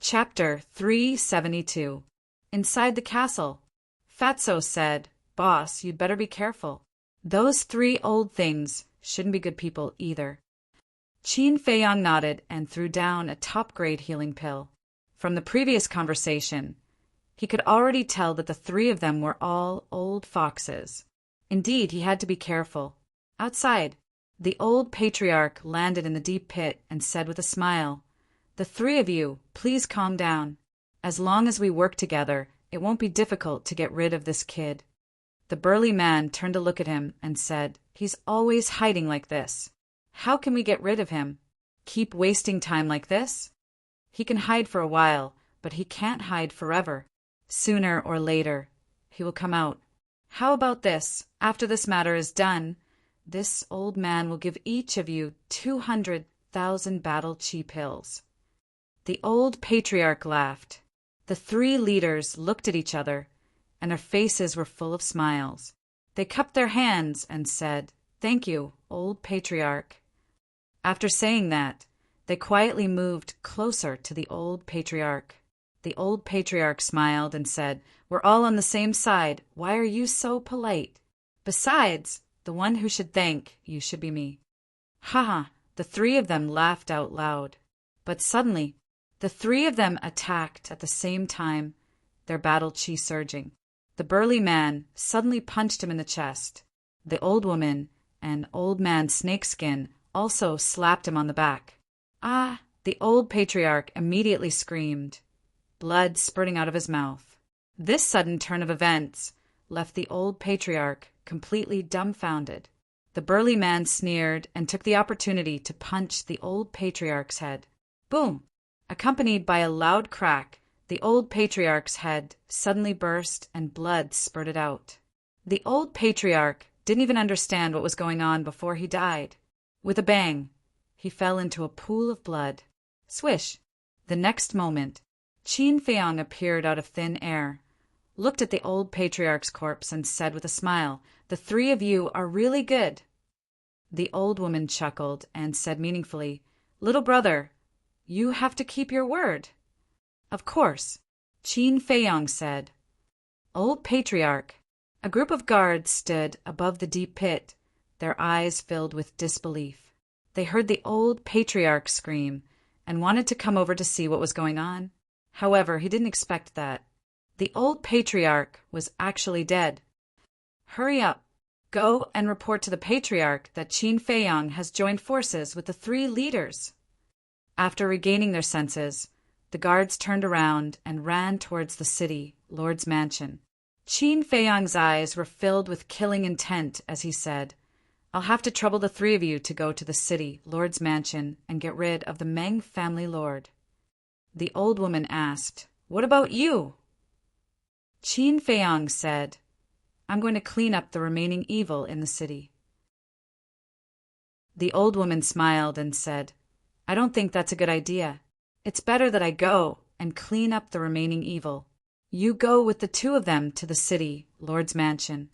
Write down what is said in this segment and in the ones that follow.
Chapter 372. Inside the castle. Fatso said, "Boss, you'd better be careful. Those three old things shouldn't be good people either." Qin Feiyang nodded and threw down a top-grade healing pill. From the previous conversation, he could already tell that the three of them were all old foxes. Indeed, he had to be careful. Outside, the old patriarch landed in the deep pit and said with a smile, "The three of you, please calm down. As long as we work together, it won't be difficult to get rid of this kid." The burly man turned to look at him and said, "He's always hiding like this. How can we get rid of him? Keep wasting time like this? He can hide for a while, but he can't hide forever. Sooner or later, he will come out. How about this? After this matter is done, this old man will give each of you 200,000 battle chi pills." The old patriarch laughed. The three leaders looked at each other, and their faces were full of smiles. They cupped their hands and said, "Thank you, old patriarch." After saying that, they quietly moved closer to the old patriarch. The old patriarch smiled and said, "We're all on the same side. Why are you so polite? Besides, the one who should thank you should be me." Haha, the three of them laughed out loud. But suddenly, the three of them attacked at the same time, their battle chi surging. The burly man suddenly punched him in the chest. The old woman and old man Snakeskin also slapped him on the back. "Ah!" The old patriarch immediately screamed, blood spurting out of his mouth. This sudden turn of events left the old patriarch completely dumbfounded. The burly man sneered and took the opportunity to punch the old patriarch's head. Boom! Accompanied by a loud crack, the old patriarch's head suddenly burst and blood spurted out. The old patriarch didn't even understand what was going on before he died. With a bang, he fell into a pool of blood. Swish! The next moment, Qin Feiyang appeared out of thin air, looked at the old patriarch's corpse and said with a smile, "The three of you are really good." The old woman chuckled and said meaningfully, "Little brother, you have to keep your word." "Of course," Qin Feiyang said. Old patriarch. A group of guards stood above the deep pit, their eyes filled with disbelief. They heard the old patriarch scream and wanted to come over to see what was going on. However, he didn't expect that. The old patriarch was actually dead. "Hurry up. Go and report to the patriarch that Qin Feiyang has joined forces with the three leaders." After regaining their senses, the guards turned around and ran towards the city, Lord's mansion. Qin Feiyang's eyes were filled with killing intent as he said, "I'll have to trouble the three of you to go to the city, Lord's mansion, and get rid of the Meng family lord." The old woman asked, "What about you?" Qin Feiyang said, "I'm going to clean up the remaining evil in the city." The old woman smiled and said, "I don't think that's a good idea. It's better that I go and clean up the remaining evil. You go with the two of them to the city, Lord's mansion."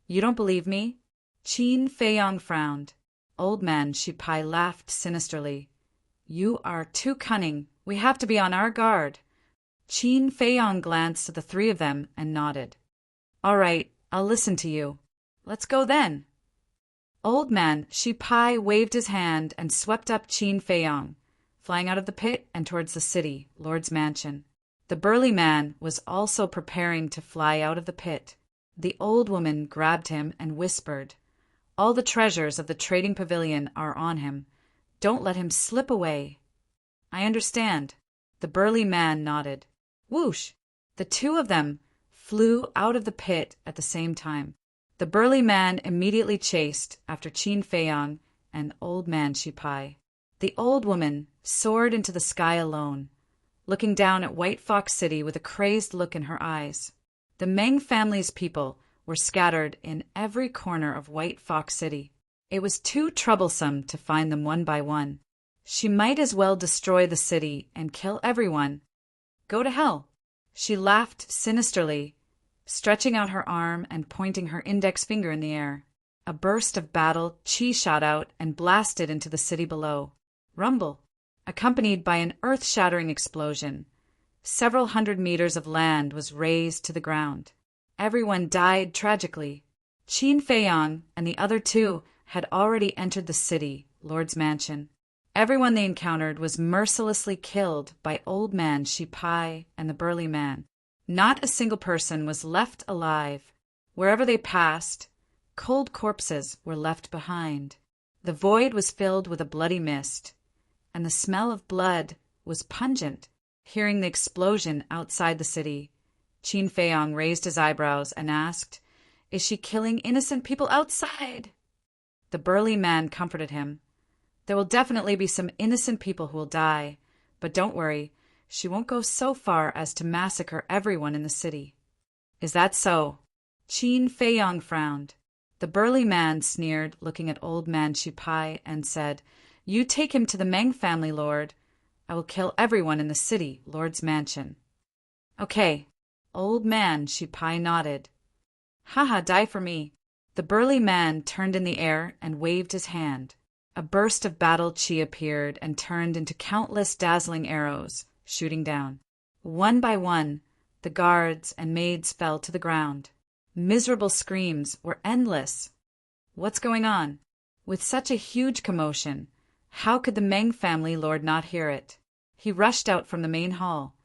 "You don't believe me?" Qin Feiyang frowned. Old man Shipai laughed sinisterly. "You are too cunning. We have to be on our guard." Qin Feiyang glanced at the three of them and nodded. "All right, I'll listen to you. Let's go then." Old man Shipai waved his hand and swept up Qin Feiyang, flying out of the pit and towards the city, Lord's mansion. The burly man was also preparing to fly out of the pit. The old woman grabbed him and whispered, "All the treasures of the trading pavilion are on him. Don't let him slip away." "I understand." The burly man nodded. Whoosh! The two of them flew out of the pit at the same time. The burly man immediately chased after Qin Feiyang and old man Shipai. The old woman soared into the sky alone, looking down at White Fox City with a crazed look in her eyes. The Meng family's people were scattered in every corner of White Fox City. It was too troublesome to find them one by one. She might as well destroy the city and kill everyone. Go to hell. She laughed sinisterly, stretching out her arm and pointing her index finger in the air. A burst of battle chi shot out and blasted into the city below. Rumble! Accompanied by an earth-shattering explosion, Several hundred meters of land was razed to the ground. Everyone died tragically. Qin Feiyang and the other two had already entered the city, Lord's mansion. Everyone they encountered was mercilessly killed by Old Man Shi Pai and the burly man. Not a single person was left alive. Wherever they passed, cold corpses were left behind. The void was filled with a bloody mist, and the smell of blood was pungent. Hearing the explosion outside the city, Qin Feiyang raised his eyebrows and asked, "Is she killing innocent people outside?" The burly man comforted him. "There will definitely be some innocent people who will die, but don't worry, she won't go so far as to massacre everyone in the city." "Is that so?" Qin Feiyang frowned. The burly man sneered, looking at Old Man Shi Pai, and said, "You take him to the Meng family, Lord. I will kill everyone in the city, Lord's mansion." "Okay." Old Man Shi Pai nodded. "Haha, die for me." The burly man turned in the air and waved his hand. A burst of battle chi appeared and turned into countless dazzling arrows, shooting down. One by one, the guards and maids fell to the ground. Miserable screams were endless. What's going on? With such a huge commotion, how could the Meng family lord not hear it? He rushed out from the main hall,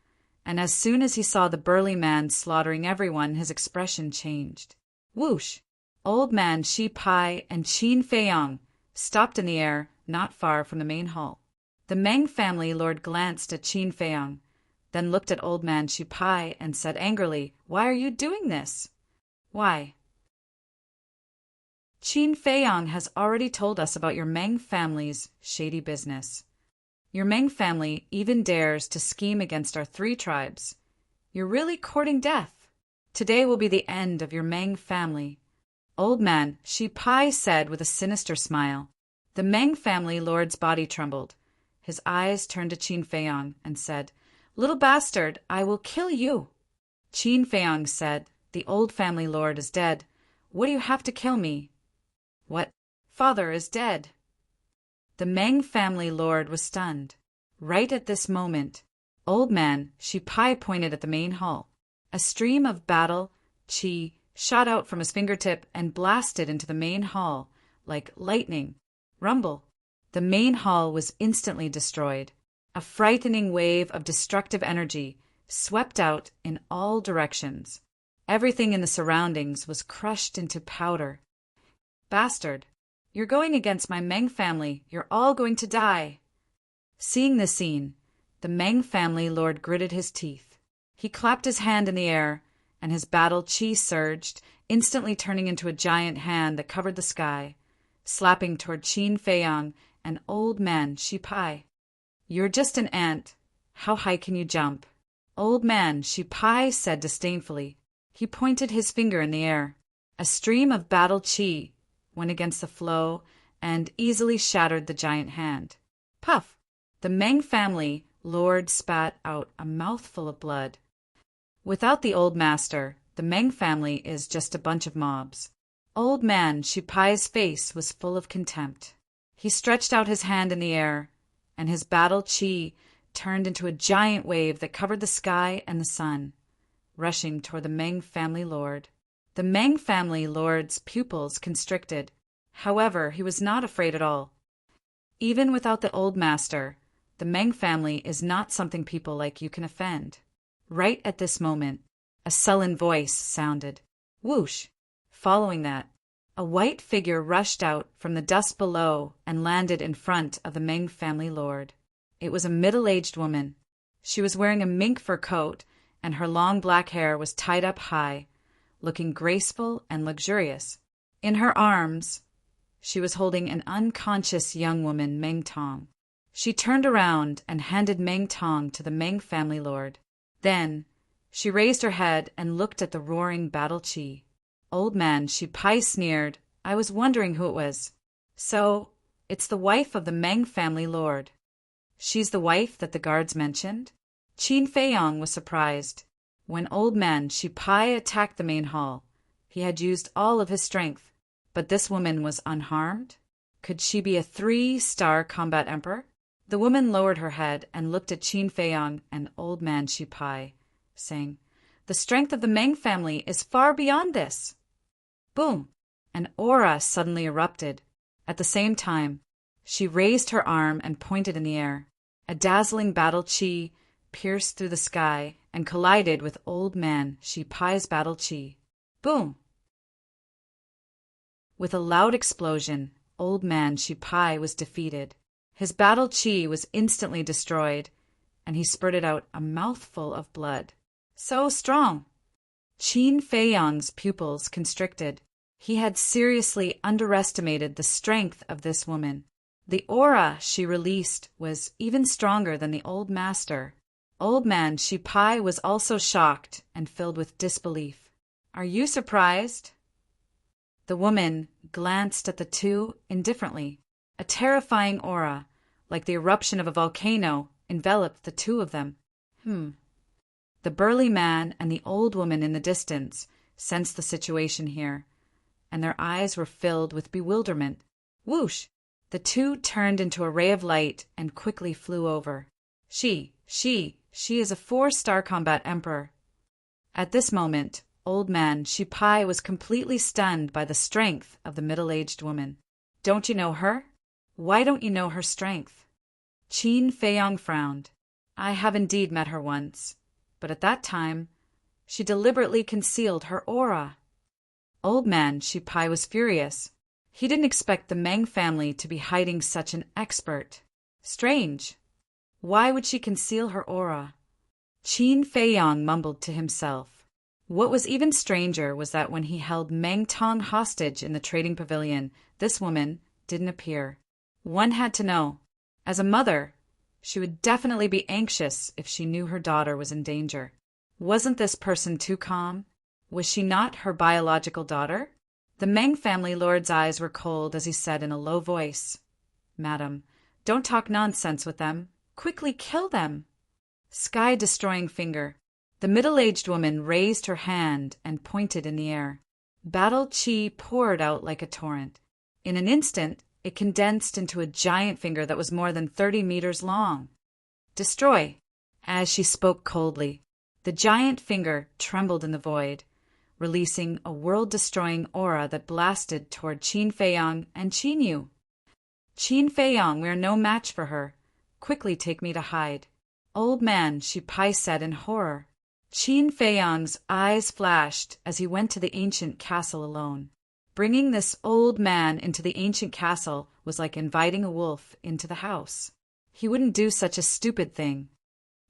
and as soon as he saw the burly man slaughtering everyone, his expression changed. Whoosh! Old Man Shi Pai and Qin Feiyang stopped in the air not far from the main hall. The Meng family lord glanced at Qin Feiyang, then looked at Old Man Shi Pai and said angrily, "Why are you doing this?" "Why?" "Qin Feiyang has already told us about your Meng family's shady business. Your Meng family even dares to scheme against our three tribes. You're really courting death. Today will be the end of your Meng family." Old Man Shi Pai said with a sinister smile. The Meng family lord's body trembled. His eyes turned to Qin Feiyang and said, "Little bastard, I will kill you." Qin Feiyang said, "The old family lord is dead. What do you have to kill me?" "What? Father is dead." The Meng family lord was stunned. Right at this moment, Old Man Shi Pai pointed at the main hall. A stream of battle chi shot out from his fingertip and blasted into the main hall like lightning. Rumble! The main hall was instantly destroyed. A frightening wave of destructive energy swept out in all directions. Everything in the surroundings was crushed into powder. "Bastard! You're going against my Meng family. You're all going to die." Seeing the scene, the Meng family lord gritted his teeth. He clapped his hand in the air, and his battle chi surged, instantly turning into a giant hand that covered the sky, slapping toward Qin Feiyang and Old Man Shi Pai. "You're just an ant. How high can you jump?" Old Man Shi Pai said disdainfully. He pointed his finger in the air. A stream of battle chi went against the flow and easily shattered the giant hand. Puff! The Meng family lord spat out a mouthful of blood. Without the old master, the Meng family is just a bunch of mobs. Old Man Shi Pai's face was full of contempt. He stretched out his hand in the air, and his battle chi turned into a giant wave that covered the sky and the sun, rushing toward the Meng family lord. The Meng family lord's pupils constricted. However, he was not afraid at all. Even without the old master, the Meng family is not something people like you can offend. Right at this moment, a sullen voice sounded. Whoosh! Following that, a white figure rushed out from the dust below and landed in front of the Meng family lord. It was a middle-aged woman. She was wearing a mink fur coat, and her long black hair was tied up high, looking graceful and luxurious. In her arms, she was holding an unconscious young woman, Meng Tong. She turned around and handed Meng Tong to the Meng family lord. Then, she raised her head and looked at the roaring battle chi. Old Man Shi Pai sneered. "I was wondering who it was. So, it's the wife of the Meng family lord." "She's the wife that the guards mentioned?" Qin Feiyang was surprised. When Old Man Shi Pai attacked the main hall, he had used all of his strength, but this woman was unharmed? Could she be a 3-star combat emperor? The woman lowered her head and looked at Qin Feiyang and Old Man Shi Pai, saying, "The strength of the Meng family is far beyond this." Boom! An aura suddenly erupted. At the same time, she raised her arm and pointed in the air. A dazzling battle chi pierced through the sky and collided with Old Man Shi Pai's battle chi. Boom! With a loud explosion, Old Man Shi Pai was defeated. His battle chi was instantly destroyed, and he spurted out a mouthful of blood. So strong! Qin Feiyang's pupils constricted. He had seriously underestimated the strength of this woman. The aura she released was even stronger than the old master. Old Man Shi Pai was also shocked and filled with disbelief. "Are you surprised?" The woman glanced at the two indifferently. A terrifying aura, like the eruption of a volcano, enveloped the two of them. The burly man and the old woman in the distance sensed the situation here, and their eyes were filled with bewilderment. Whoosh! The two turned into a ray of light and quickly flew over. She is a 4-star combat emperor. At this moment, Old Man Shi Pai was completely stunned by the strength of the middle-aged woman. "Don't you know her? Why don't you know her strength?" Qin Feiyang frowned. "I have indeed met her once, but at that time, she deliberately concealed her aura." Old Man Shi Pai was furious. He didn't expect the Meng family to be hiding such an expert. Strange. Why would she conceal her aura? Qin Feiyang mumbled to himself. What was even stranger was that when he held Meng Tong hostage in the trading pavilion, this woman didn't appear. One had to know. As a mother, she would definitely be anxious if she knew her daughter was in danger. Wasn't this person too calm? Was she not her biological daughter? The Meng family lord's eyes were cold as he said in a low voice, "Madam, don't talk nonsense with them. Quickly kill them." Sky-destroying finger. The middle-aged woman raised her hand and pointed in the air. Battle chi poured out like a torrent. In an instant, it condensed into a giant finger that was more than 30 meters long. "Destroy!" As she spoke coldly, the giant finger trembled in the void, releasing a world-destroying aura that blasted toward Qin Feiyang and Qin Yu. "Qin Feiyang, we are no match for her. Quickly take me to hide." Old Man Shi Pai said in horror. Qin Feiyang's eyes flashed as he went to the ancient castle alone. Bringing this old man into the ancient castle was like inviting a wolf into the house. He wouldn't do such a stupid thing.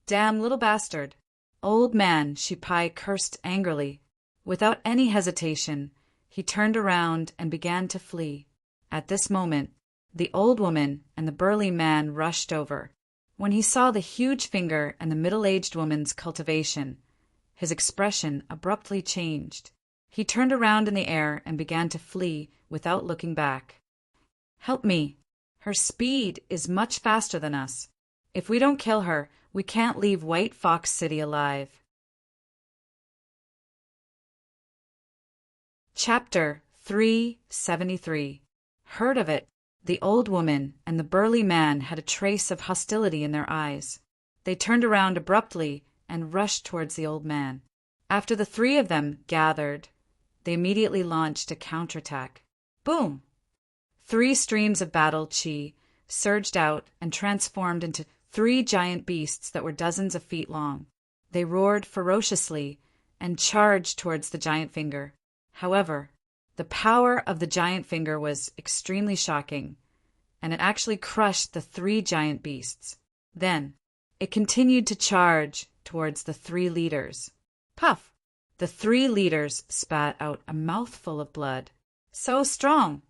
"Damn little bastard." Old Man Shi Pai cursed angrily. Without any hesitation, he turned around and began to flee. At this moment, the old woman and the burly man rushed over. When he saw the huge finger and the middle-aged woman's cultivation, his expression abruptly changed. He turned around in the air and began to flee without looking back. "Help me. Her speed is much faster than us. If we don't kill her, we can't leave White Fox City alive." Chapter 373. Heard of it. The old woman and the burly man had a trace of hostility in their eyes. They turned around abruptly and rushed towards the old man. After the three of them gathered, they immediately launched a counterattack. Boom! 3 streams of battle chi surged out and transformed into 3 giant beasts that were dozens of feet long. They roared ferociously and charged towards the giant finger. However, the power of the giant finger was extremely shocking, and it actually crushed the 3 giant beasts. Then, it continued to charge towards the 3 leaders. Puff! The 3 leaders spat out a mouthful of blood. So strong!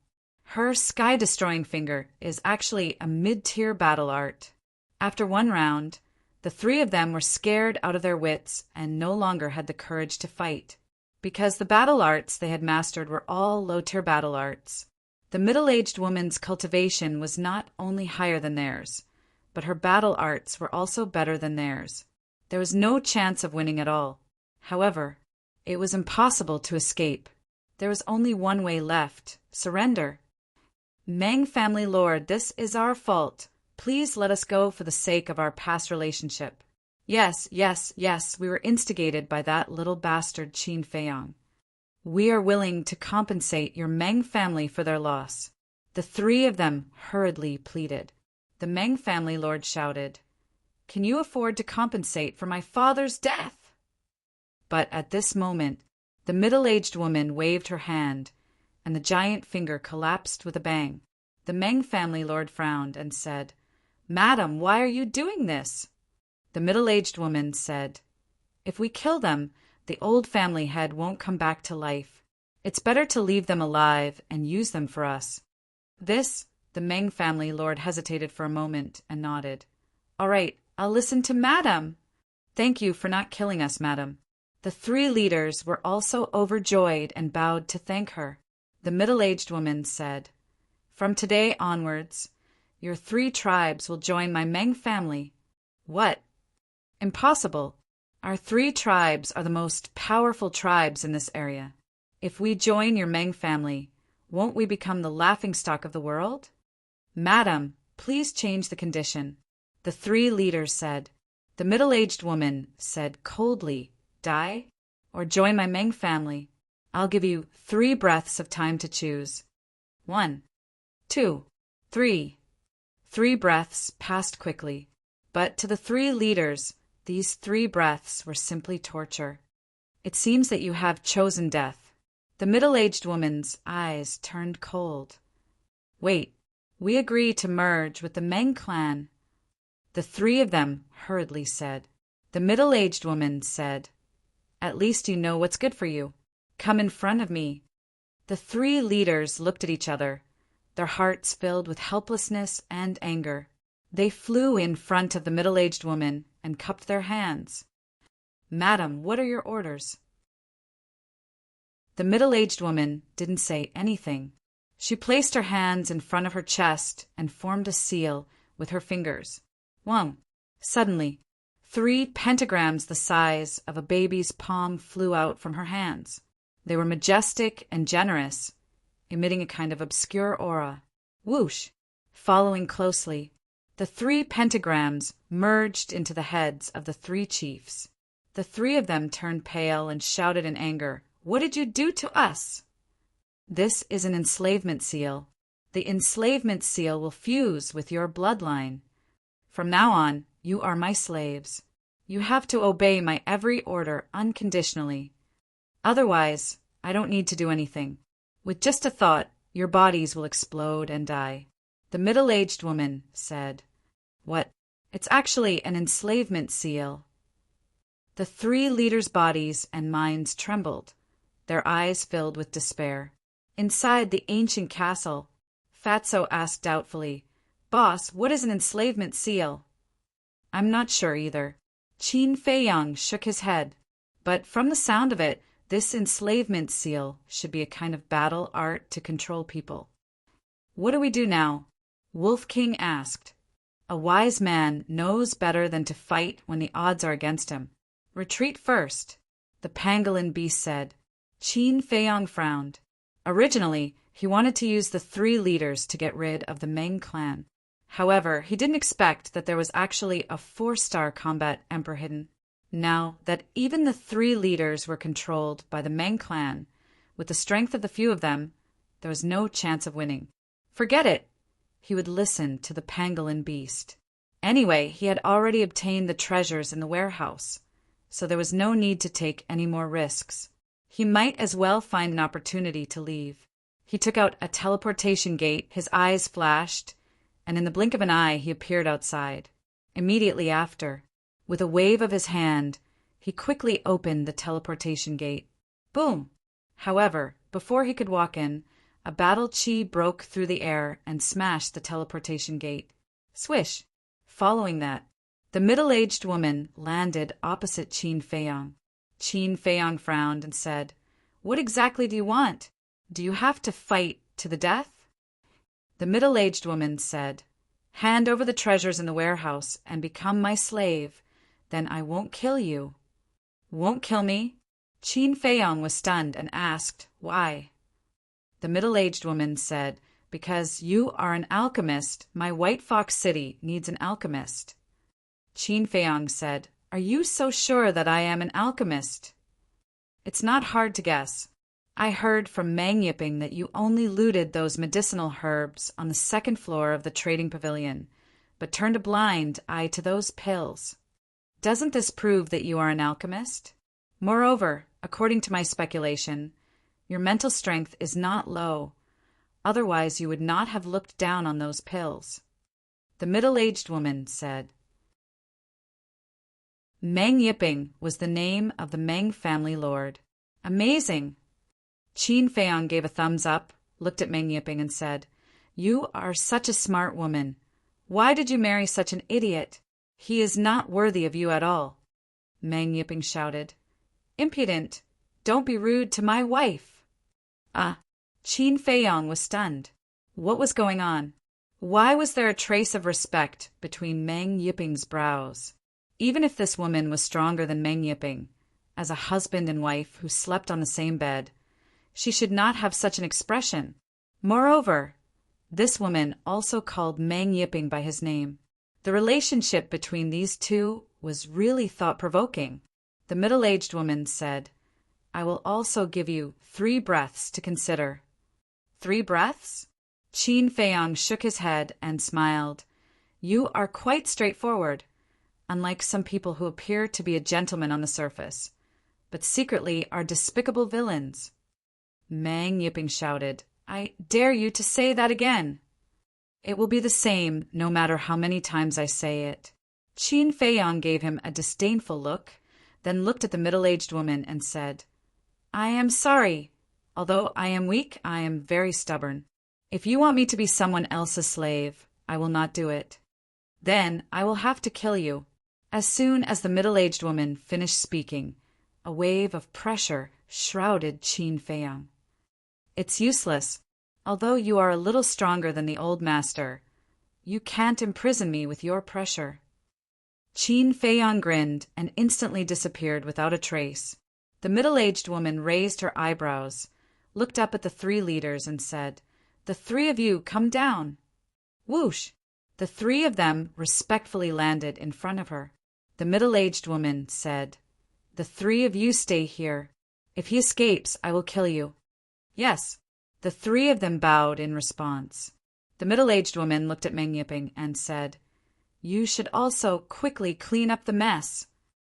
Her sky-destroying finger is actually a mid-tier battle art. After 1 round, the 3 of them were scared out of their wits and no longer had the courage to fight, because the battle arts they had mastered were all low-tier battle arts. The middle-aged woman's cultivation was not only higher than theirs, but her battle arts were also better than theirs. There was no chance of winning at all. However, it was impossible to escape. There was only one way left: surrender. "Meng family lord, this is our fault. Please let us go for the sake of our past relationship. Yes, yes, yes, we were instigated by that little bastard Qin Feiyang. We are willing to compensate your Meng family for their loss. The three of them hurriedly pleaded. The Meng family lord shouted, Can you afford to compensate for my father's death? But at this moment, the middle-aged woman waved her hand, and the giant finger collapsed with a bang. The Meng family lord frowned and said, Madam, why are you doing this? The middle-aged woman said, If we kill them, the old family head won't come back to life. It's better to leave them alive and use them for us. The Meng family lord hesitated for a moment and nodded. All right, I'll listen to Madam. Thank you for not killing us, Madam. The three leaders were also overjoyed and bowed to thank her. The middle-aged woman said, From today onwards, your three tribes will join my Meng family. What? Impossible. Our three tribes are the most powerful tribes in this area. If we join your Meng family, won't we become the laughingstock of the world? Madam, please change the condition. The three leaders said. The middle-aged woman said coldly, Die, or join my Meng family. I'll give you 3 breaths of time to choose. 1, 2, 3. 3 breaths passed quickly, but to the three leaders, these 3 breaths were simply torture. It seems that you have chosen death. The middle-aged woman's eyes turned cold. Wait, we agree to merge with the Meng clan. The 3 of them hurriedly said. The middle-aged woman said, At least you know what's good for you. Come in front of me. The 3 leaders looked at each other, their hearts filled with helplessness and anger. They flew in front of the middle-aged woman and cupped their hands. Madam, what are your orders? The middle-aged woman didn't say anything. She placed her hands in front of her chest and formed a seal with her fingers. Whong! Suddenly, 3 pentagrams the size of a baby's palm flew out from her hands. They were majestic and generous, emitting a kind of obscure aura. Whoosh! Following closely, the 3 pentagrams merged into the heads of the 3 chiefs. The 3 of them turned pale and shouted in anger, What did you do to us? This is an enslavement seal. The enslavement seal will fuse with your bloodline. From now on, you are my slaves. You have to obey my every order unconditionally. Otherwise, I don't need to do anything. With just a thought, your bodies will explode and die. The middle-aged woman said, What? It's actually an enslavement seal. The 3 leaders' bodies and minds trembled, their eyes filled with despair. Inside the ancient castle, Fatso asked doubtfully, Boss, what is an enslavement seal? I'm not sure either. Qin Feiyang shook his head. But from the sound of it, this enslavement seal should be a kind of battle art to control people. What do we do now? Wolf King asked. A wise man knows better than to fight when the odds are against him. Retreat first, the pangolin beast said. Qin Feiyang frowned. Originally, he wanted to use the 3 leaders to get rid of the Meng clan. However, he didn't expect that there was actually a 4-star combat emperor hidden. Now that even the 3 leaders were controlled by the Meng clan, with the strength of the few of them, there was no chance of winning. Forget it! He would listen to the pangolin beast. Anyway, he had already obtained the treasures in the warehouse, so there was no need to take any more risks. He might as well find an opportunity to leave. He took out a teleportation gate, his eyes flashed, and in the blink of an eye he appeared outside. Immediately after, with a wave of his hand, he quickly opened the teleportation gate. Boom! However, before he could walk in, a battle chi broke through the air and smashed the teleportation gate. Swish! Following that, the middle-aged woman landed opposite Qin Feiyang. Qin Feiyang frowned and said, What exactly do you want? Do you have to fight to the death? The middle-aged woman said, Hand over the treasures in the warehouse and become my slave. Then I won't kill you. Won't kill me? Qin Feiyang was stunned and asked, Why? The middle-aged woman said, Because you are an alchemist, my White Fox City needs an alchemist. Qin Feiyang said, Are you so sure that I am an alchemist? It's not hard to guess. I heard from Mang Yipping that you only looted those medicinal herbs on the second floor of the trading pavilion, but turned a blind eye to those pills. Doesn't this prove that you are an alchemist? Moreover, according to my speculation, your mental strength is not low. Otherwise, you would not have looked down on those pills. The middle-aged woman said. Mang Yipping was the name of the Mang family lord. Amazing! Qin Feiyang gave a thumbs up, looked at Mang Yipping and said, You are such a smart woman. Why did you marry such an idiot? He is not worthy of you at all. Mang Yipping shouted, Impudent! Don't be rude to my wife! Qin Feiyang was stunned. What was going on? Why was there a trace of respect between Mang Yipping's brows? Even if this woman was stronger than Mang Yipping, as a husband and wife who slept on the same bed, she should not have such an expression. Moreover, this woman also called Mang Yipping by his name. The relationship between these two was really thought-provoking. The middle-aged woman said, I will also give you 3 breaths to consider. 3 breaths? Qin Feiyang shook his head and smiled. You are quite straightforward, unlike some people who appear to be a gentleman on the surface, but secretly are despicable villains. Mang Yipping shouted, I dare you to say that again. It will be the same, no matter how many times I say it. Qin Feiyang gave him a disdainful look, then looked at the middle-aged woman and said, I am sorry. Although I am weak, I am very stubborn. If you want me to be someone else's slave, I will not do it. Then I will have to kill you. As soon as the middle-aged woman finished speaking, a wave of pressure shrouded Qin Feiyang. It's useless. Although you are a little stronger than the old master, you can't imprison me with your pressure. Qin Feiyang grinned and instantly disappeared without a trace. The middle-aged woman raised her eyebrows, looked up at the 3 leaders and said, The 3 of you come down. Whoosh! The 3 of them respectfully landed in front of her. The middle-aged woman said, The 3 of you stay here. If he escapes, I will kill you. Yes. The 3 of them bowed in response. The middle-aged woman looked at Mang Yipping and said, You should also quickly clean up the mess.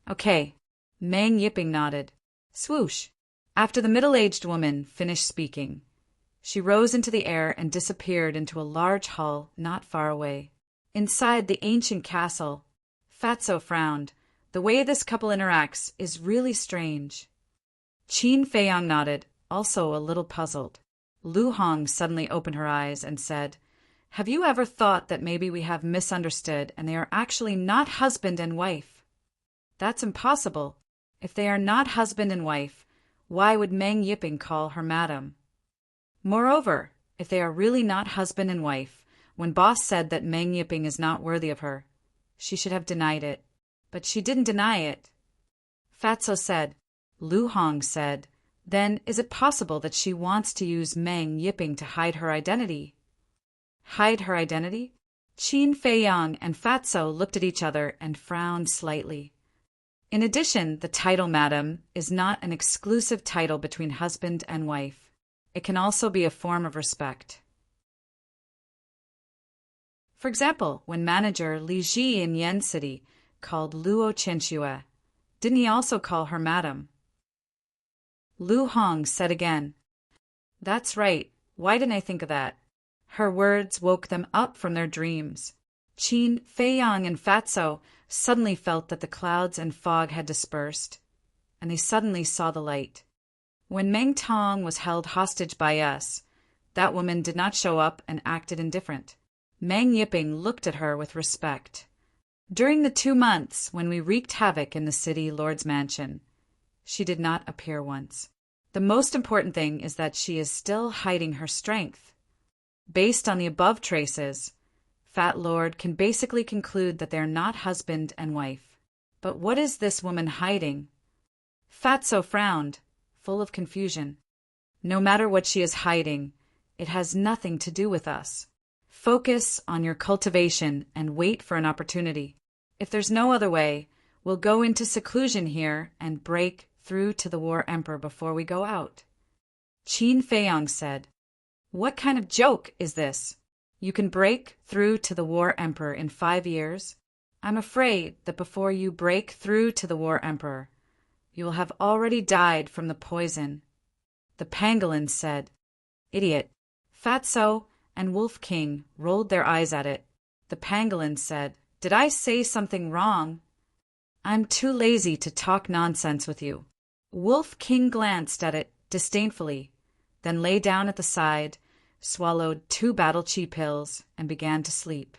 Okay. Mang Yipping nodded. Swoosh! After the middle-aged woman finished speaking, she rose into the air and disappeared into a large hall not far away. Inside the ancient castle, Fatso frowned. The way this couple interacts is really strange. Qin Feiyang nodded, also a little puzzled. Lu Hong suddenly opened her eyes and said, Have you ever thought that maybe we have misunderstood and they are actually not husband and wife? That's impossible. If they are not husband and wife, why would Mang Yipping call her madam? Moreover, if they are really not husband and wife, when boss said that Mang Yipping is not worthy of her, she should have denied it. But she didn't deny it. Fatso said. Lu Hong said, Then is it possible that she wants to use Mang Yipping to hide her identity? Hide her identity? Qin Feiyang and Fatso looked at each other and frowned slightly. In addition, the title madam is not an exclusive title between husband and wife. It can also be a form of respect. For example, when manager Li Ji in Yen City called Luo Chenxue, didn't he also call her madam? Lu Hong said again, That's right. Why didn't I think of that? Her words woke them up from their dreams. Qin Feiyang and Fatso suddenly felt that the clouds and fog had dispersed, and they suddenly saw the light. When Meng Tong was held hostage by us, that woman did not show up and acted indifferent. Mang Yipping looked at her with respect. During the 2 months when we wreaked havoc in the city lord's mansion, she did not appear once. The most important thing is that she is still hiding her strength. Based on the above traces, Fat Lord can basically conclude that they are not husband and wife. But what is this woman hiding? Fatso frowned, full of confusion. No matter what she is hiding, It has nothing to do with us. Focus on your cultivation and wait for an opportunity. If there's no other way, we'll go into seclusion here and break through to the War Emperor before we go out." Qin Feiyang said, "What kind of joke is this? You can break through to the War Emperor in 5 years? I'm afraid that before you break through to the War Emperor, you will have already died from the poison." The pangolin said, "Idiot." Fatso and Wolf King rolled their eyes at it. The pangolin said, "Did I say something wrong?" "I'm too lazy to talk nonsense with you." Wolf King glanced at it disdainfully, then lay down at the side, swallowed 2 battle chi pills, and began to sleep.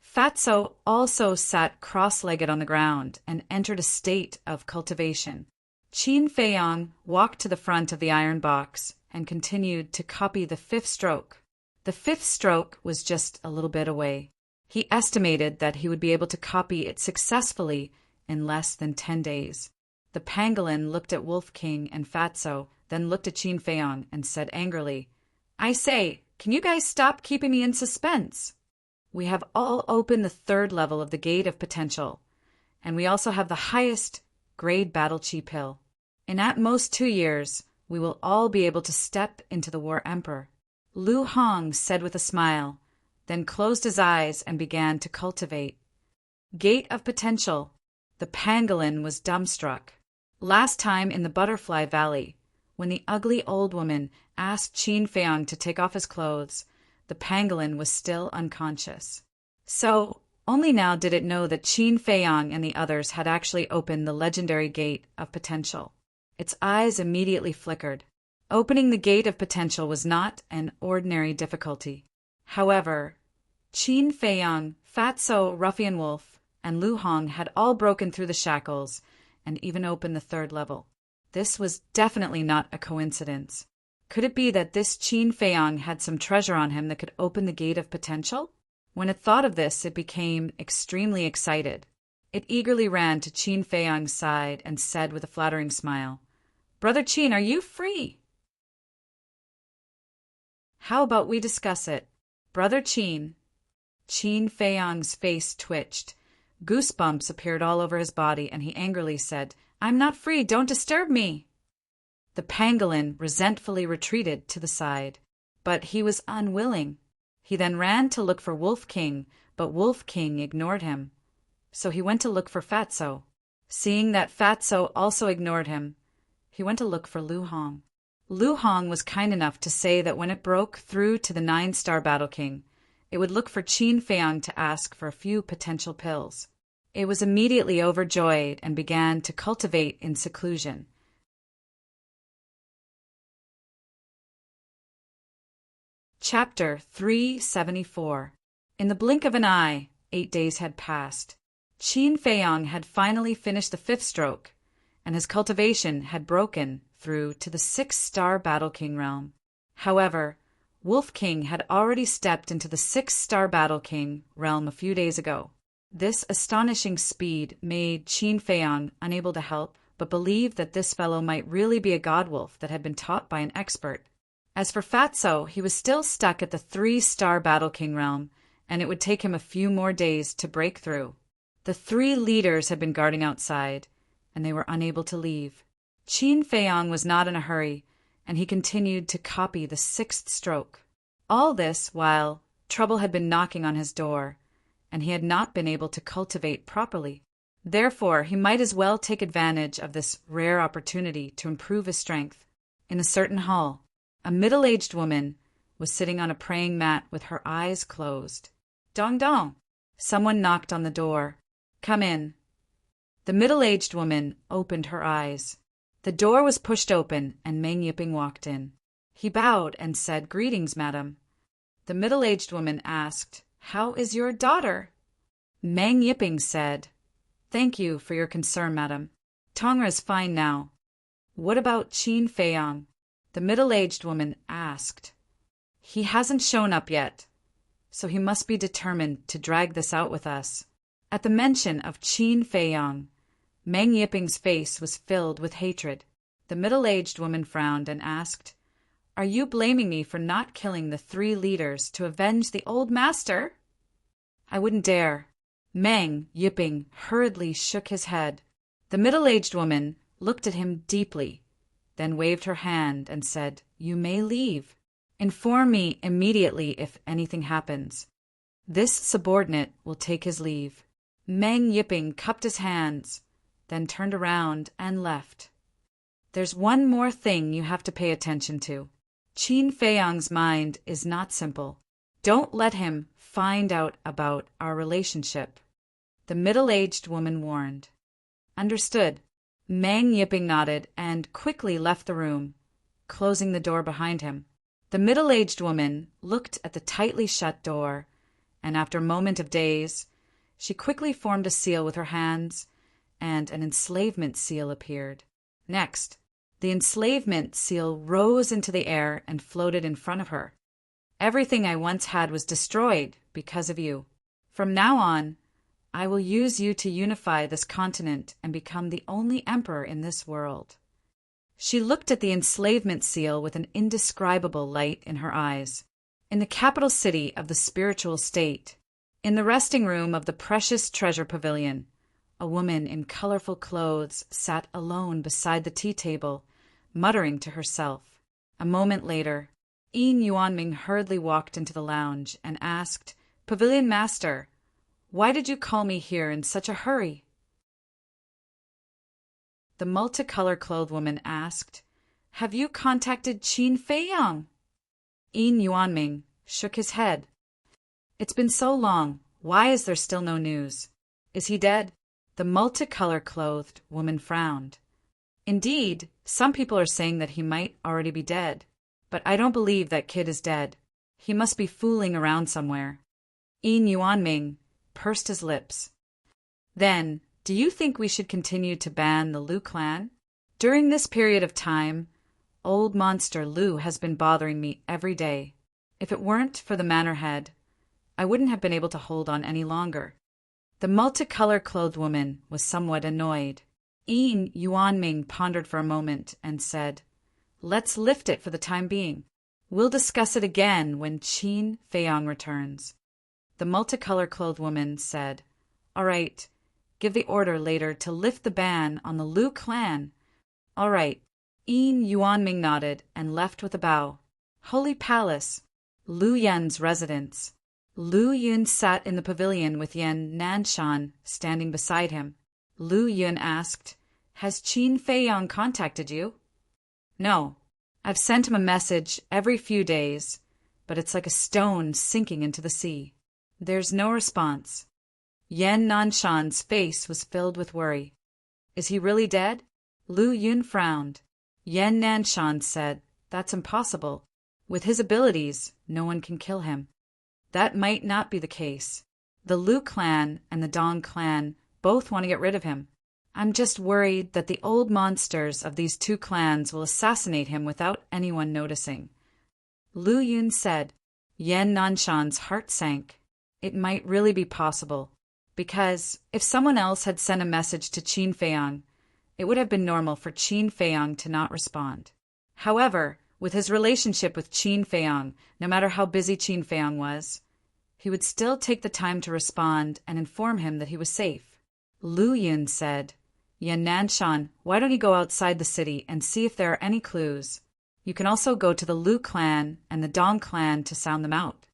Fatso also sat cross-legged on the ground and entered a state of cultivation. Qin Feiyang walked to the front of the iron box and continued to copy the 5th stroke. The 5th stroke was just a little bit away. He estimated that he would be able to copy it successfully in less than 10 days. The pangolin looked at Wolf King and Fatso, then looked at Qin Feiyang and said angrily, "I say, can you guys stop keeping me in suspense? We have all opened the 3rd level of the Gate of Potential, and we also have the highest grade battle chi pill. In at most 2 years, we will all be able to step into the War Emperor." Lu Hong said with a smile, then closed his eyes and began to cultivate. Gate of Potential. The pangolin was dumbstruck. Last time in the Butterfly Valley, when the ugly old woman asked Qin Feiyang to take off his clothes, the pangolin was still unconscious. So, only now did it know that Qin Feiyang and the others had actually opened the legendary Gate of Potential. Its eyes immediately flickered. Opening the Gate of Potential was not an ordinary difficulty. However, Qin Feiyang, Fatso, Ruffian Wolf, and Lu Hong had all broken through the shackles and even opened the 3rd level. This was definitely not a coincidence. Could it be that this Qin Feiyang had some treasure on him that could open the Gate of Potential? When it thought of this, it became extremely excited. It eagerly ran to Qin Feiyang's side and said with a flattering smile, "Brother Qin, are you free? How about we discuss it? Brother Qin." Qin Feiyang's face twitched. Goosebumps appeared all over his body, and he angrily said, "I'm not free, don't disturb me." The pangolin resentfully retreated to the side, but he was unwilling. He then ran to look for Wolf King, but Wolf King ignored him. So he went to look for Fatso. Seeing that Fatso also ignored him, he went to look for Lu Hong. Lu Hong was kind enough to say that when it broke through to the 9-star Battle King, it would look for Qin Feiyang to ask for a few potential pills. It was immediately overjoyed and began to cultivate in seclusion. Chapter 374. In the blink of an eye, 8 days had passed. Qin Feiyang had finally finished the 5th stroke, and his cultivation had broken through to the 6-star Battle King realm. However, Wolf King had already stepped into the 6-star Battle King realm a few days ago. This astonishing speed made Qin Feiyang unable to help but believe that this fellow might really be a godwolf that had been taught by an expert. As for Fatso, he was still stuck at the 3-star Battle King realm, and it would take him a few more days to break through. The 3 leaders had been guarding outside, and they were unable to leave. Qin Feiyang was not in a hurry, and he continued to copy the 6th stroke. All this while trouble had been knocking on his door, and he had not been able to cultivate properly. Therefore, he might as well take advantage of this rare opportunity to improve his strength. In a certain hall, a middle-aged woman was sitting on a praying mat with her eyes closed. "Dong dong!" Someone knocked on the door. "Come in." The middle-aged woman opened her eyes. The door was pushed open, and Meng Yiping walked in. He bowed and said, "Greetings, madam." The middle-aged woman asked, "How is your daughter?" Meng Yiping said, "Thank you for your concern, madam. Tongra is fine now." "What about Qin Feiyang?" the middle-aged woman asked. "He hasn't shown up yet, so he must be determined to drag this out with us." At the mention of Qin Feiyang, Meng Yiping's face was filled with hatred. The middle-aged woman frowned and asked, Are you blaming me for not killing the 3 leaders to avenge the old master? I wouldn't dare. Meng, yipping, hurriedly shook his head. The middle-aged woman looked at him deeply, then waved her hand and said, You may leave. Inform me immediately if anything happens. This subordinate will take his leave. Meng Yipping cupped his hands, then turned around and left. There's one more thing you have to pay attention to. Qin Feiyang's mind is not simple. Don't let him find out about our relationship, the middle-aged woman warned. Understood. Meng Yipping nodded and quickly left the room, closing the door behind him. The middle-aged woman looked at the tightly shut door, and after a moment of daze, she quickly formed a seal with her hands, and an enslavement seal appeared. Next, the enslavement seal rose into the air and floated in front of her. Everything I once had was destroyed because of you. From now on, I will use you to unify this continent and become the only emperor in this world. She looked at the enslavement seal with an indescribable light in her eyes. In the capital city of the spiritual state, in the resting room of the precious treasure pavilion, a woman in colorful clothes sat alone beside the tea table, muttering to herself. A moment later, Yin Yuanming hurriedly walked into the lounge and asked, Pavilion Master, why did you call me here in such a hurry? The multicolor-clothed woman asked, Have you contacted Qin Feiyang? Yin Yuanming shook his head. It's been so long. Why is there still no news? Is he dead? The multicolor-clothed woman frowned. Indeed, some people are saying that he might already be dead. But I don't believe that kid is dead. He must be fooling around somewhere. Yin Yuanming pursed his lips. Then, do you think we should continue to ban the Lu clan? During this period of time, old monster Lu has been bothering me every day. If it weren't for the manor head, I wouldn't have been able to hold on any longer. The multicolor-clothed woman was somewhat annoyed. Yin Yuanming pondered for a moment and said, Let's lift it for the time being. We'll discuss it again when Qin Feiyang returns. The multicolor-clothed woman said, All right, give the order later to lift the ban on the Lu clan. All right. Yin Yuanming nodded and left with a bow. Holy Palace, Lu Yen's residence. Lu Yun sat in the pavilion with Yan Nanshan standing beside him. Lu Yun asked, Has Qin Feiyang contacted you? No. I've sent him a message every few days, but it's like a stone sinking into the sea. There's no response. Yan Nanshan's face was filled with worry. Is he really dead? Lu Yun frowned. Yan Nanshan said, That's impossible. With his abilities, no one can kill him. That might not be the case. The Lu clan and the Dong clan both want to get rid of him. I'm just worried that the old monsters of these 2 clans will assassinate him without anyone noticing. Lu Yun said. Yan Nanshan's heart sank. It might really be possible, because if someone else had sent a message to Qin Feiyang, it would have been normal for Qin Feiyang to not respond. However, with his relationship with Qin Feiyang, no matter how busy Qin Feiyang was, he would still take the time to respond and inform him that he was safe. Lu Yun said, Yan Nanshan, why don't you go outside the city and see if there are any clues? You can also go to the Lu clan and the Dong clan to sound them out.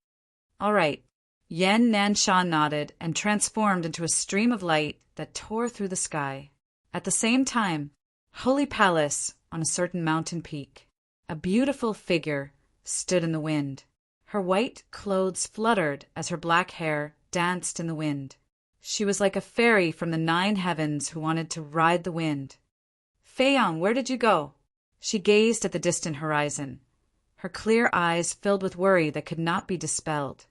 All right. Yan Nanshan nodded and transformed into a stream of light that tore through the sky. At the same time, Holy Palace on a certain mountain peak, a beautiful figure stood in the wind. Her white clothes fluttered as her black hair danced in the wind. She was like a fairy from the 9 heavens who wanted to ride the wind. Feiyang, where did you go? She gazed at the distant horizon, her clear eyes filled with worry that could not be dispelled.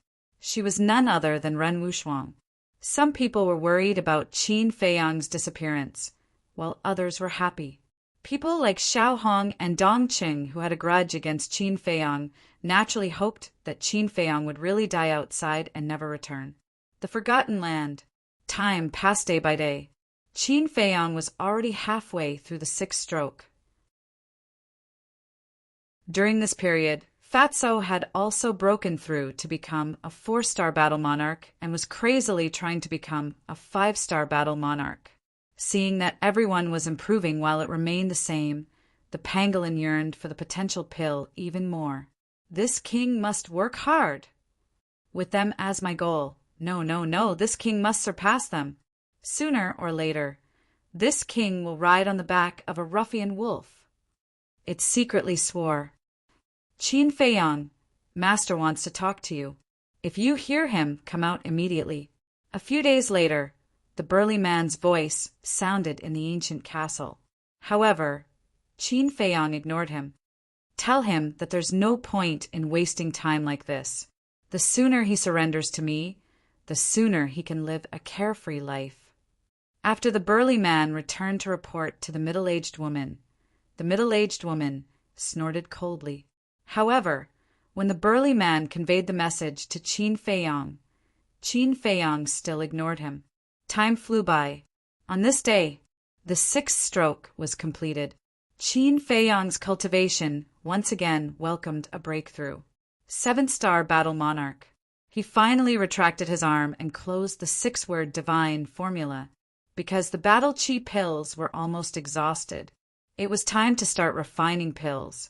She was none other than Ren Wushuang. Some people were worried about Qin Feiyang's disappearance, while others were happy. People like Xiao Hong and Dong Qing, who had a grudge against Qin Feiyang, naturally hoped that Qin Feiyang would really die outside and never return. The Forgotten Land. Time passed day by day. Qin Feiyang was already halfway through the 6th stroke. During this period, Fatso had also broken through to become a 4-star battle monarch and was crazily trying to become a 5-star battle monarch. Seeing that everyone was improving while it remained the same, the pangolin yearned for the potential pill even more. This king must work hard. With them as my goal. No, this king must surpass them. Sooner or later, this king will ride on the back of a ruffian wolf. It secretly swore, Qin Feiyang, master wants to talk to you. If you hear him, come out immediately. A few days later, the burly man's voice sounded in the ancient castle. However, Qin Feiyang ignored him. Tell him that there's no point in wasting time like this. The sooner he surrenders to me, the sooner he can live a carefree life. After the burly man returned to report to the middle-aged woman, the middle-aged woman snorted coldly. However, when the burly man conveyed the message to Qin Feiyang still ignored him. Time flew by. On this day, the 6th stroke was completed. Qin Feiyang's cultivation once again welcomed a breakthrough. 7-star battle monarch. He finally retracted his arm and closed the 6-word divine formula, because the battle chi pills were almost exhausted. It was time to start refining pills.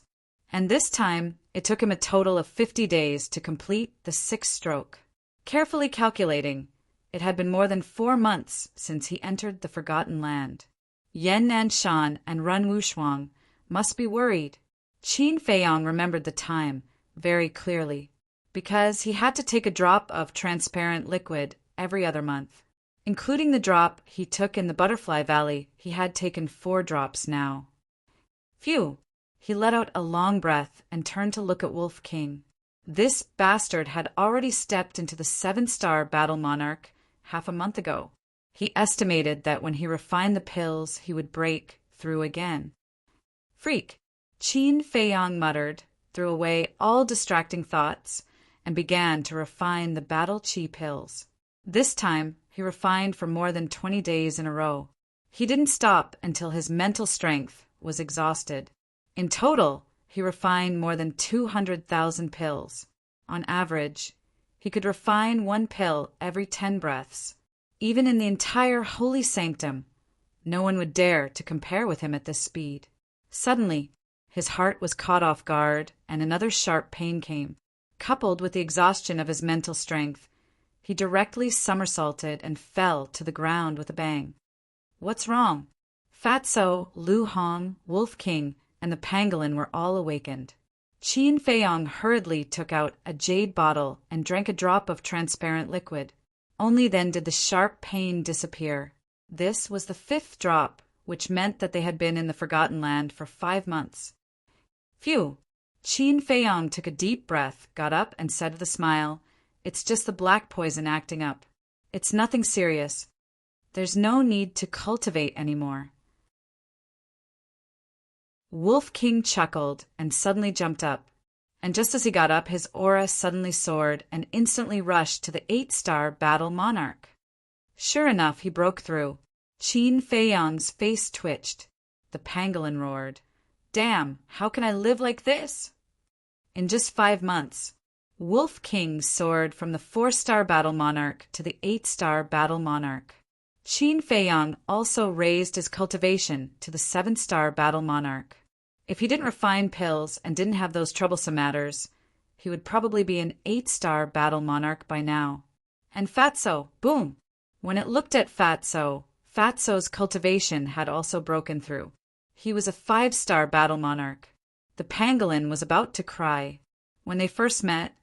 And this time, it took him a total of 50 days to complete the 6th stroke. Carefully calculating, it had been more than 4 months since he entered the Forgotten Land. Yan Nanshan and Run Wushuang must be worried. Qin Feiyang remembered the time very clearly, because he had to take a drop of transparent liquid every other month. Including the drop he took in the Butterfly Valley, he had taken 4 drops now. Phew! He let out a long breath and turned to look at Wolf King. This bastard had already stepped into the 7-star battle monarch half a month ago. He estimated that when he refined the pills, he would break through again. Freak! Qin Feiyang muttered, threw away all distracting thoughts, and began to refine the battle chi pills. This time, he refined for more than 20 days in a row. He didn't stop until his mental strength was exhausted. In total, he refined more than 200,000 pills. On average, he could refine 1 pill every 10 breaths. Even in the entire holy sanctum, no one would dare to compare with him at this speed. Suddenly, his heart was caught off guard, and another sharp pain came. Coupled with the exhaustion of his mental strength, he directly somersaulted and fell to the ground with a bang. What's wrong? Fatso, Lu Hong, Wolf King, and the pangolin were all awakened. Qin Feiyang hurriedly took out a jade bottle and drank a drop of transparent liquid. Only then did the sharp pain disappear. This was the 5th drop, which meant that they had been in the Forgotten Land for 5 months. Phew! Qin Feiyang took a deep breath, got up, and said with a smile, It's just the black poison acting up. It's nothing serious. There's no need to cultivate anymore. Wolf King chuckled and suddenly jumped up. And just as he got up, his aura suddenly soared and instantly rushed to the 8-star battle monarch. Sure enough, he broke through. Qin Feiyang's face twitched. The pangolin roared, Damn, how can I live like this? In just 5 months, Wolf King soared from the 4-star battle monarch to the 8-star battle monarch. Qin Feiyang also raised his cultivation to the 7-star battle monarch. If he didn't refine pills and didn't have those troublesome matters, he would probably be an 8-star battle monarch by now. And Fatso, boom! When it looked at Fatso's cultivation had also broken through. He was a 5-star battle monarch. The pangolin was about to cry. When they first met,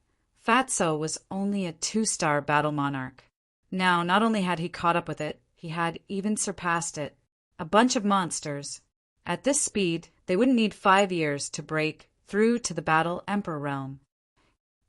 Fatso was only a 2-star battle monarch. Now, not only had he caught up with it, he had even surpassed it. A bunch of monsters. At this speed, they wouldn't need 5 years to break through to the Battle Emperor realm.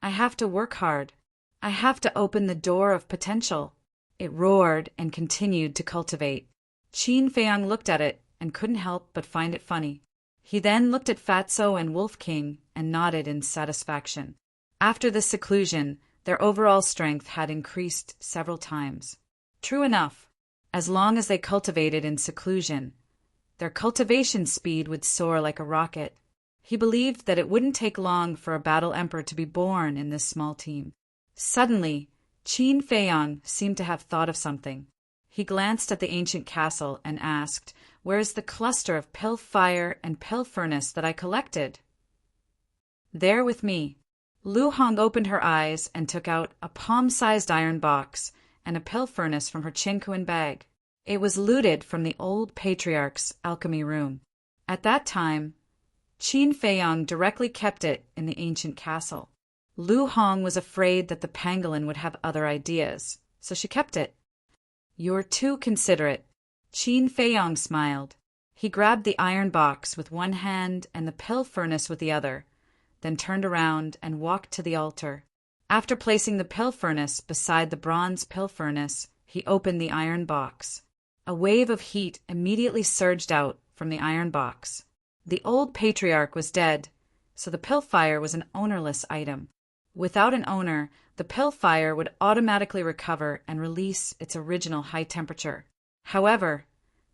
I have to work hard. I have to open the door of potential. It roared and continued to cultivate. Qin Feiyang looked at it and couldn't help but find it funny. He then looked at Fatso and Wolf King and nodded in satisfaction. After this seclusion, their overall strength had increased several times. True enough, as long as they cultivated in seclusion, their cultivation speed would soar like a rocket. He believed that it wouldn't take long for a battle emperor to be born in this small team. Suddenly, Qin Feiyang seemed to have thought of something. He glanced at the ancient castle and asked, "Where's the cluster of pill fire and pill furnace that I collected?" "There with me." Lu Hong opened her eyes and took out a palm-sized iron box and a pill furnace from her Qinkuan bag. It was looted from the old patriarch's alchemy room. At that time, Qin Feiyang directly kept it in the ancient castle. Lu Hong was afraid that the pangolin would have other ideas, so she kept it. "You're too considerate." Qin Feiyang smiled. He grabbed the iron box with one hand and the pill furnace with the other, then turned around and walked to the altar. After placing the pill furnace beside the bronze pill furnace, he opened the iron box. A wave of heat immediately surged out from the iron box. The old patriarch was dead, so the pill fire was an ownerless item. Without an owner, the pill fire would automatically recover and release its original high temperature. However,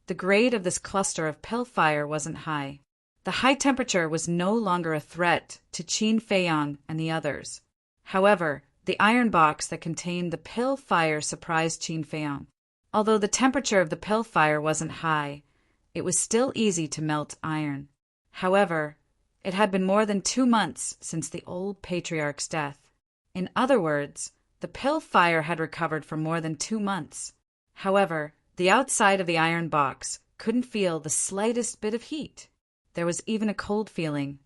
the grade of this cluster of pill fire wasn't high. The high temperature was no longer a threat to Qin Feiyang and the others. However, the iron box that contained the pill fire surprised Qin Feiyang. Although the temperature of the pill fire wasn't high, it was still easy to melt iron. However, it had been more than 2 months since the old patriarch's death. In other words, the pill fire had recovered for more than 2 months. However, the outside of the iron box couldn't feel the slightest bit of heat. There was even a cold feeling.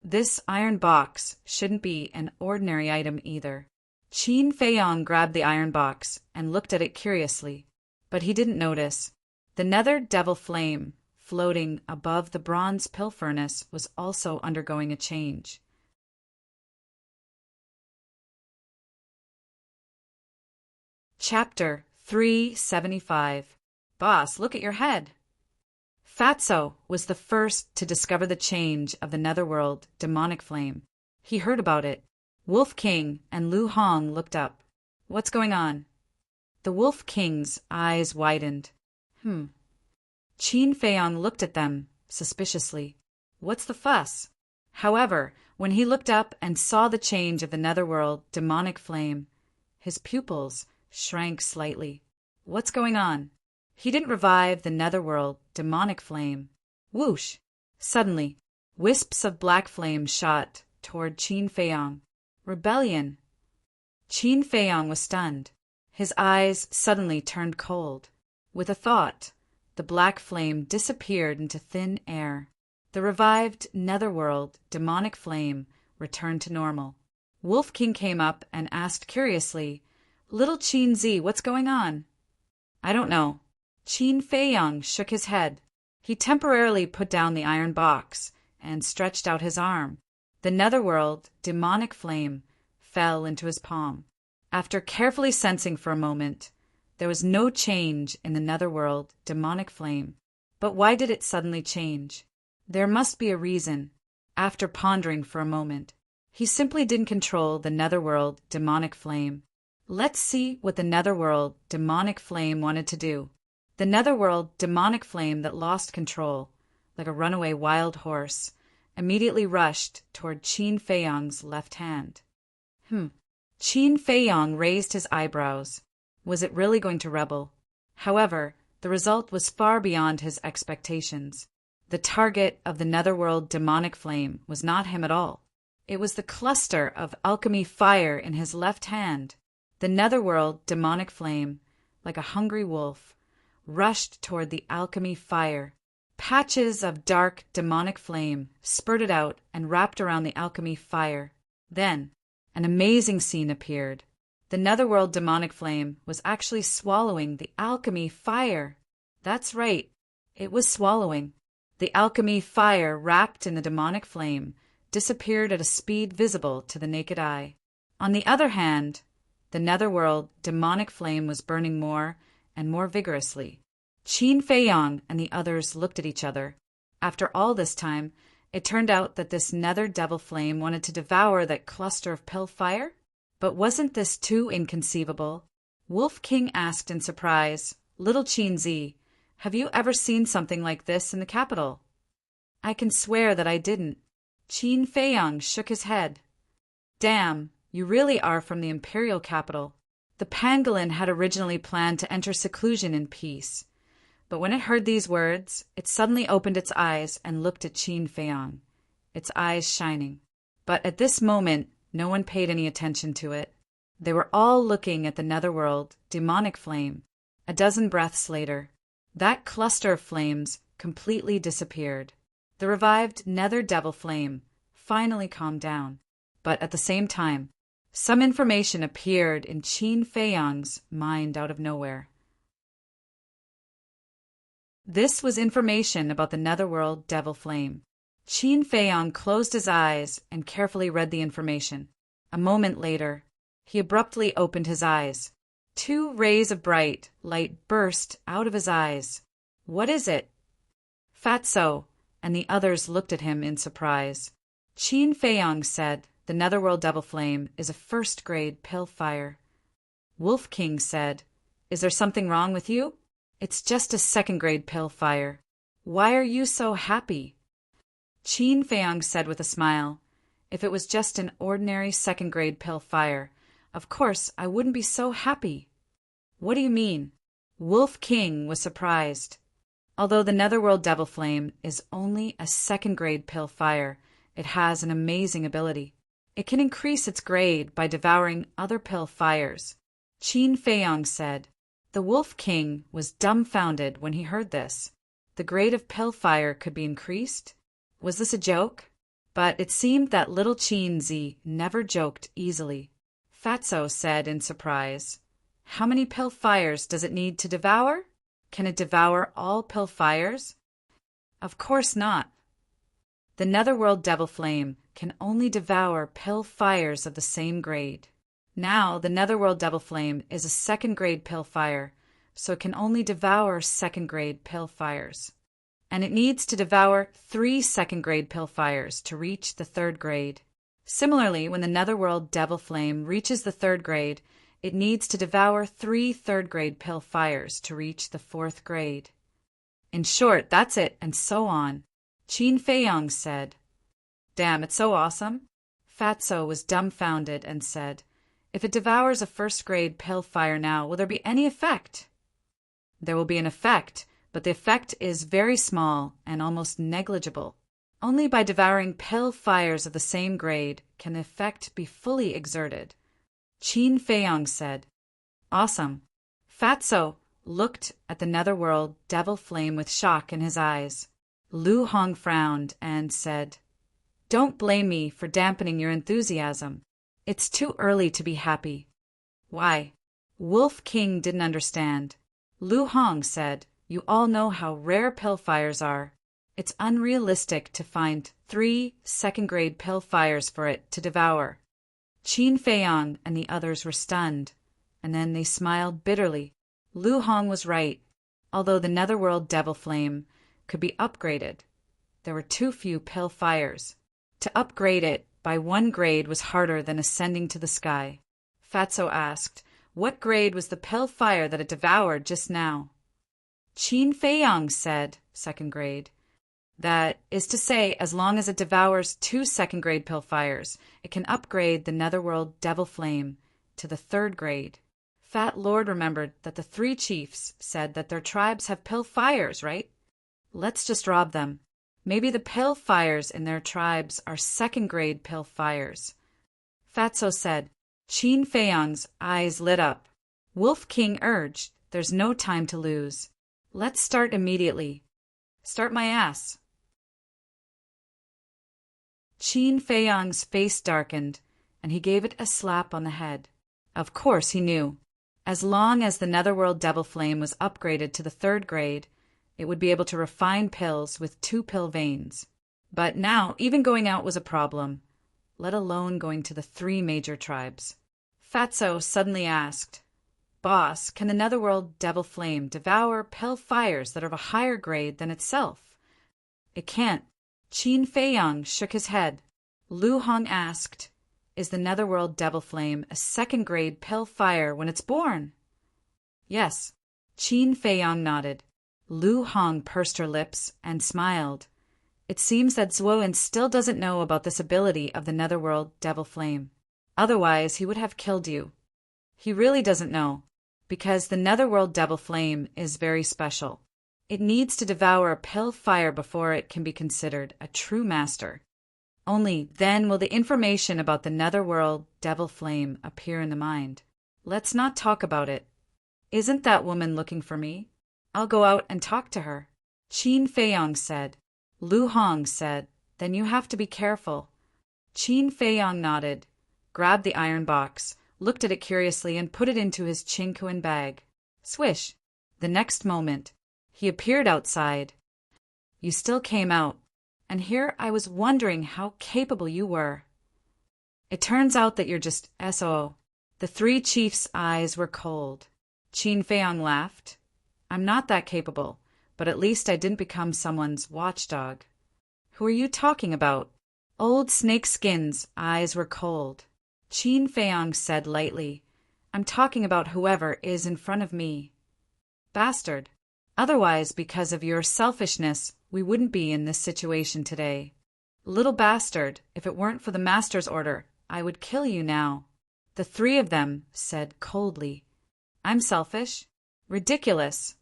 This iron box shouldn't be an ordinary item either. Qin Feiyang grabbed the iron box and looked at it curiously, but he didn't notice. The nether devil flame floating above the bronze pill furnace was also undergoing a change. Chapter 375. Boss, look at your head. Fatso was the first to discover the change of the netherworld demonic flame. He heard about it. Wolf King and Lu Hong looked up. "What's going on?" The Wolf King's eyes widened. Qin Feiyang looked at them suspiciously. "What's the fuss?" However, when he looked up and saw the change of the netherworld demonic flame, his pupils shrank slightly. "What's going on?" He didn't revive the netherworld demonic flame. Whoosh! Suddenly, wisps of black flame shot toward Qin Feiyang. Rebellion! Qin Feiyang was stunned. His eyes suddenly turned cold. With a thought, the black flame disappeared into thin air. The revived netherworld demonic flame returned to normal. Wolf King came up and asked curiously, "Little Qin Zi, what's going on?" "I don't know." Qin Feiyang shook his head. He temporarily put down the iron box and stretched out his arm. The netherworld demonic flame fell into his palm. After carefully sensing for a moment, there was no change in the netherworld demonic flame. But why did it suddenly change? There must be a reason. After pondering for a moment, he simply didn't control the netherworld demonic flame. Let's see what the netherworld demonic flame wanted to do. The netherworld demonic flame that lost control, like a runaway wild horse, immediately rushed toward Qin Feiyang's left hand. Qin Feiyang raised his eyebrows. Was it really going to rebel? However, the result was far beyond his expectations. The target of the netherworld demonic flame was not him at all. It was the cluster of alchemy fire in his left hand. The netherworld demonic flame, like a hungry wolf, rushed toward the alchemy fire. Patches of dark demonic flame spurted out and wrapped around the alchemy fire. Then, an amazing scene appeared. The netherworld demonic flame was actually swallowing the alchemy fire. That's right, it was swallowing. The alchemy fire wrapped in the demonic flame disappeared at a speed visible to the naked eye. On the other hand, the netherworld demonic flame was burning more and more vigorously. Qin Feiyang and the others looked at each other. After all this time, it turned out that this nether devil flame wanted to devour that cluster of pill fire? But wasn't this too inconceivable? Wolf King asked in surprise, "Little Qin Zi, have you ever seen something like this in the capital?" I can swear that I didn't. Qin Feiyang shook his head. Damn, you really are from the imperial capital. The pangolin had originally planned to enter seclusion in peace, but when it heard these words, it suddenly opened its eyes and looked at Qin Feiyang, its eyes shining. But at this moment, no one paid any attention to it. They were all looking at the netherworld, demonic flame. A dozen breaths later, that cluster of flames completely disappeared. The revived nether devil flame finally calmed down, but at the same time, some information appeared in Qin Feiyang's mind out of nowhere. This was information about the netherworld devil flame. Qin Feiyang closed his eyes and carefully read the information. A moment later, he abruptly opened his eyes. 2 rays of bright light burst out of his eyes. What is it? Fatso and the others looked at him in surprise. Qin Feiyang said the netherworld devil flame is a first-grade pill fire. Wolf King said, "Is there something wrong with you? It's just a second-grade pill fire. Why are you so happy?" Qin Feiyang said with a smile, "If it was just an ordinary second-grade pill fire, of course I wouldn't be so happy." "What do you mean?" Wolf King was surprised. Although the netherworld devil flame is only a second-grade pill fire, it has an amazing ability. It can increase its grade by devouring other pill fires. Qin Feiyang said. The Wolf King was dumbfounded when he heard this. The grade of pill fire could be increased? Was this a joke? But it seemed that little Qin Zi never joked easily. Fatso said in surprise, "How many pill fires does it need to devour? Can it devour all pill fires?" "Of course not. The netherworld devil flame can only devour pill fires of the same grade. Now the netherworld devil flame is a second-grade pill fire, so it can only devour second-grade pill fires. And it needs to devour 3 second-grade pill fires to reach the 3rd grade. Similarly, when the netherworld devil flame reaches the 3rd grade, it needs to devour 3 3rd-grade pill fires to reach the 4th grade. In short, that's it, and so on," Qin Feiyang said. "Damn, it's so awesome." Fatso was dumbfounded and said, "If it devours a 1st-grade pill fire now, will there be any effect?" "There will be an effect, but the effect is very small and almost negligible. Only by devouring pill fires of the same grade can the effect be fully exerted," Qin Feiyang said. "Awesome." Fatso looked at the netherworld devil flame with shock in his eyes. Lu Hong frowned and said, "Don't blame me for dampening your enthusiasm. It's too early to be happy." "Why?" Wolf King didn't understand. Lu Hong said, "You all know how rare pill fires are. It's unrealistic to find 3 second-grade pill fires for it to devour." Qin Feiyang and the others were stunned, and then they smiled bitterly. Lu Hong was right. Although the netherworld devil flame could be upgraded, there were too few pill fires. To upgrade it by 1 grade was harder than ascending to the sky. Fatso asked, "What grade was the pill fire that it devoured just now?" Qin Feiyang said, 2nd grade. That is to say, as long as it devours 2 second-grade pill fires, it can upgrade the netherworld devil flame to the 3rd grade. Fat Lord remembered that the 3 chiefs said that their tribes have pill fires, right? Let's just rob them. Maybe the pill fires in their tribes are 2nd-grade pill fires. Fatso said. Qin Feiyang's eyes lit up. Wolf King urged, "There's no time to lose. Let's start immediately." "Start my ass." Qin Feiyang's face darkened, and he gave it a slap on the head. Of course he knew. As long as the netherworld devil flame was upgraded to the 3rd grade, it would be able to refine pills with 2 pill veins. But now even going out was a problem, let alone going to the 3 major tribes. Fatso suddenly asked, "Boss, can the netherworld devil flame devour pill fires that are of a higher grade than itself?" "It can't." Qin Feiyang shook his head. Lu Hong asked, "Is the netherworld devil flame a 2nd-grade pill fire when it's born?" "Yes." Qin Feiyang nodded. Lu Hong pursed her lips and smiled. It seems that Zuoin still doesn't know about this ability of the Netherworld Devil Flame. Otherwise, he would have killed you. He really doesn't know, because the Netherworld Devil Flame is very special. It needs to devour a pill of fire before it can be considered a true master. Only then will the information about the Netherworld Devil Flame appear in the mind. Let's not talk about it. Isn't that woman looking for me? I'll go out and talk to her. Qin Feiyong said. Lu Hong said, then you have to be careful. Qin Feiyong nodded, grabbed the iron box, looked at it curiously, and put it into his Qingquan bag. Swish! The next moment, he appeared outside. You still came out, and here I was wondering how capable you were. It turns out that you're just SOO. The three chiefs' eyes were cold. Qin Feiyong laughed. I'm not that capable, but at least I didn't become someone's watchdog. Who are you talking about? Old Snakeskin's eyes were cold. Qin Feiyong said lightly, I'm talking about whoever is in front of me. Bastard. Otherwise, because of your selfishness, we wouldn't be in this situation today. Little bastard, if it weren't for the master's order, I would kill you now. The three of them said coldly, I'm selfish? Ridiculous.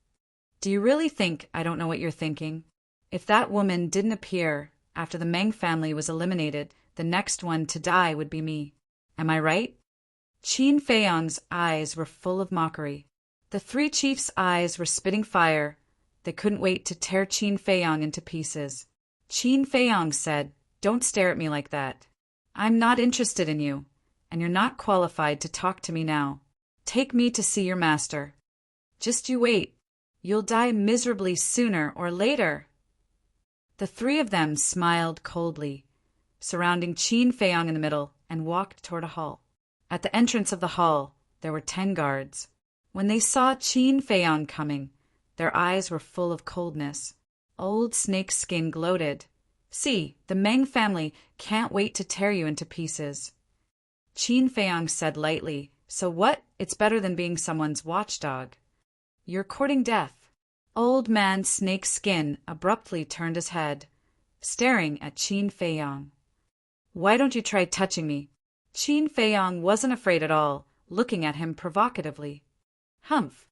Do you really think I don't know what you're thinking? If that woman didn't appear after the Meng family was eliminated, the next one to die would be me. Am I right? Qin Feiyong's eyes were full of mockery. The three chiefs' eyes were spitting fire. They couldn't wait to tear Qin Feiyong into pieces. Qin Feiyong said, Don't stare at me like that. I'm not interested in you, and you're not qualified to talk to me now. Take me to see your master. Just you wait. You'll die miserably sooner or later. The three of them smiled coldly, surrounding Qin Feiyong in the middle, and walked toward a hall. At the entrance of the hall, there were 10 guards. When they saw Qin Feiyong coming, their eyes were full of coldness. Old Snakeskin gloated. See, the Meng family can't wait to tear you into pieces. Qin Feiyong said lightly, So what? It's better than being someone's watchdog. You're courting death. Old man Snakeskin abruptly turned his head, staring at Qin Feiyong. Why don't you try touching me? Qin Feiyong wasn't afraid at all, looking at him provocatively. Humph.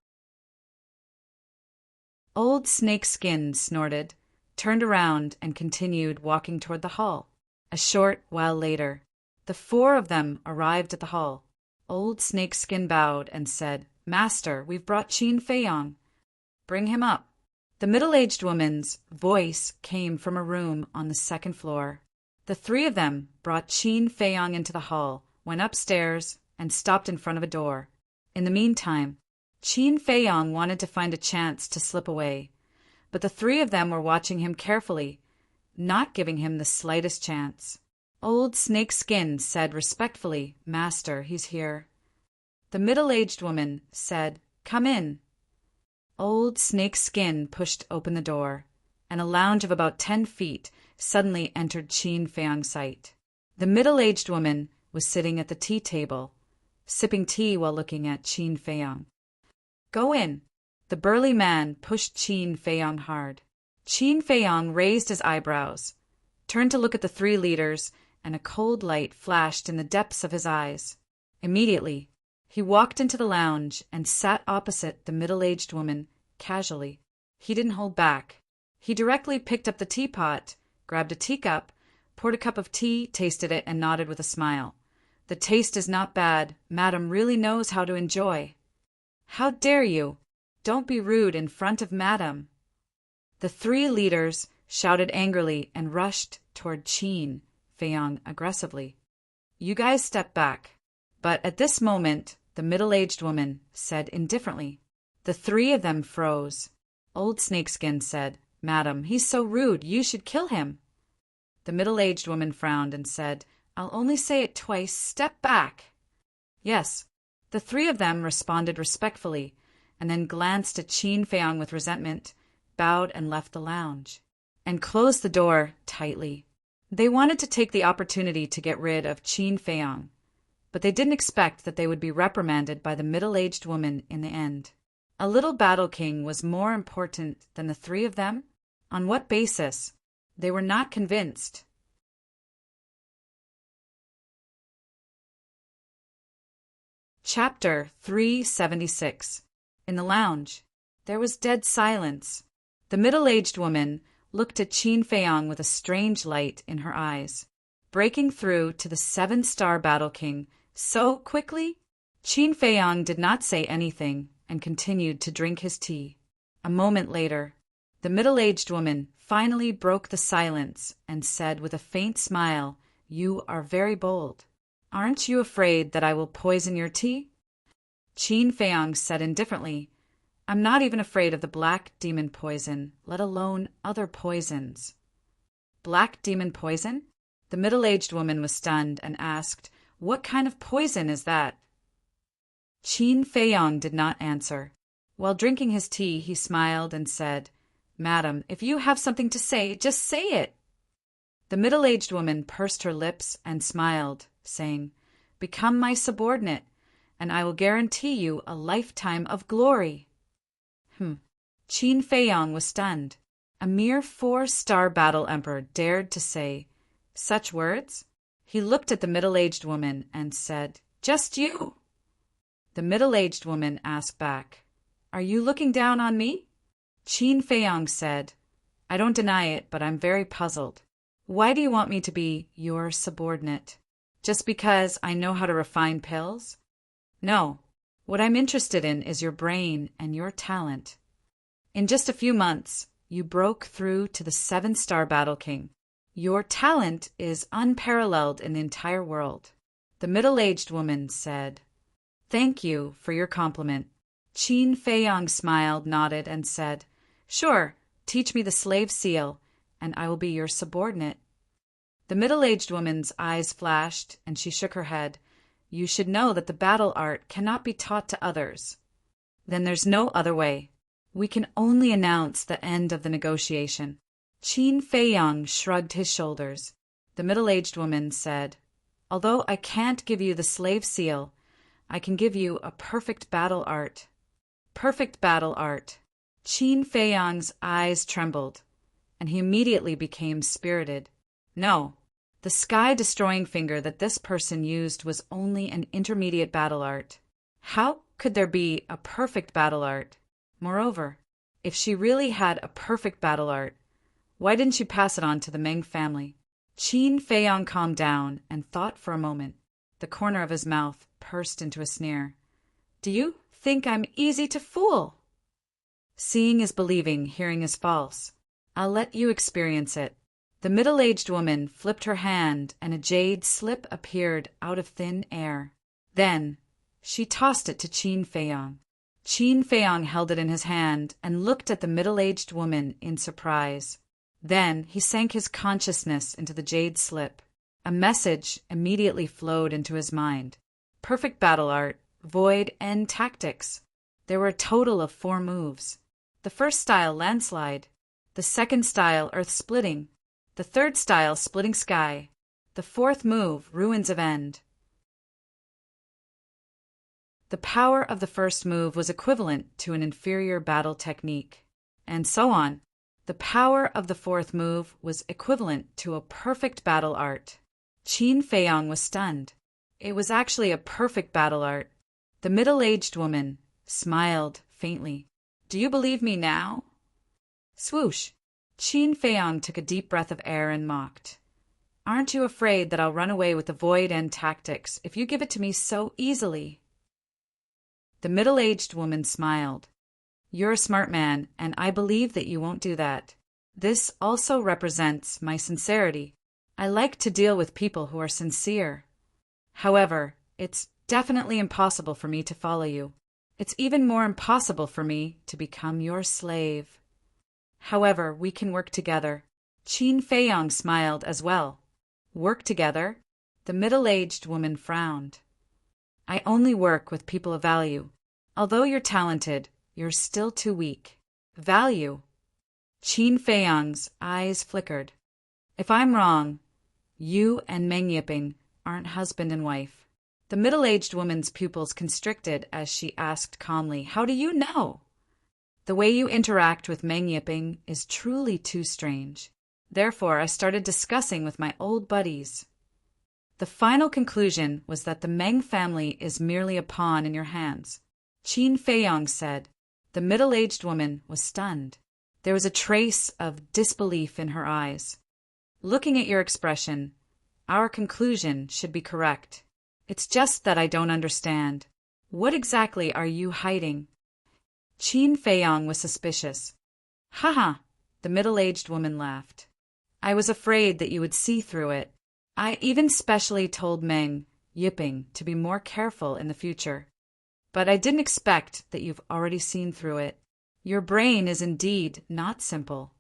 Old Snakeskin snorted, turned around, and continued walking toward the hall. A short while later, the 4 of them arrived at the hall. Old Snakeskin bowed and said, Master, we've brought Qin Feiyong. Bring him up. The middle-aged woman's voice came from a room on the 2nd floor. The 3 of them brought Qin Feiyong into the hall, went upstairs, and stopped in front of a door. In the meantime, Qin Feiyong wanted to find a chance to slip away, but the 3 of them were watching him carefully, not giving him the slightest chance. Old Snakeskin said respectfully, Master, he's here. The middle-aged woman said, Come in. Old Snakeskin pushed open the door, and a lounge of about 10 feet suddenly entered Qin Feiyong's sight. The middle-aged woman was sitting at the tea table, sipping tea while looking at Qin Feiyong. Go in. The burly man pushed Qin Feiyong hard. Qin Feiyong raised his eyebrows, turned to look at the 3 leaders, and a cold light flashed in the depths of his eyes. Immediately, he walked into the lounge and sat opposite the middle-aged woman, casually. He didn't hold back. He directly picked up the teapot, grabbed a teacup, poured a cup of tea, tasted it, and nodded with a smile. The taste is not bad. Madam really knows how to enjoy. How dare you? Don't be rude in front of Madam. The 3 leaders shouted angrily and rushed toward Qin Feiyong aggressively. You guys step back. But at this moment, the middle-aged woman said indifferently. The 3 of them froze. Old Snakeskin said, Madam, he's so rude, you should kill him. The middle-aged woman frowned and said, I'll only say it twice, step back. Yes. The 3 of them responded respectfully, and then glanced at Qin Feiyong with resentment, bowed and left the lounge, and closed the door tightly. They wanted to take the opportunity to get rid of Qin Feiyong, but they didn't expect that they would be reprimanded by the middle-aged woman in the end. A little battle king was more important than the 3 of them? On what basis? They were not convinced. Chapter 376. In the lounge, there was dead silence. The middle-aged woman looked at Qin Feiyang with a strange light in her eyes. Breaking through to the 7-star Battle King so quickly, Qin Feiyang did not say anything and continued to drink his tea. A moment later, the middle-aged woman finally broke the silence and said with a faint smile, "You are very bold. Aren't you afraid that I will poison your tea?" Qin Feiyang said indifferently, "I'm not even afraid of the black demon poison, let alone other poisons." Black demon poison? The middle-aged woman was stunned and asked, "What kind of poison is that?" Qin Feiyang did not answer. While drinking his tea, he smiled and said, "Madam, if you have something to say, just say it." The middle-aged woman pursed her lips and smiled, saying, "Become my subordinate, and I will guarantee you a lifetime of glory." Qin Feiyang was stunned. A mere 4-star battle emperor dared to say such words? He looked at the middle-aged woman and said, "Just you?" The middle-aged woman asked back, "Are you looking down on me?" Qin Feiyang said, "I don't deny it, but I'm very puzzled. Why do you want me to be your subordinate? Just because I know how to refine pills? No. What I'm interested in is your brain and your talent. In just a few months, you broke through to the 7-star Battle King. Your talent is unparalleled in the entire world." The middle-aged woman said, "Thank you for your compliment." Qin Feiyang smiled, nodded, and said, "Sure, teach me the slave seal, and I will be your subordinate." The middle-aged woman's eyes flashed, and she shook her head. "You should know that the battle art cannot be taught to others." "Then there's no other way. We can only announce the end of the negotiation." Qin Feiyang shrugged his shoulders. The middle-aged woman said, "Although I can't give you the slave seal, I can give you a perfect battle art." Perfect battle art. Qin Feiyang's eyes trembled, and he immediately became spirited. No, the sky-destroying finger that this person used was only an intermediate battle art. How could there be a perfect battle art? Moreover, if she really had a perfect battle art, why didn't she pass it on to the Meng family? Qin Feiyang calmed down and thought for a moment. The corner of his mouth pursed into a sneer. "Do you think I'm easy to fool?" "Seeing is believing, hearing is false. I'll let you experience it." The middle-aged woman flipped her hand, and a jade slip appeared out of thin air. Then she tossed it to Qin Feiyang. Qin Feiyang held it in his hand and looked at the middle-aged woman in surprise. Then he sank his consciousness into the jade slip. A message immediately flowed into his mind. Perfect battle art, void end tactics. There were a total of 4 moves. The first style, landslide. The second style, earth splitting. The third style, splitting sky. The fourth move, ruins of end. The power of the first move was equivalent to an inferior battle technique. And so on. The power of the fourth move was equivalent to a perfect battle art. Qin Feiyang was stunned. It was actually a perfect battle art. The middle-aged woman smiled faintly. "Do you believe me now?" Swoosh! Qin Feiyang took a deep breath of air and mocked. "Aren't you afraid that I'll run away with the void end tactics if you give it to me so easily?" The middle-aged woman smiled. "You're a smart man, and I believe that you won't do that. This also represents my sincerity. I like to deal with people who are sincere. However, it's definitely impossible for me to follow you. It's even more impossible for me to become your slave. However, we can work together." Qin Feiyang smiled as well. "Work together?" The middle-aged woman frowned. "I only work with people of value. Although you're talented, you're still too weak." "Value?" Qin Feiyang's eyes flickered. "If I'm wrong, you and Meng Yiping aren't husband and wife." The middle-aged woman's pupils constricted as she asked calmly, "How do you know?" "The way you interact with Meng Yiping is truly too strange. Therefore, I started discussing with my old buddies. The final conclusion was that the Meng family is merely a pawn in your hands. Qin Feiyong said. The middle-aged woman was stunned. There was a trace of disbelief in her eyes. Looking at your expression, our conclusion should be correct. It's just that I don't understand. What exactly are you hiding? Qin Feiyong was suspicious. Haha, the middle-aged woman laughed. I was afraid that you would see through it. I even specially told Meng, Yiping, to be more careful in the future. But I didn't expect that you've already seen through it. Your brain is indeed not simple.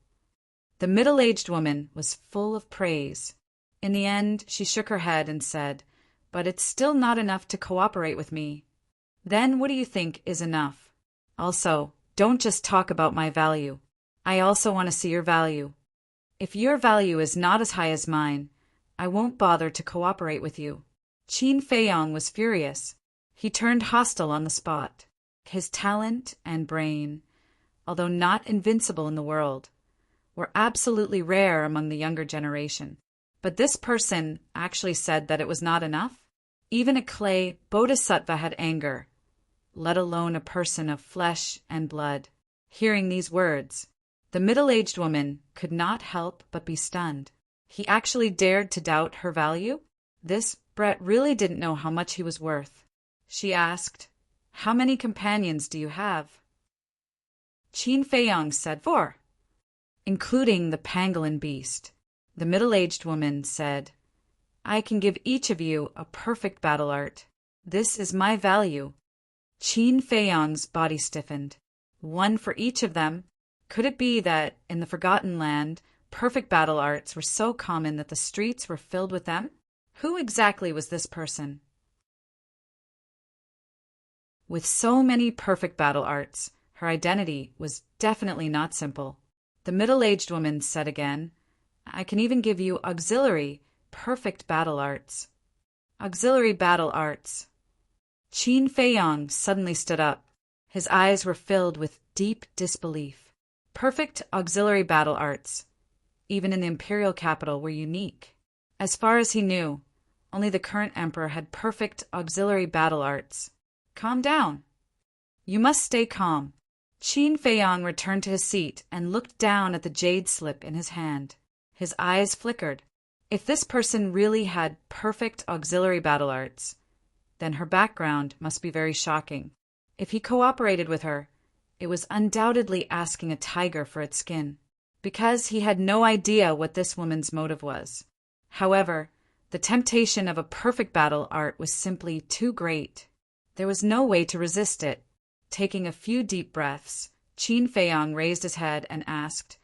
The middle-aged woman was full of praise. In the end, she shook her head and said, But it's still not enough to cooperate with me. Then what do you think is enough? Also, don't just talk about my value. I also want to see your value. If your value is not as high as mine, I won't bother to cooperate with you. Qin Feiyong was furious. He turned hostile on the spot. His talent and brain, although not invincible in the world, were absolutely rare among the younger generation. But this person actually said that it was not enough? Even a clay bodhisattva had anger, let alone a person of flesh and blood. Hearing these words, the middle-aged woman could not help but be stunned. He actually dared to doubt her value? This Brett really didn't know how much he was worth. She asked, How many companions do you have? Qin Feiyong said 4, including the pangolin beast. The middle-aged woman said, I can give each of you a perfect battle art. This is my value. Qin Feiyong's body stiffened. 1 for each of them. Could it be that, in the Forgotten Land, perfect battle arts were so common that the streets were filled with them? Who exactly was this person? With so many perfect battle arts, her identity was definitely not simple. The middle-aged woman said again, I can even give you auxiliary, perfect battle arts. Auxiliary battle arts. Qin Feiyong suddenly stood up. His eyes were filled with deep disbelief. Perfect auxiliary battle arts, even in the imperial capital, were unique. As far as he knew, only the current emperor had perfect auxiliary battle arts. Calm down. You must stay calm. Qin Feiyong returned to his seat and looked down at the jade slip in his hand. His eyes flickered. If this person really had perfect auxiliary battle arts, then her background must be very shocking. If he cooperated with her, it was undoubtedly asking a tiger for its skin, because he had no idea what this woman's motive was. However, the temptation of a perfect battle art was simply too great. There was no way to resist it. Taking a few deep breaths, Qin Feiyong raised his head and asked,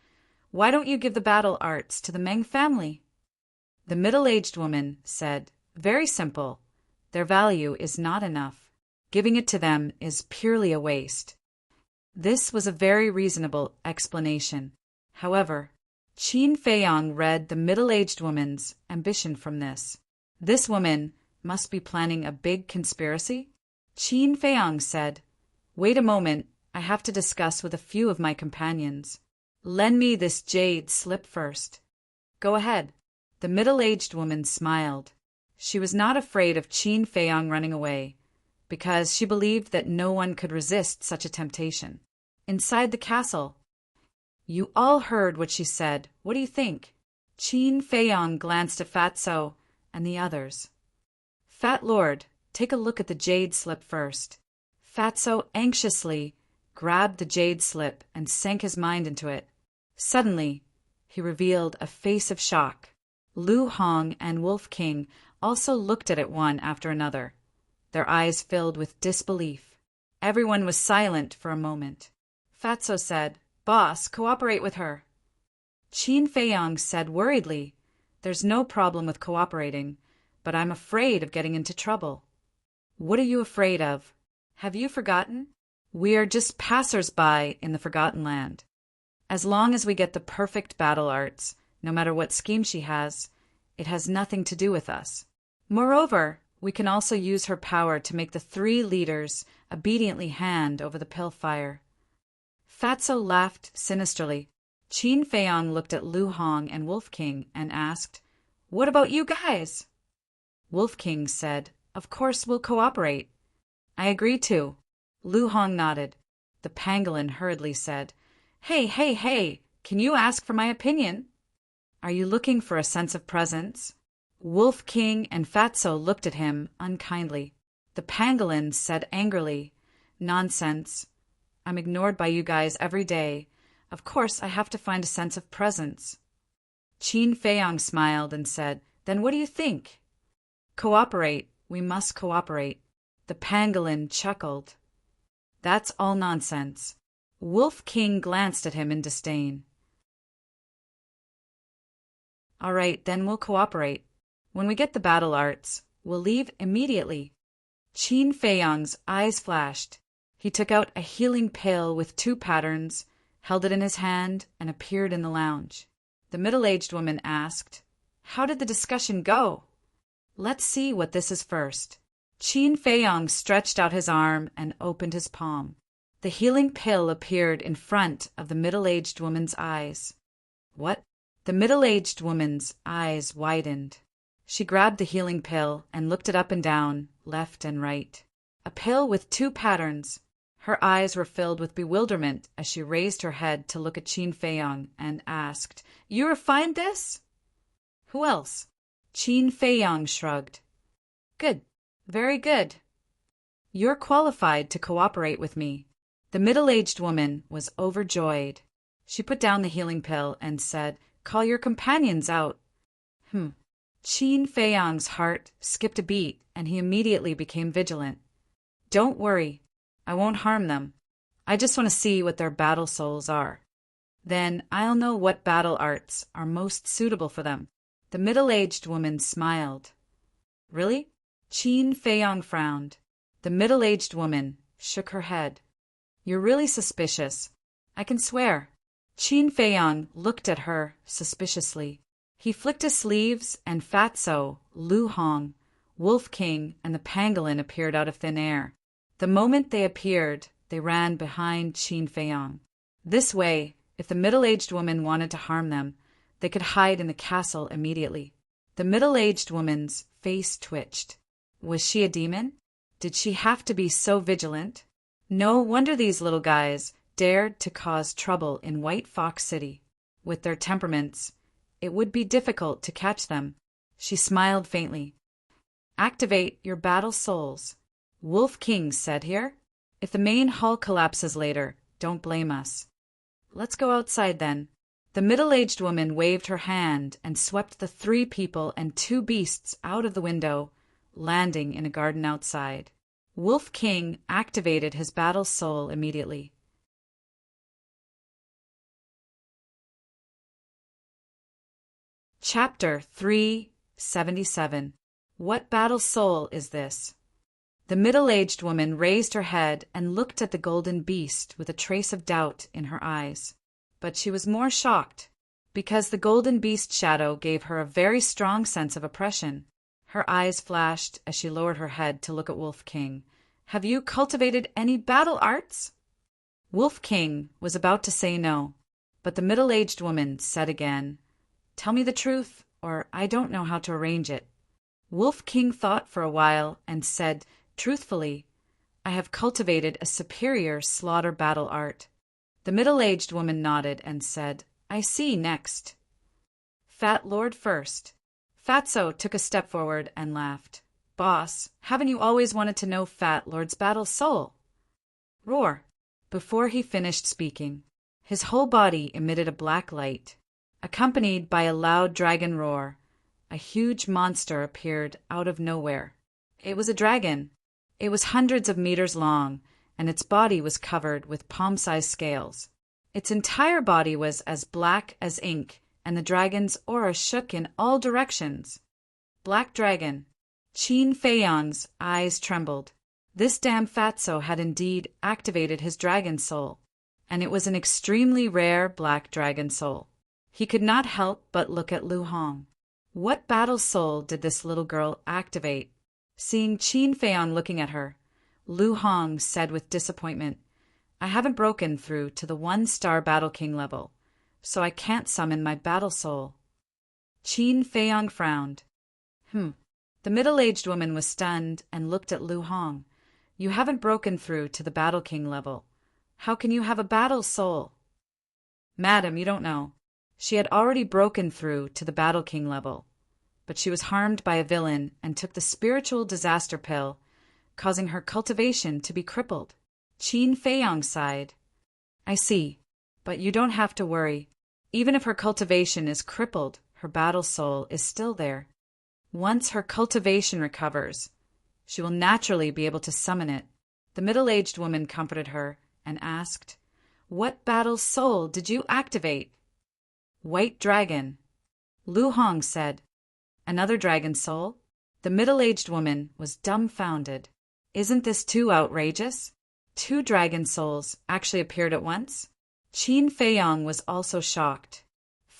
Why don't you give the battle arts to the Meng family? The middle-aged woman said, Very simple. Their value is not enough. Giving it to them is purely a waste. This was a very reasonable explanation. However, Qin Feiyong read the middle-aged woman's ambition from this. This woman must be planning a big conspiracy? Qin Feiyong said, Wait a moment, I have to discuss with a few of my companions. Lend me this jade slip first. Go ahead. The middle-aged woman smiled. She was not afraid of Qin Feiyong running away, because she believed that no one could resist such a temptation. Inside the castle, you all heard what she said. What do you think? Qin Feiyong glanced at Fatso and the others. Fat Lord, take a look at the jade slip first. Fatso anxiously grabbed the jade slip and sank his mind into it. Suddenly, he revealed a face of shock. Lu Hong and Wolf King also looked at it one after another, their eyes filled with disbelief. Everyone was silent for a moment. Fatso said, Boss, cooperate with her. Qin Feiyong said worriedly, There's no problem with cooperating, but I'm afraid of getting into trouble. What are you afraid of? Have you forgotten? We are just passers-by in the Forgotten Land. As long as we get the perfect battle arts, no matter what scheme she has, it has nothing to do with us. Moreover, we can also use her power to make the 3 leaders obediently hand over the pill fire. Fatso laughed sinisterly. Qin Feiyang looked at Lu Hong and Wolf King and asked, "What about you guys?" Wolf King said, "Of course we'll cooperate." "I agree too." Lu Hong nodded. The pangolin hurriedly said, "Hey, hey, hey, can you ask for my opinion?" "Are you looking for a sense of presence?" Wolf King and Fatso looked at him unkindly. The pangolin said angrily, "Nonsense. I'm ignored by you guys every day. Of course I have to find a sense of presence." Qin Feiyang smiled and said, "Then what do you think?" "Cooperate. We must cooperate." The pangolin chuckled. "That's all nonsense." Wolf King glanced at him in disdain. "All right, then we'll cooperate. When we get the battle arts, we'll leave immediately." Qin Feiyang's eyes flashed. He took out a healing pill with 2 patterns, held it in his hand, and appeared in the lounge. The middle-aged woman asked, "How did the discussion go?" "Let's see what this is first." Qin Feiyang stretched out his arm and opened his palm. The healing pill appeared in front of the middle-aged woman's eyes. "What?" The middle-aged woman's eyes widened. She grabbed the healing pill and looked it up and down, left and right. A pill with 2 patterns. Her eyes were filled with bewilderment as she raised her head to look at Qin Feiyang and asked, "You refined this?" "Who else?" Qin Feiyang shrugged. "Good. Very good. You're qualified to cooperate with me." The middle-aged woman was overjoyed. She put down the healing pill and said, "Call your companions out." Qin Feiyang's heart skipped a beat and he immediately became vigilant. "Don't worry. I won't harm them. I just want to see what their battle souls are. Then I'll know what battle arts are most suitable for them." The middle-aged woman smiled. "Really?" Qin Feiyang frowned. The middle-aged woman shook her head. "You're really suspicious. I can swear." Qin Feiyang looked at her suspiciously. He flicked his sleeves and Fatso, Lu Hong, Wolf King, and the pangolin appeared out of thin air. The moment they appeared, they ran behind Qin Feiyang. This way, if the middle-aged woman wanted to harm them, they could hide in the castle immediately. The middle-aged woman's face twitched. Was she a demon? Did she have to be so vigilant? No wonder these little guys dared to cause trouble in White Fox City. With their temperaments, it would be difficult to catch them. She smiled faintly. "Activate your battle souls," Wolf King said here. "If the main hall collapses later, don't blame us." "Let's go outside then." The middle-aged woman waved her hand and swept the 3 people and 2 beasts out of the window, landing in a garden outside. Wolf King activated his battle soul immediately. Chapter 377. What battle soul is this? The middle-aged woman raised her head and looked at the golden beast with a trace of doubt in her eyes. But she was more shocked, because the golden beast shadow gave her a very strong sense of oppression. Her eyes flashed as she lowered her head to look at Wolf King. "Have you cultivated any battle arts?" Wolf King was about to say no, but the middle-aged woman said again, "Tell me the truth, or I don't know how to arrange it." Wolf King thought for a while and said, truthfully, "I have cultivated a superior slaughter battle art." The middle-aged woman nodded and said, "I see, next." "Fat Lord first." Fatso took a step forward and laughed. "Boss, haven't you always wanted to know Fat Lord's battle soul?" Roar. Before he finished speaking, his whole body emitted a black light. Accompanied by a loud dragon roar, a huge monster appeared out of nowhere. It was a dragon. It was hundreds of meters long, and its body was covered with palm-sized scales. Its entire body was as black as ink, and the dragon's aura shook in all directions. Black Dragon. Qin Feiyang's eyes trembled. This damn Fatso had indeed activated his dragon soul, and it was an extremely rare black dragon soul. He could not help but look at Lu Hong. What battle soul did this little girl activate? Seeing Qin Feiyang looking at her, Lu Hong said with disappointment, "I haven't broken through to the 1-star Battle King level, so I can't summon my battle soul. Qin Feiyang frowned. The middle-aged woman was stunned and looked at Lu Hong. You haven't broken through to the Battle King level. How can you have a battle soul? Madam, you don't know. She had already broken through to the Battle King level, but she was harmed by a villain and took the spiritual disaster pill, causing her cultivation to be crippled. Qin Feiyang sighed. I see, but you don't have to worry. Even if her cultivation is crippled, her battle soul is still there. Once her cultivation recovers, she will naturally be able to summon it. The middle-aged woman comforted her and asked, What battle soul did you activate? White dragon. Lu Hong said, Another dragon soul? The middle-aged woman was dumbfounded. Isn't this too outrageous? 2 dragon souls actually appeared at once? Qin Feiyang was also shocked.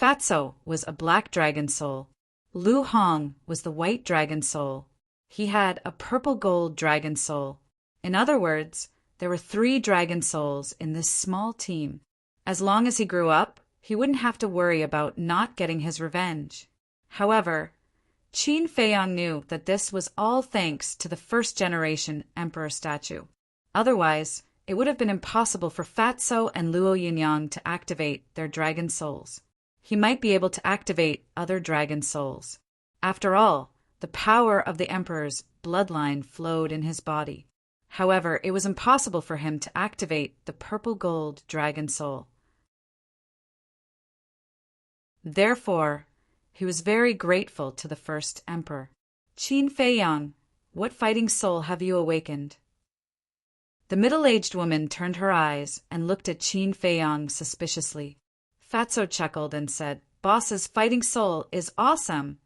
Fatso was a black dragon soul. Lu Hong was the white dragon soul. He had a purple gold dragon soul. In other words, there were 3 dragon souls in this small team. As long as he grew up, he wouldn't have to worry about not getting his revenge. However, Qin Feiyang knew that this was all thanks to the first-generation emperor statue. Otherwise, it would have been impossible for Fatso and Luo Yinyang to activate their dragon souls. He might be able to activate other dragon souls. After all, the power of the emperor's bloodline flowed in his body. However, it was impossible for him to activate the purple gold dragon soul. Therefore, he was very grateful to the first emperor. Qin Feiyang, what fighting soul have you awakened? The middle-aged woman turned her eyes and looked at Qin Feiyang suspiciously. Fatso chuckled and said, Boss's fighting soul is awesome.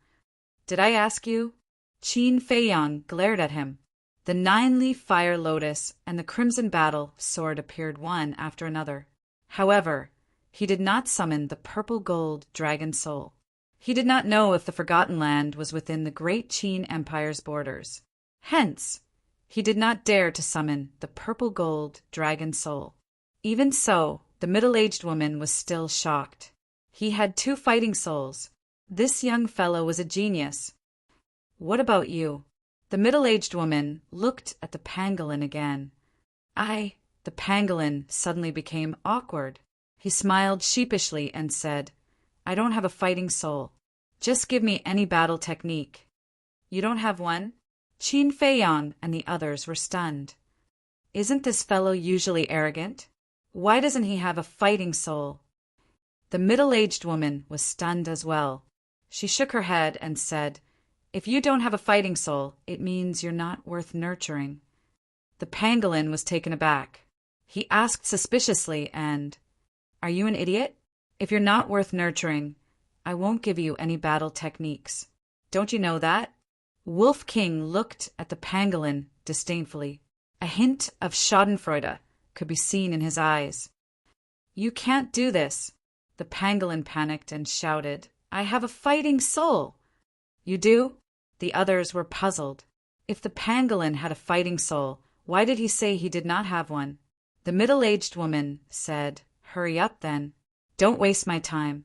Did I ask you? Qin Feiyang glared at him. The 9-leaf fire lotus and the crimson battle sword appeared one after another. However, he did not summon the purple gold dragon soul. He did not know if the Forgotten Land was within the great Qin Empire's borders. Hence, he did not dare to summon the purple gold dragon soul. Even so, the middle-aged woman was still shocked. He had 2 fighting souls. This young fellow was a genius. What about you? The middle-aged woman looked at the pangolin again. The pangolin suddenly became awkward. He smiled sheepishly and said, I don't have a fighting soul. Just give me any battle technique. You don't have one? Qin Feiyang and the others were stunned. Isn't this fellow usually arrogant? Why doesn't he have a fighting soul? The middle-aged woman was stunned as well. She shook her head and said, If you don't have a fighting soul, it means you're not worth nurturing. The pangolin was taken aback. He asked suspiciously Are you an idiot? If you're not worth nurturing, I won't give you any battle techniques. Don't you know that? Wolf King looked at the pangolin disdainfully. A hint of schadenfreude could be seen in his eyes. You can't do this. The pangolin panicked and shouted, I have a fighting soul. You do? The others were puzzled. If the pangolin had a fighting soul, why did he say he did not have one? The middle-aged woman said, Hurry up then. Don't waste my time.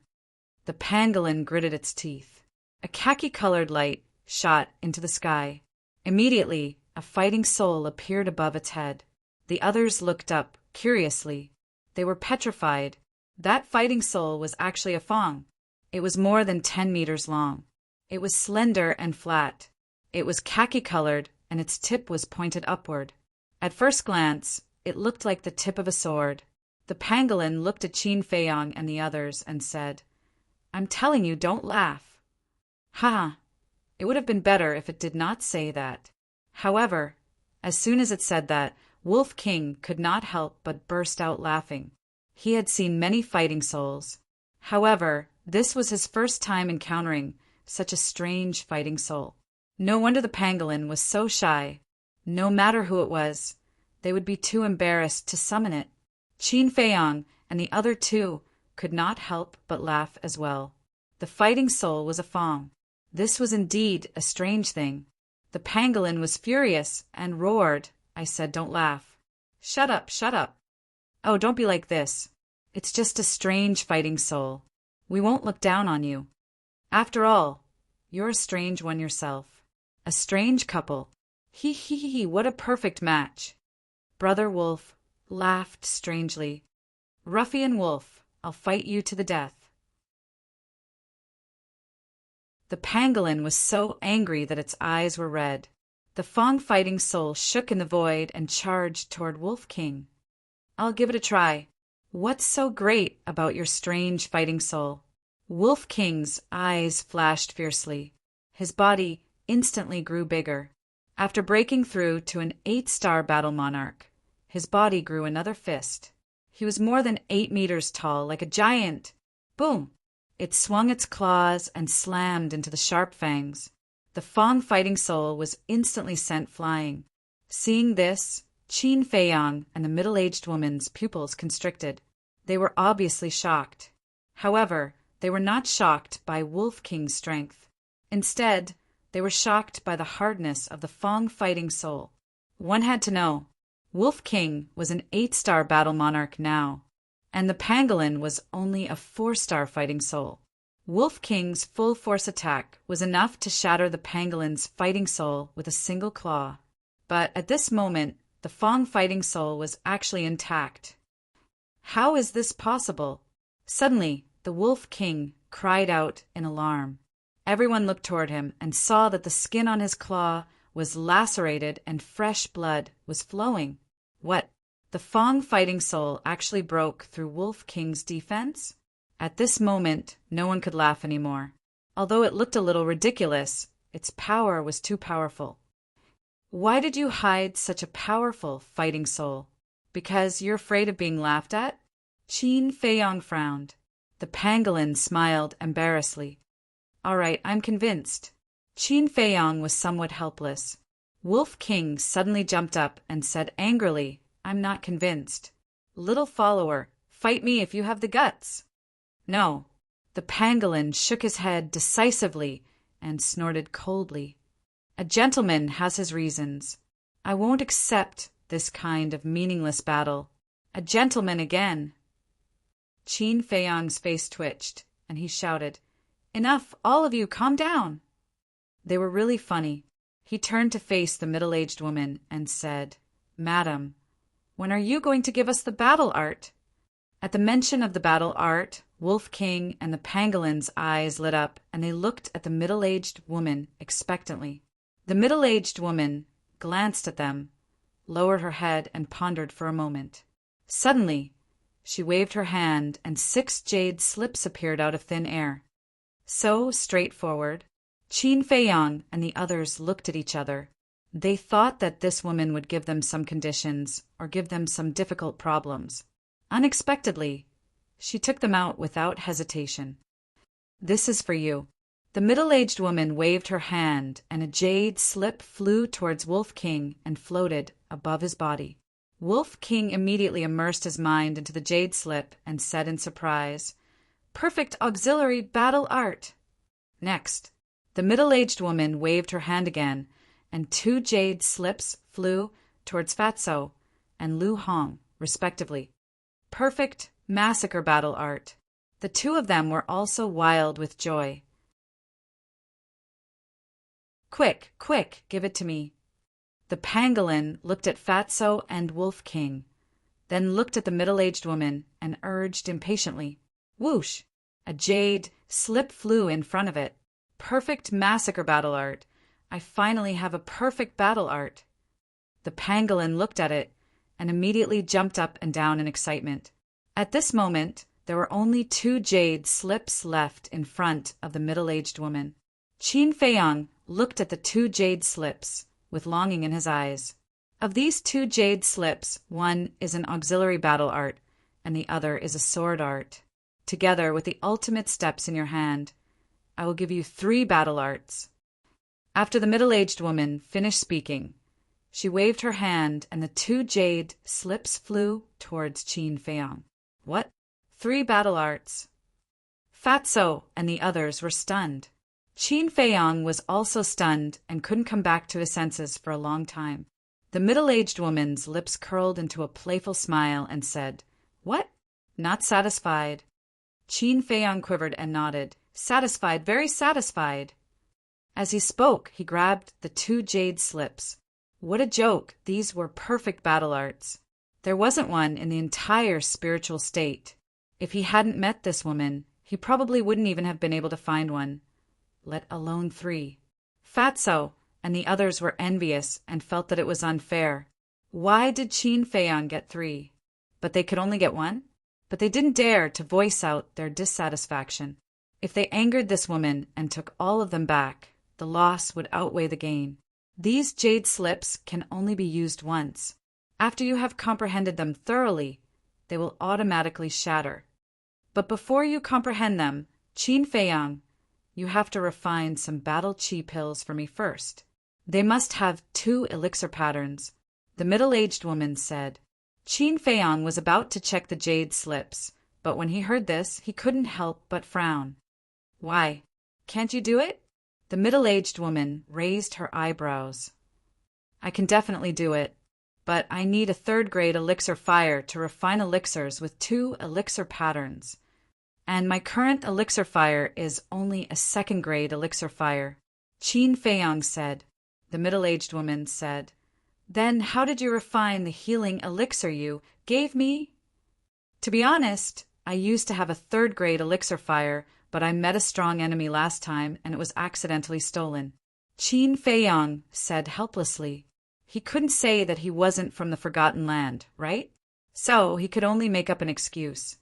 The pangolin gritted its teeth. A khaki-colored light shot into the sky. Immediately, a fighting soul appeared above its head. The others looked up, curiously. They were petrified. That fighting soul was actually a fong. It was more than 10 meters long. It was slender and flat. It was khaki-colored, and its tip was pointed upward. At first glance, it looked like the tip of a sword. The pangolin looked at Qin Feiyang and the others and said, I'm telling you, don't laugh. Ha! It would have been better if it did not say that. However, as soon as it said that, Wolf King could not help but burst out laughing. He had seen many fighting souls. However, this was his first time encountering such a strange fighting soul. No wonder the pangolin was so shy. No matter who it was, they would be too embarrassed to summon it. Qin Feiyang and the other 2 could not help but laugh as well. The fighting soul was a fong. This was indeed a strange thing. The pangolin was furious and roared. I said, don't laugh. Shut up, shut up. Oh, don't be like this. It's just a strange fighting soul. We won't look down on you. After all, you're a strange one yourself. A strange couple. Hee hee hee, what a perfect match. Brother Wolf laughed strangely. Ruffian Wolf, I'll fight you to the death. The pangolin was so angry that its eyes were red. The Fong fighting soul shook in the void and charged toward Wolf King. I'll give it a try. What's so great about your strange fighting soul? Wolf King's eyes flashed fiercely. His body instantly grew bigger. After breaking through to an 8-star battle monarch, his body grew another fist. He was more than 8 meters tall, like a giant. Boom! It swung its claws and slammed into the sharp fangs. The Fong fighting soul was instantly sent flying. Seeing this, Qin Feiyang and the middle-aged woman's pupils constricted. They were obviously shocked. However, they were not shocked by Wolf King's strength. Instead, they were shocked by the hardness of the Fong fighting soul. One had to know, Wolf King was an 8-star battle monarch now, and the pangolin was only a 4-star fighting soul. Wolf King's full-force attack was enough to shatter the pangolin's fighting soul with a single claw. But at this moment, the Fong fighting soul was actually intact. How is this possible? Suddenly, the Wolf King cried out in alarm. Everyone looked toward him and saw that the skin on his claw was lacerated and fresh blood was flowing. What? The Fong fighting soul actually broke through Wolf King's defense? At this moment, no one could laugh anymore. Although it looked a little ridiculous, its power was too powerful. Why did you hide such a powerful fighting soul? Because you're afraid of being laughed at? Qin Feiyang frowned. The pangolin smiled embarrassedly. All right, I'm convinced. Qin Feiyang was somewhat helpless. Wolf King suddenly jumped up and said angrily, I'm not convinced. Little follower, fight me if you have the guts. No. The pangolin shook his head decisively and snorted coldly. A gentleman has his reasons. I won't accept this kind of meaningless battle. A gentleman again. Qin Feiyang's face twitched, and he shouted, Enough, all of you, calm down. They were really funny. He turned to face the middle-aged woman and said, Madam, when are you going to give us the battle art? At the mention of the battle art, Wolf King and the pangolin's eyes lit up, and they looked at the middle-aged woman expectantly. The middle-aged woman glanced at them, lowered her head, and pondered for a moment. Suddenly, she waved her hand, and 6 jade slips appeared out of thin air. So straightforward. Qin Feiyang and the others looked at each other. They thought that this woman would give them some conditions or give them some difficult problems. Unexpectedly, she took them out without hesitation. This is for you. The middle-aged woman waved her hand, and a jade slip flew towards Wolf King and floated above his body. Wolf King immediately immersed his mind into the jade slip and said in surprise, Perfect auxiliary battle art. Next, the middle-aged woman waved her hand again, and 2 jade slips flew towards Fatso and Lu Hong, respectively. Perfect massacre battle art. The 2 of them were also wild with joy. Quick, quick, give it to me. The pangolin looked at Fatso and Wolf King, then looked at the middle-aged woman and urged impatiently. Whoosh! A jade slip flew in front of it. Perfect massacre battle art. I finally have a perfect battle art. The pangolin looked at it and immediately jumped up and down in excitement. At this moment, there were only 2 jade slips left in front of the middle-aged woman. Qin Feiyang looked at the 2 jade slips with longing in his eyes. Of these 2 jade slips, one is an auxiliary battle art and the other is a sword art. Together with the ultimate steps in your hand, I will give you 3 battle arts. After the middle-aged woman finished speaking, she waved her hand and the 2 jade slips flew towards Qin Feiyang. What? 3 battle arts? Fatso and the others were stunned. Qin Feiyang was also stunned and couldn't come back to his senses for a long time. The middle-aged woman's lips curled into a playful smile and said, What? Not satisfied. Qin Feiyang quivered and nodded. Satisfied, very satisfied. As he spoke, he grabbed the 2 jade slips. What a joke! These were perfect battle arts. There wasn't one in the entire spiritual state. If he hadn't met this woman, he probably wouldn't even have been able to find one, let alone 3. Fatso and the others were envious and felt that it was unfair. Why did Qin Feiyang get 3? But they could only get 1? But they didn't dare to voice out their dissatisfaction. If they angered this woman and took all of them back, the loss would outweigh the gain. These jade slips can only be used once. After you have comprehended them thoroughly, they will automatically shatter. But before you comprehend them, Qin Feiyang, you have to refine some battle chi pills for me first. They must have 2 elixir patterns, the middle-aged woman said. Qin Feiyang was about to check the jade slips, but when he heard this, he couldn't help but frown. Why? Can't you do it? The middle-aged woman raised her eyebrows. I can definitely do it, but I need a 3rd-grade elixir fire to refine elixirs with 2 elixir patterns. And my current elixir fire is only a 2nd-grade elixir fire. Qin Feiyang said. The middle-aged woman said, Then how did you refine the healing elixir you gave me? To be honest, I used to have a 3rd-grade elixir fire, but I met a strong enemy last time and it was accidentally stolen. Qin Feiyang said helplessly. He couldn't say that he wasn't from the Forgotten Land, right? So he could only make up an excuse.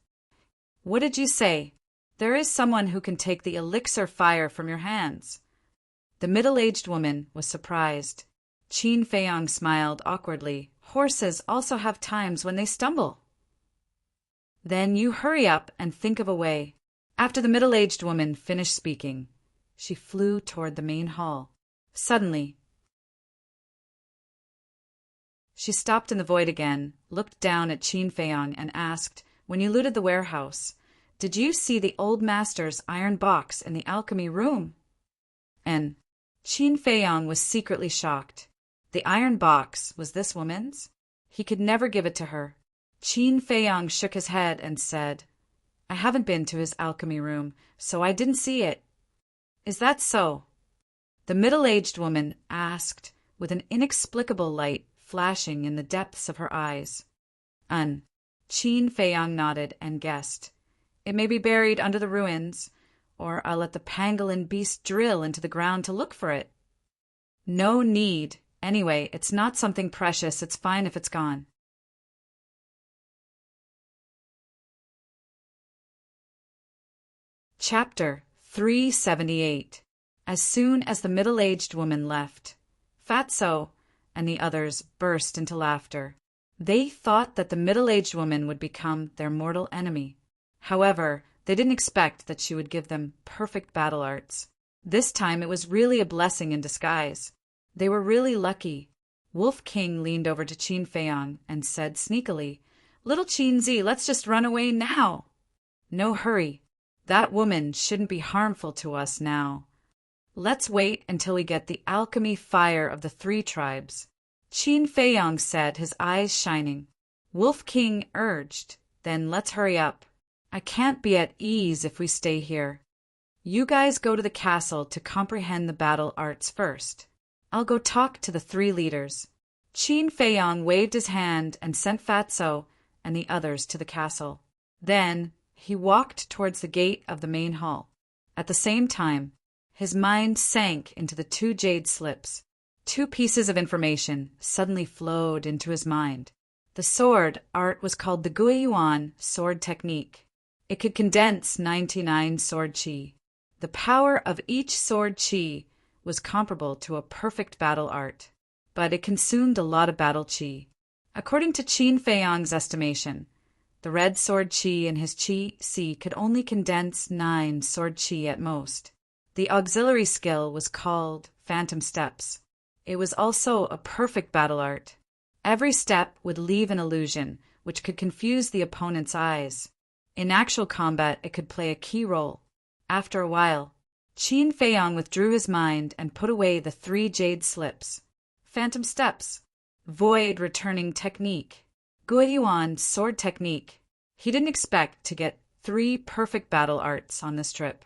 What did you say? There is someone who can take the elixir fire from your hands. The middle-aged woman was surprised. Qin Feiyang smiled awkwardly. Horses also have times when they stumble. Then you hurry up and think of a way. After the middle-aged woman finished speaking, she flew toward the main hall. Suddenly, she stopped in the void again, looked down at Qin Feiyang and asked, When you looted the warehouse, did you see the old master's iron box in the alchemy room? And Qin Feiyang was secretly shocked. The iron box was this woman's? He could never give it to her. Qin Feiyang shook his head and said, I haven't been to his alchemy room, so I didn't see it. Is that so? The middle-aged woman asked, with an inexplicable light flashing in the depths of her eyes. Qin Feiyang nodded and guessed. It may be buried under the ruins, or I'll let the pangolin beast drill into the ground to look for it. No need. Anyway, it's not something precious. It's fine if it's gone. Chapter 378. As soon as the middle-aged woman left, Fatso and the others burst into laughter. They thought that the middle-aged woman would become their mortal enemy. However, they didn't expect that she would give them perfect battle arts. This time it was really a blessing in disguise. They were really lucky. Wolf King leaned over to Qin Feiyang and said sneakily, Little Qin Zi, let's just run away now. No hurry. That woman shouldn't be harmful to us now. Let's wait until we get the alchemy fire of the 3 tribes. Qin Feiyang said, his eyes shining. Wolf King urged, Then let's hurry up. I can't be at ease if we stay here. You guys go to the castle to comprehend the battle arts first. I'll go talk to the 3 leaders. Qin Feiyang waved his hand and sent Fatso and the others to the castle. Then he walked towards the gate of the main hall. At the same time, his mind sank into the 2 jade slips. 2 pieces of information suddenly flowed into his mind. The sword art was called the Guiyuan sword technique. It could condense 99 sword chi. The power of each sword chi was comparable to a perfect battle art, but it consumed a lot of battle chi. According to Qin Feiyang's estimation, the red sword chi in his chi si could only condense 9 sword chi at most. The auxiliary skill was called Phantom Steps. It was also a perfect battle art. Every step would leave an illusion, which could confuse the opponent's eyes. In actual combat, it could play a key role. After a while, Qin Feiyang withdrew his mind and put away the 3 jade slips. Phantom Steps, Void Returning Technique, Guiyuan Sword Technique. He didn't expect to get 3 perfect battle arts on this trip.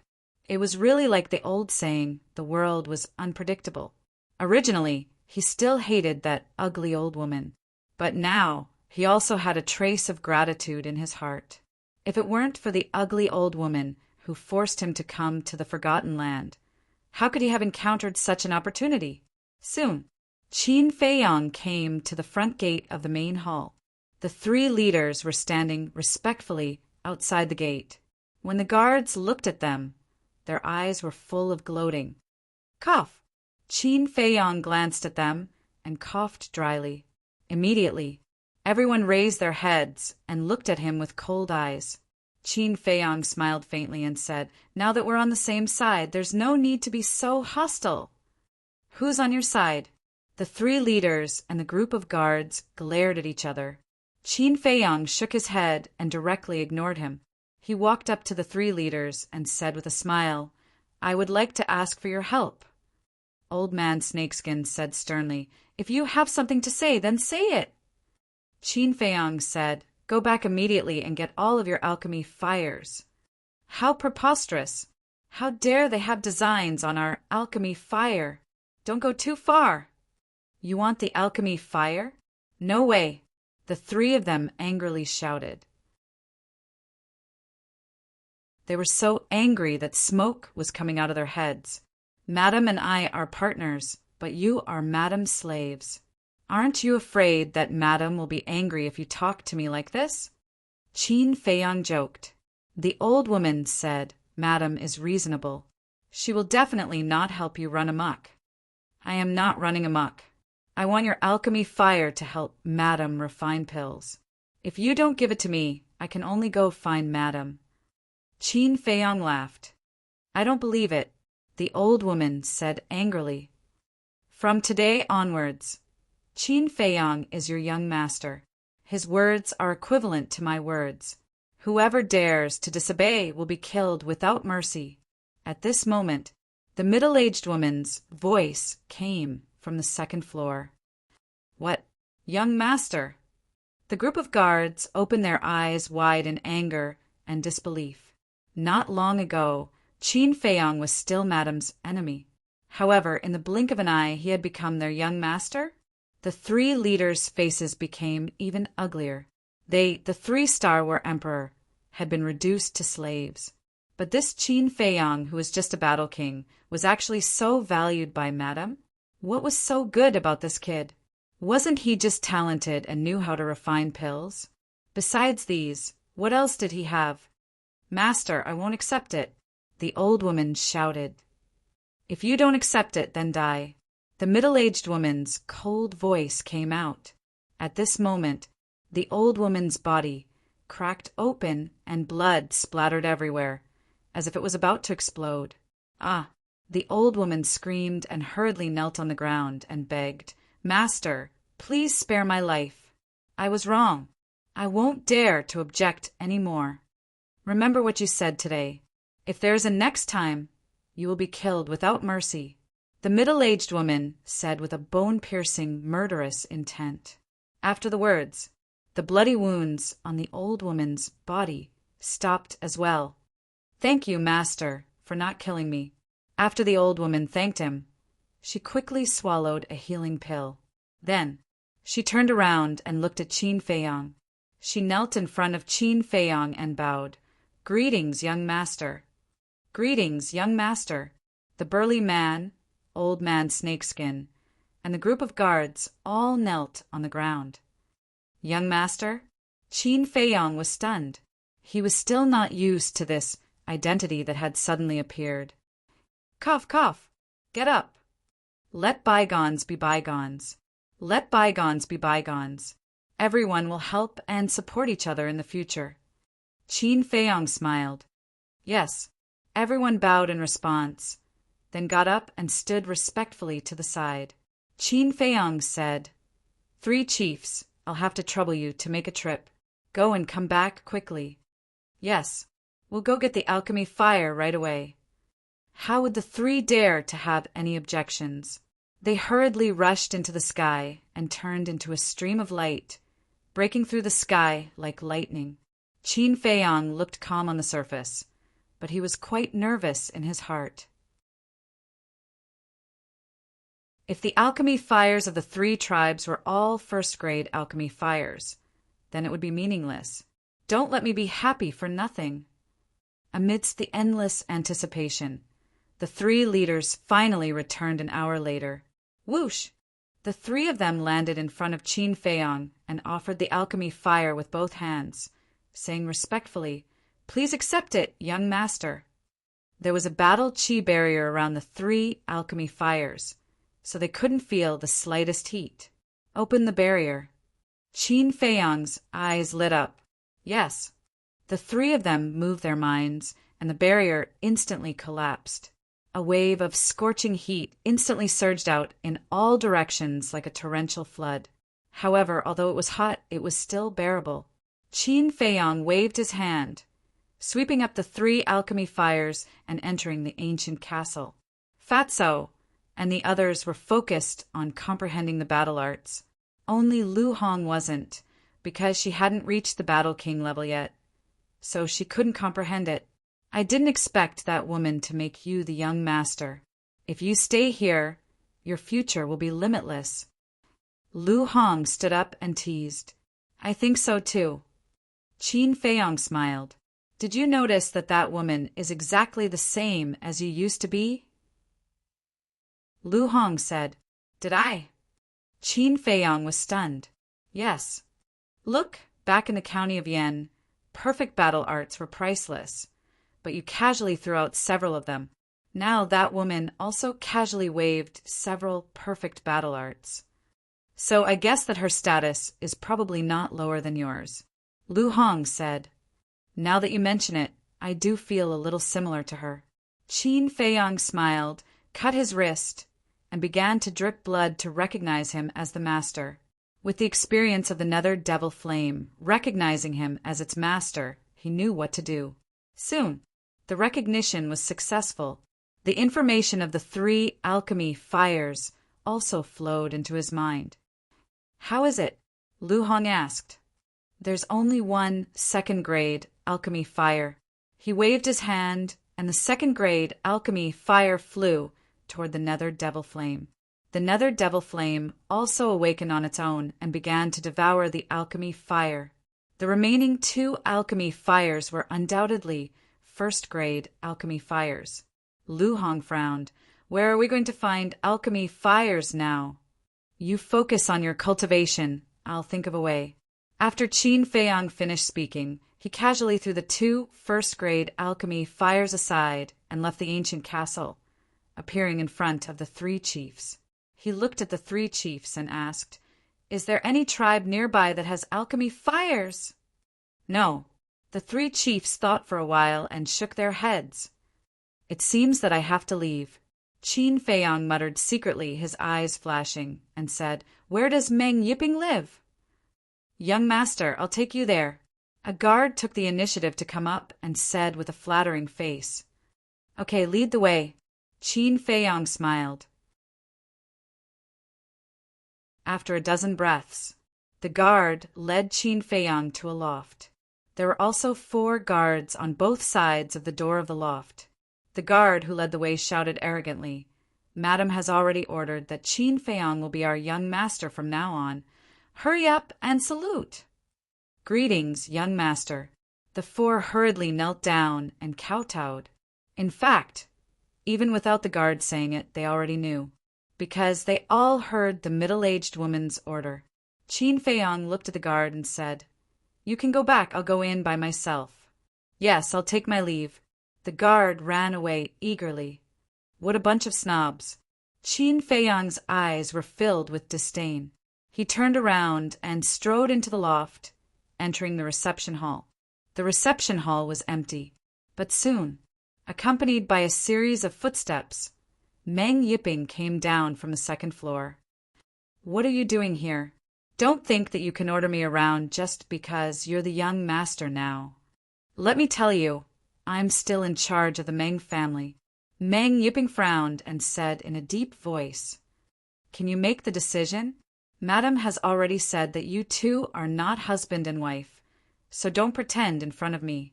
It was really like the old saying, the world was unpredictable. Originally, he still hated that ugly old woman, but now he also had a trace of gratitude in his heart. If it weren't for the ugly old woman who forced him to come to the Forgotten Land, how could he have encountered such an opportunity? Soon, Qin Feiyang came to the front gate of the main hall. The 3 leaders were standing respectfully outside the gate. When the guards looked at them, their eyes were full of gloating. Cough! Qin Feiyang glanced at them and coughed dryly. Immediately, everyone raised their heads and looked at him with cold eyes. Qin Feiyang smiled faintly and said, "Now that we're on the same side, there's no need to be so hostile." "Who's on your side?" The 3 leaders and the group of guards glared at each other. Qin Feiyang shook his head and directly ignored him. He walked up to the 3 leaders and said with a smile, "I would like to ask for your help." Old Man Snakeskin said sternly, "If you have something to say, then say it." Qin Feiyang said, "Go back immediately and get all of your alchemy fires." "How preposterous! How dare they have designs on our alchemy fire? Don't go too far." "You want the alchemy fire? No way!" The 3 of them angrily shouted. They were so angry that smoke was coming out of their heads. "Madam and I are partners, but you are Madam's slaves. Aren't you afraid that Madam will be angry if you talk to me like this?" Qin Feiyang joked. "The old woman said Madam is reasonable. She will definitely not help you run amok." "I am not running amok. I want your alchemy fire to help Madam refine pills. If you don't give it to me, I can only go find Madam." Qin Feiyang laughed. "I don't believe it," the old woman said angrily. "From today onwards, Qin Feiyang is your young master. His words are equivalent to my words. Whoever dares to disobey will be killed without mercy." At this moment, the middle-aged woman's voice came from the 2nd floor. "What, young master?" The group of guards opened their eyes wide in anger and disbelief. Not long ago, Qin Feiyang was still Madam's enemy. However, in the blink of an eye, he had become their young master. The 3 leaders' faces became even uglier. They, the 3 Star War Emperor, had been reduced to slaves. But this Qin Feiyang, who was just a battle king, was actually so valued by Madame. What was so good about this kid? Wasn't he just talented and knew how to refine pills? Besides these, what else did he have? "Master, I won't accept it," the old woman shouted. "If you don't accept it, then die." The middle-aged woman's cold voice came out. At this moment, the old woman's body cracked open and blood splattered everywhere, as if it was about to explode. "Ah!" The old woman screamed and hurriedly knelt on the ground and begged, "Master, please spare my life. I was wrong. I won't dare to object any more. Remember what you said today. If there is a next time, you will be killed without mercy." The middle-aged woman said with a bone-piercing, murderous intent. After the words, the bloody wounds on the old woman's body stopped as well. "Thank you, master, for not killing me." After the old woman thanked him, she quickly swallowed a healing pill. Then, she turned around and looked at Qin Feiyang. She knelt in front of Qin Feiyang and bowed. "Greetings, young master." "Greetings, young master." The burly man, Old Man Snakeskin, and the group of guards all knelt on the ground. "Young master?" Qin Feiyang was stunned. He was still not used to this identity that had suddenly appeared. "Cough, cough. Get up. Let bygones be bygones. Let bygones be bygones. Everyone will help and support each other in the future." Qin Feiyang smiled. Yes, everyone bowed in response, then got up and stood respectfully to the side. Qin Feiyang said, "3 chiefs, I'll have to trouble you to make a trip. Go and come back quickly." "Yes, we'll go get the alchemy fire right away." How would the 3 dare to have any objections? They hurriedly rushed into the sky and turned into a stream of light, breaking through the sky like lightning. Qin Feiyang looked calm on the surface, but he was quite nervous in his heart. If the alchemy fires of the 3 tribes were all first-grade alchemy fires, then it would be meaningless. Don't let me be happy for nothing. Amidst the endless anticipation, the 3 leaders finally returned an hour later. Whoosh! The 3 of them landed in front of Qin Feiyang and offered the alchemy fire with both hands, saying respectfully, "Please accept it, young master." There was a battle chi barrier around the 3 alchemy fires, so they couldn't feel the slightest heat. Open the barrier. Qin Feiyang's eyes lit up. Yes. The 3 of them moved their minds, and the barrier instantly collapsed. A wave of scorching heat instantly surged out in all directions like a torrential flood. However, although it was hot, it was still bearable. Qin Feiyang waved his hand, sweeping up the 3 alchemy fires and entering the ancient castle. Fatso and the others were focused on comprehending the battle arts. Only Lu Hong wasn't, because she hadn't reached the Battle King level yet, so she couldn't comprehend it. I didn't expect that woman to make you the young master. If you stay here, your future will be limitless. Lu Hong stood up and teased. I think so too. Qin Feiyang smiled. Did you notice that that woman is exactly the same as you used to be? Lu Hong said. Did I? Qin Feiyang was stunned. Yes. Look, back in the county of Yan, perfect battle arts were priceless, but you casually threw out several of them. Now that woman also casually waved several perfect battle arts. So I guess that her status is probably not lower than yours. Lu Hong said. Now that you mention it, I do feel a little similar to her. Qin Feiyang smiled, cut his wrist, and began to drip blood to recognize him as the master. With the experience of the Nether Devil Flame, recognizing him as its master, he knew what to do. Soon, the recognition was successful. The information of the 3 alchemy fires also flowed into his mind. How is it? Lu Hong asked. There's only one 2nd-grade alchemy fire. He waved his hand, and the 2nd-grade alchemy fire flew toward the Nether Devil Flame. The Nether Devil Flame also awakened on its own and began to devour the alchemy fire. The remaining 2 alchemy fires were undoubtedly 1st-grade alchemy fires. Lu Hong frowned. Where are we going to find alchemy fires now? You focus on your cultivation. I'll think of a way. After Qin Feiyang finished speaking, he casually threw the 2 1st-grade alchemy fires aside and left the ancient castle, appearing in front of the 3 chiefs. He looked at the 3 chiefs and asked, Is there any tribe nearby that has alchemy fires? No. The 3 chiefs thought for a while and shook their heads. It seems that I have to leave. Qin Feiyang muttered secretly, his eyes flashing, and said, Where does Meng Yipping live? Young master, I'll take you there. A guard took the initiative to come up and said with a flattering face, Okay, lead the way. Qin Feiyang smiled. After a dozen breaths, the guard led Qin Feiyang to a loft. There were also 4 guards on both sides of the door of the loft. The guard who led the way shouted arrogantly, Madam has already ordered that Qin Feiyang will be our young master from now on. Hurry up and salute. Greetings, young master. The 4 hurriedly knelt down and kowtowed. In fact, even without the guard saying it, they already knew, because they all heard the middle-aged woman's order. Qin Feiyang looked at the guard and said, You can go back, I'll go in by myself. Yes, I'll take my leave. The guard ran away eagerly. What a bunch of snobs. Qin Feiyang's eyes were filled with disdain. He turned around and strode into the loft, entering the reception hall. The reception hall was empty, but soon, accompanied by a series of footsteps, Meng Yipping came down from the 2nd floor. What are you doing here? Don't think that you can order me around just because you're the young master now. Let me tell you, I'm still in charge of the Meng family. Meng Yipping frowned and said in a deep voice, Can you make the decision? Madam has already said that you 2 are not husband and wife, so don't pretend in front of me."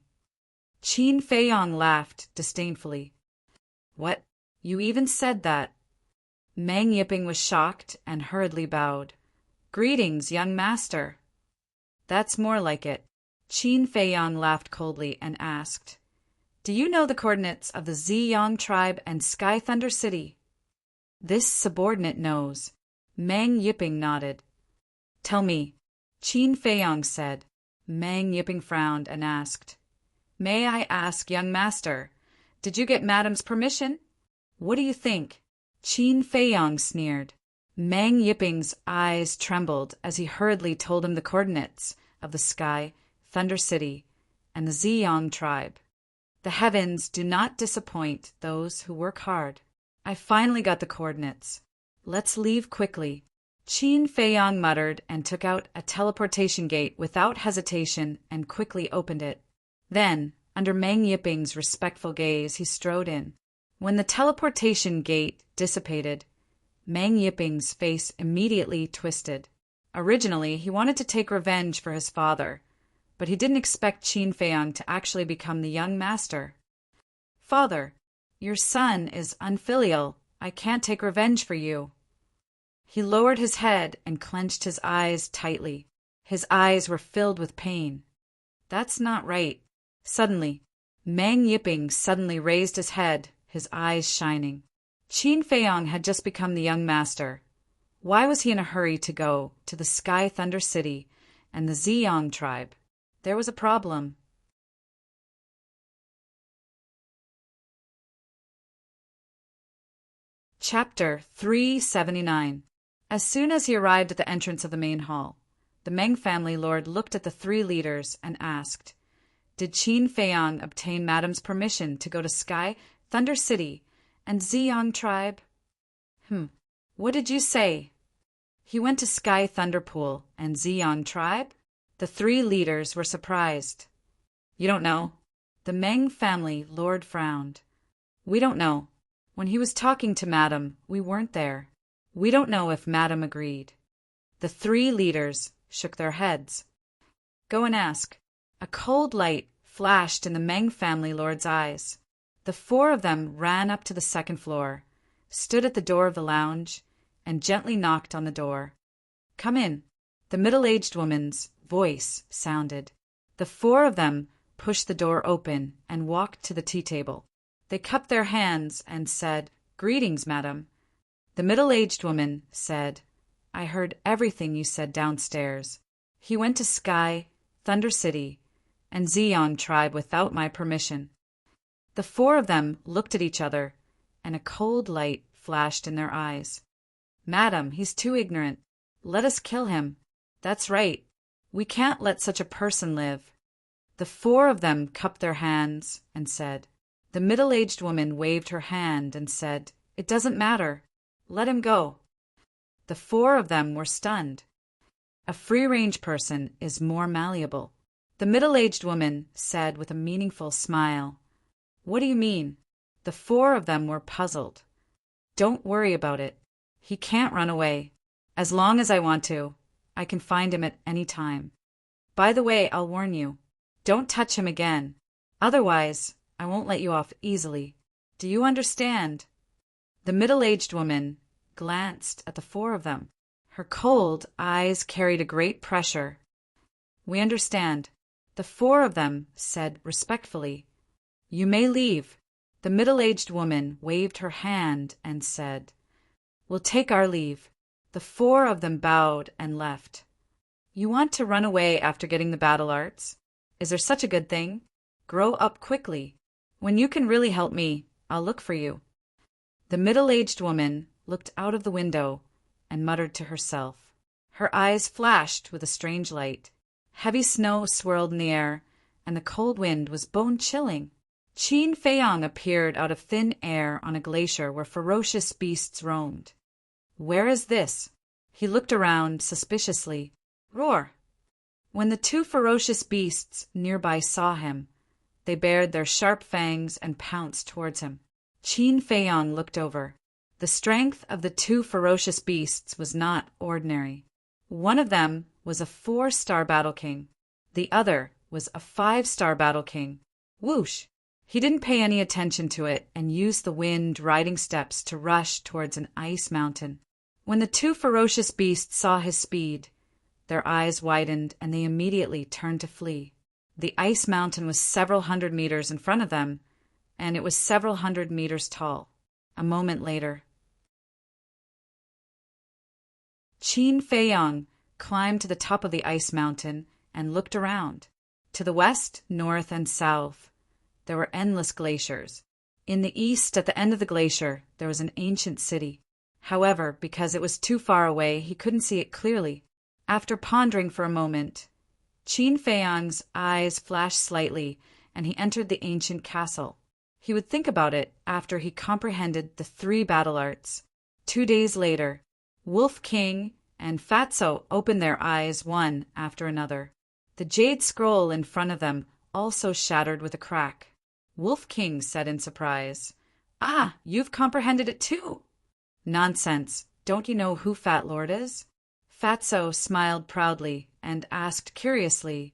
Qin Feiyong laughed disdainfully. "What? You even said that?" Meng Yipping was shocked and hurriedly bowed. "Greetings, young master." "That's more like it." Qin Feiyong laughed coldly and asked, "Do you know the coordinates of the Ziyang tribe and Sky Thunder City?" This subordinate knows. Meng Yipping nodded. "Tell me," Qin Feiyong said. Meng Yipping frowned and asked, "May I ask, young master, did you get Madam's permission?" "What do you think?" Qin Feiyong sneered. Meng Yipping's eyes trembled as he hurriedly told him the coordinates of the Sky Thunder City and the Ziyang tribe. "The heavens do not disappoint those who work hard. I finally got the coordinates. Let's leave quickly." Qin Feiyong muttered and took out a teleportation gate without hesitation and quickly opened it. Then, under Meng Yipping's respectful gaze, he strode in. When the teleportation gate dissipated, Meng Yipping's face immediately twisted. Originally, he wanted to take revenge for his father, but he didn't expect Qin Feiyong to actually become the young master. "Father, your son is unfilial. I can't take revenge for you." He lowered his head and clenched his eyes tightly. His eyes were filled with pain. "That's not right." Suddenly, Meng Yipping suddenly raised his head, his eyes shining. Qin Feiyong had just become the young master. Why was he in a hurry to go to the Sky Thunder City and the Ziyang tribe? There was a problem. Chapter 379. As soon as he arrived at the entrance of the main hall, the Meng family lord looked at the three leaders and asked, "Did Qin Feiyong obtain Madam's permission to go to Sky Thunder City and Ziyang tribe?" What did you say?" "He went to Sky Thunder Pool and Ziyang tribe?" The three leaders were surprised. "You don't know?" The Meng family lord frowned. "We don't know. When he was talking to Madam, we weren't there. We don't know if Madam agreed." The three leaders shook their heads. "Go and ask." A cold light flashed in the Meng family lord's eyes. The four of them ran up to the second floor, stood at the door of the lounge, and gently knocked on the door. "Come in." The middle-aged woman's voice sounded. The four of them pushed the door open and walked to the tea table. They cupped their hands and said, "Greetings, madam." The middle-aged woman said, "I heard everything you said downstairs. He went to Sky Thunder City and Ziyang tribe without my permission." The four of them looked at each other, and a cold light flashed in their eyes. "Madam, he's too ignorant. Let us kill him." "That's right. We can't let such a person live." The four of them cupped their hands and said. The middle-aged woman waved her hand and said, "It doesn't matter. Let him go." The four of them were stunned. A free-range person is more malleable. The middle-aged woman said with a meaningful smile, "What do you mean?" The four of them were puzzled. "Don't worry about it. He can't run away. As long as I want to, I can find him at any time. By the way, I'll warn you, don't touch him again. Otherwise, I won't let you off easily. Do you understand?" The middle-aged woman glanced at the four of them. Her cold eyes carried a great pressure. "We understand," the four of them said respectfully. "You may leave." The middle-aged woman waved her hand and said, "We'll take our leave." The four of them bowed and left. "You want to run away after getting the battle arts? Is there such a good thing? Grow up quickly. When you can really help me, I'll look for you." The middle-aged woman looked out of the window and muttered to herself. Her eyes flashed with a strange light. Heavy snow swirled in the air, and the cold wind was bone-chilling. Qin Feiyong appeared out of thin air on a glacier where ferocious beasts roamed. "Where is this?" He looked around suspiciously. "Roar!" When the two ferocious beasts nearby saw him, they bared their sharp fangs and pounced towards him. Qin Feiyong looked over. The strength of the two ferocious beasts was not ordinary. One of them was a 4-star battle king. The other was a 5-star battle king. Whoosh! He didn't pay any attention to it and used the wind-riding steps to rush towards an ice mountain. When the two ferocious beasts saw his speed, their eyes widened and they immediately turned to flee. The ice mountain was several hundred meters in front of them, and it was several hundred meters tall. A moment later, Qin Feiyang climbed to the top of the ice mountain and looked around. To the west, north, and south, there were endless glaciers. In the east, at the end of the glacier, there was an ancient city. However, because it was too far away, he couldn't see it clearly. After pondering for a moment, Qin Feiyang's eyes flashed slightly, and he entered the ancient castle. He would think about it after he comprehended the 3 battle arts. 2 days later, Wolf King and Fatso opened their eyes one after another. The jade scroll in front of them also shattered with a crack. Wolf King said in surprise, "Ah, you've comprehended it too." "Nonsense. Don't you know who Fat Lord is?" Fatso smiled proudly and asked curiously,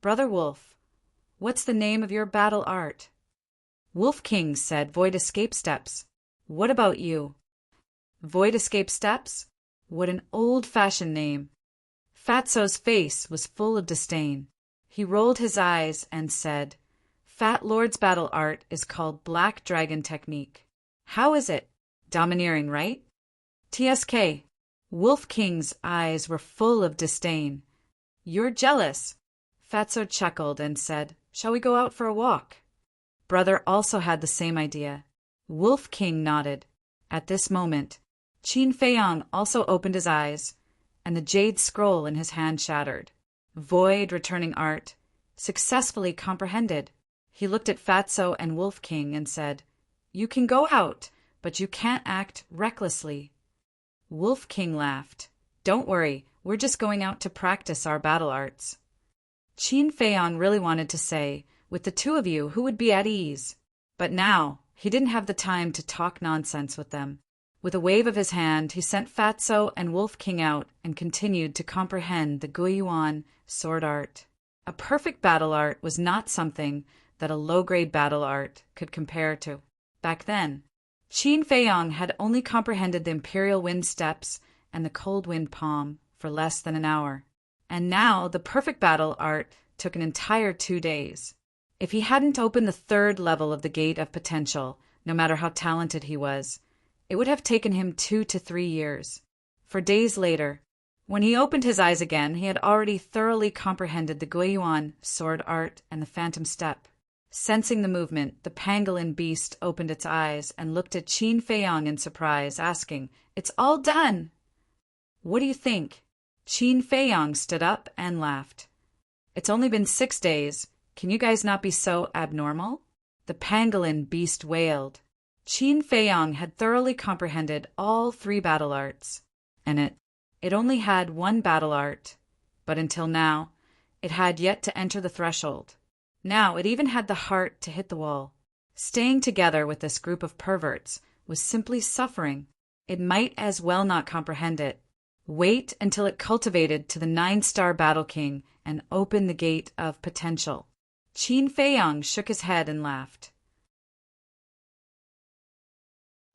"Brother Wolf, what's the name of your battle art?" Wolf King said, "Void escape steps." "What about you?" "Void escape steps? What an old-fashioned name." Fatso's face was full of disdain. He rolled his eyes and said, "Fat Lord's battle art is called Black Dragon Technique." "How is it? Domineering, right?" "TSK." Wolf King's eyes were full of disdain. "You're jealous." Fatso chuckled and said, "Shall we go out for a walk?" Brother also had the same idea. Wolf King nodded. At this moment, Qin Feiyang also opened his eyes, and the jade scroll in his hand shattered. Void returning art, successfully comprehended. He looked at Fatso and Wolf King and said, "You can go out, but you can't act recklessly." Wolf King laughed. "Don't worry, we're just going out to practice our battle arts." Qin Feiyang really wanted to say, "With the two of you, who would be at ease?" But now, he didn't have the time to talk nonsense with them. With a wave of his hand, he sent Fatso and Wolf King out and continued to comprehend the Guiyuan sword art. A perfect battle art was not something that a low-grade battle art could compare to. Back then, Qin Feiyang had only comprehended the Imperial Wind Steps and the Cold Wind Palm for less than an hour. And now the perfect battle art took an entire 2 days. If he hadn't opened the 3rd level of the Gate of Potential, no matter how talented he was, it would have taken him 2 to 3 years. For days later, when he opened his eyes again, he had already thoroughly comprehended the Guiyuan sword art and the Phantom Step. Sensing the movement, the pangolin beast opened its eyes and looked at Qin Feiyang in surprise, asking, "It's all done!" "What do you think?" Qin Feiyang stood up and laughed. "It's only been 6 days. Can you guys not be so abnormal?" The pangolin beast wailed. Qin Feiyang had thoroughly comprehended all 3 battle arts, and it only had 1 battle art, but until now, it had yet to enter the threshold. Now it even had the heart to hit the wall. Staying together with this group of perverts was simply suffering. It might as well not comprehend it. Wait until it cultivated to the 9-star battle king and opened the Gate of Potential. Qin Feiyang shook his head and laughed.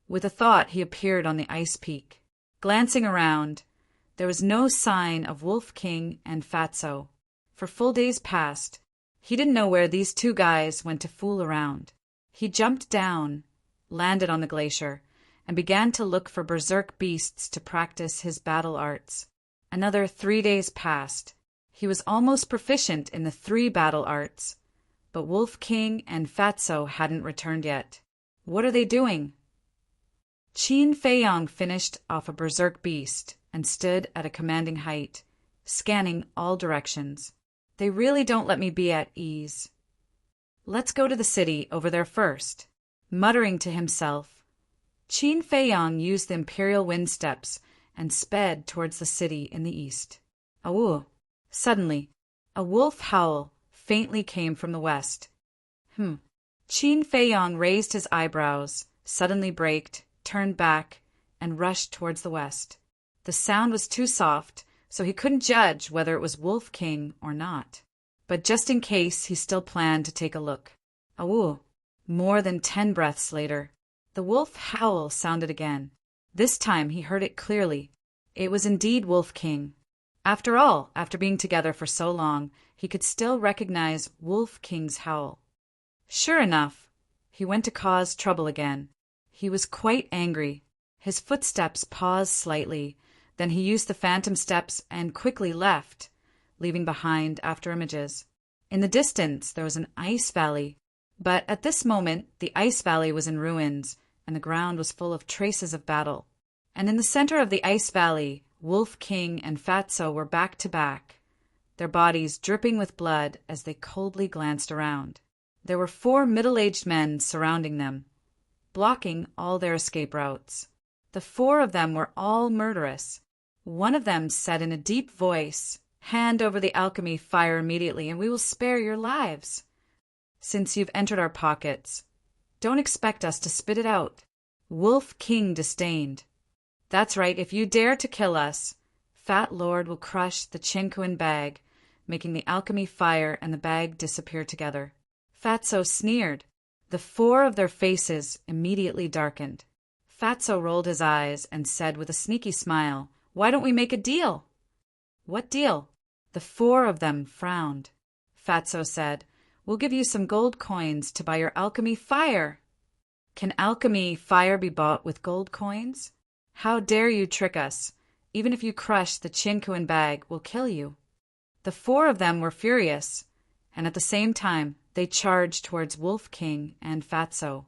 With a thought, he appeared on the ice peak. Glancing around, there was no sign of Wolf King and Fatso. For full days past, he didn't know where these 2 guys went to fool around. He jumped down, landed on the glacier, and began to look for berserk beasts to practice his battle arts. Another 3 days passed. He was almost proficient in the 3 battle arts, but Wolf King and Fatso hadn't returned yet. "What are they doing?" Qin Feiyang finished off a berserk beast and stood at a commanding height, scanning all directions. "They really don't let me be at ease. Let's go to the city over there first." Muttering to himself, Qin Feiyang used the Imperial Wind Steps and sped towards the city in the east. Awoo! Suddenly, a wolf howl faintly came from the west. Qin Feiyang raised his eyebrows, suddenly braked, turned back, and rushed towards the west. The sound was too soft, so he couldn't judge whether it was Wolf King or not. but just in case, he still planned to take a look. Awoo! More than 10 breaths later, the wolf howl sounded again. This time he heard it clearly. It was indeed Wolf King. After all, after being together for so long, he could still recognize Wolf King's howl. Sure enough, he went to cause trouble again. He was quite angry. His footsteps paused slightly, then he used the phantom steps and quickly left, leaving behind after images. In the distance, there was an ice valley, but at this moment, the ice valley was in ruins, and the ground was full of traces of battle. And in the center of the ice valley, Wolf King and Fatso were back to back, their bodies dripping with blood as they coldly glanced around. There were 4 middle-aged men surrounding them, blocking all their escape routes. The 4 of them were all murderous. One of them said in a deep voice, "Hand over the alchemy fire immediately, and we will spare your lives. Since you've entered our pockets, don't expect us to spit it out." Wolf King disdained. "That's right, if you dare to kill us, Fat Lord will crush the Chinquin bag, making the alchemy fire and the bag disappear together." Fatso sneered. The 4 of their faces immediately darkened. Fatso rolled his eyes and said with a sneaky smile, "Why don't we make a deal?" "What deal?" The 4 of them frowned. Fatso said, "We'll give you some gold coins to buy your alchemy fire." "Can alchemy fire be bought with gold coins? How dare you trick us? Even if you crush the Chinquin bag, we'll kill you." The 4 of them were furious, and at the same time, they charged towards Wolf King and Fatso.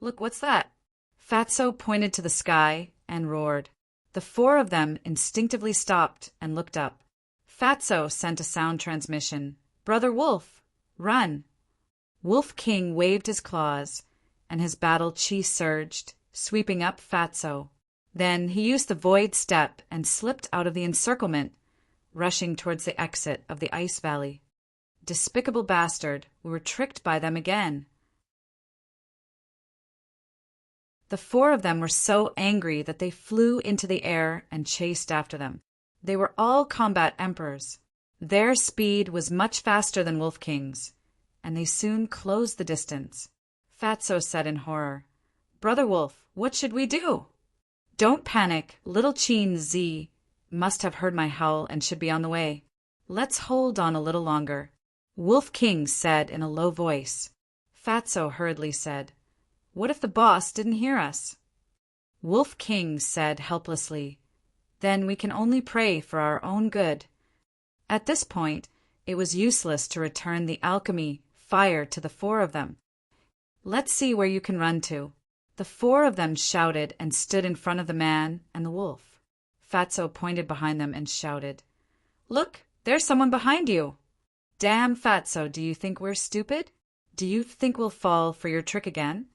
"Look, what's that?" Fatso pointed to the sky and roared. The 4 of them instinctively stopped and looked up. Fatso sent a sound transmission. "Brother Wolf, run!" Wolf King waved his claws, and his battle chi surged, sweeping up Fatso. Then he used the void step and slipped out of the encirclement, rushing towards the exit of the ice valley. Despicable bastard, we were tricked by them again. The 4 of them were so angry that they flew into the air and chased after them. They were all combat emperors. Their speed was much faster than Wolf King's, and they soon closed the distance. Fatso said in horror, "Brother Wolf, what should we do?" "Don't panic. Little Chin Z must have heard my howl and should be on the way. Let's hold on a little longer," Wolf King said in a low voice. Fatso hurriedly said, "What if the boss didn't hear us?" Wolf King said helplessly, "Then we can only pray for our own good." At this point, it was useless to return the alchemy fire to the 4 of them. "Let's see where you can run to." The 4 of them shouted and stood in front of the man and the wolf. Fatso pointed behind them and shouted, "Look, there's someone behind you." "Damn, Fatso, do you think we're stupid? Do you think we'll fall for your trick again?"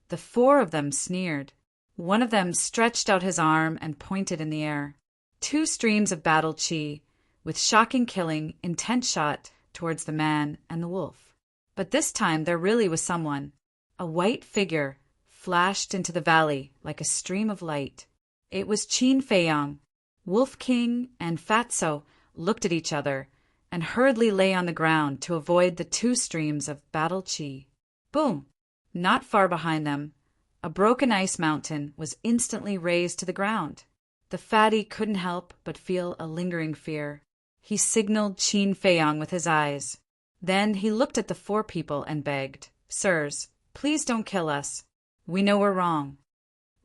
The 4 of them sneered. One of them stretched out his arm and pointed in the air. 2 streams of battle chi, with shocking killing, intent shot towards the man and the wolf. But this time there really was someone. A white figure flashed into the valley like a stream of light. It was Qin Feiyang. Wolf King and Fatso looked at each other and hurriedly lay on the ground to avoid the 2 streams of battle chi. Boom! Not far behind them, a broken ice mountain was instantly razed to the ground. The fatty couldn't help but feel a lingering fear. He signaled Qin Feiyang with his eyes. Then he looked at the 4 people and begged, "Sirs, please don't kill us. We know we're wrong."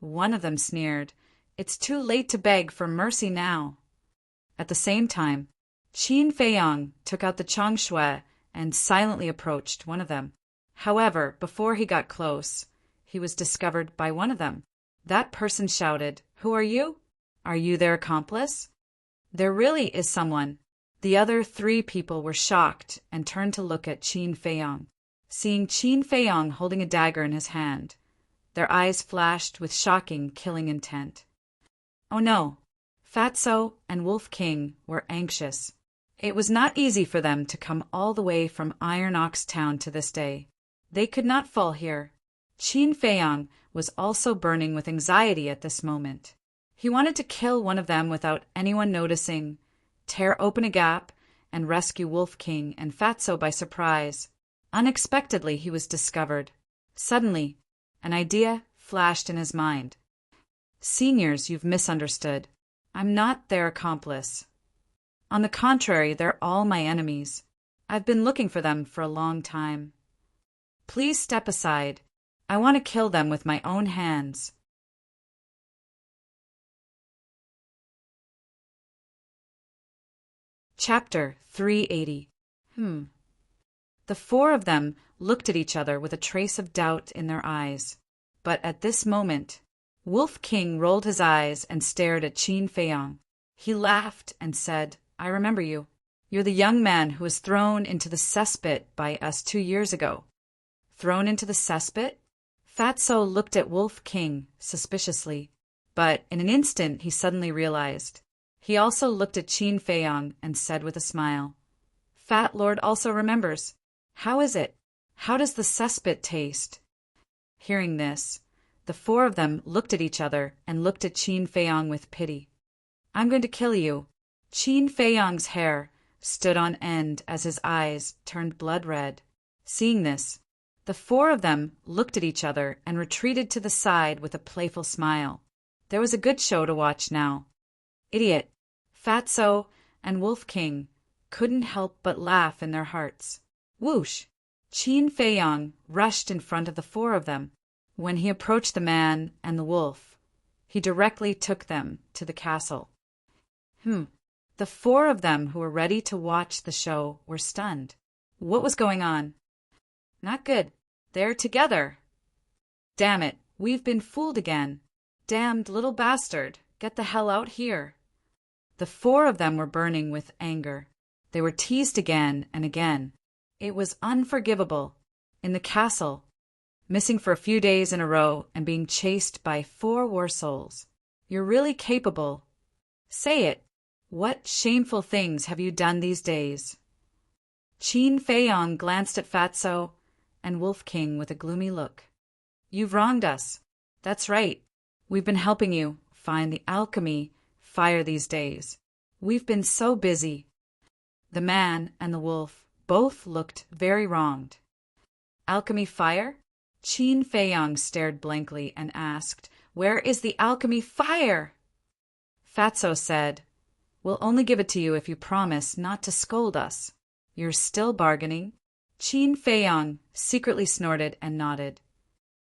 One of them sneered, "It's too late to beg for mercy now." At the same time, Qin Feiyang took out the changshui and silently approached one of them. However, before he got close, he was discovered by one of them. That person shouted, "Who are you? Are you their accomplice?" "There really is someone." The other 3 people were shocked and turned to look at Qin Feiyang. Seeing Qin Feiyang holding a dagger in his hand, their eyes flashed with shocking, killing intent. Oh no! Fatso and Wolf King were anxious. It was not easy for them to come all the way from Iron Ox Town to this day. They could not fall here. Qin Feiyang was also burning with anxiety at this moment. He wanted to kill one of them without anyone noticing, tear open a gap, and rescue Wolf King and Fatso by surprise. Unexpectedly, he was discovered. Suddenly, an idea flashed in his mind. Seniors, you've misunderstood. I'm not their accomplice. On the contrary, they're all my enemies. I've been looking for them for a long time. Please step aside. I want to kill them with my own hands. Chapter 380. The four of them looked at each other with a trace of doubt in their eyes. But at this moment, Wolf King rolled his eyes and stared at Qin Feiyong. He laughed and said, I remember you. You're the young man who was thrown into the cesspit by us 2 years ago. Thrown into the cesspit? Fatso looked at Wolf King suspiciously, but in an instant he suddenly realized. He also looked at Qin Feiyong and said with a smile, Fat Lord also remembers. How is it? How does the cesspit taste? Hearing this, the four of them looked at each other and looked at Qin Feiyong with pity. I'm going to kill you. Qin Feiyong's hair stood on end as his eyes turned blood red. Seeing this, the four of them looked at each other and retreated to the side with a playful smile. There was a good show to watch now. Idiot, Fatso, and Wolf King couldn't help but laugh in their hearts. Whoosh! Qin Feiyong rushed in front of the four of them. When he approached the man and the wolf, he directly took them to the castle. The four of them who were ready to watch the show were stunned. What was going on? Not good. They're together. Damn it, we've been fooled again. Damned little bastard, get the hell out here. The four of them were burning with anger. They were teased again and again. It was unforgivable. In the castle, missing for a few days in a row and being chased by 4 war souls. You're really capable. Say it. What shameful things have you done these days? Qin Feiyong glanced at Fatso and Wolf King with a gloomy look. You've wronged us. That's right. We've been helping you find the alchemy fire these days. We've been so busy. The man and the wolf both looked very wronged. Alchemy fire? Qin Feiyong stared blankly and asked, Where is the alchemy fire? Fatso said, We'll only give it to you if you promise not to scold us. You're still bargaining? Qin Feiyong secretly snorted and nodded.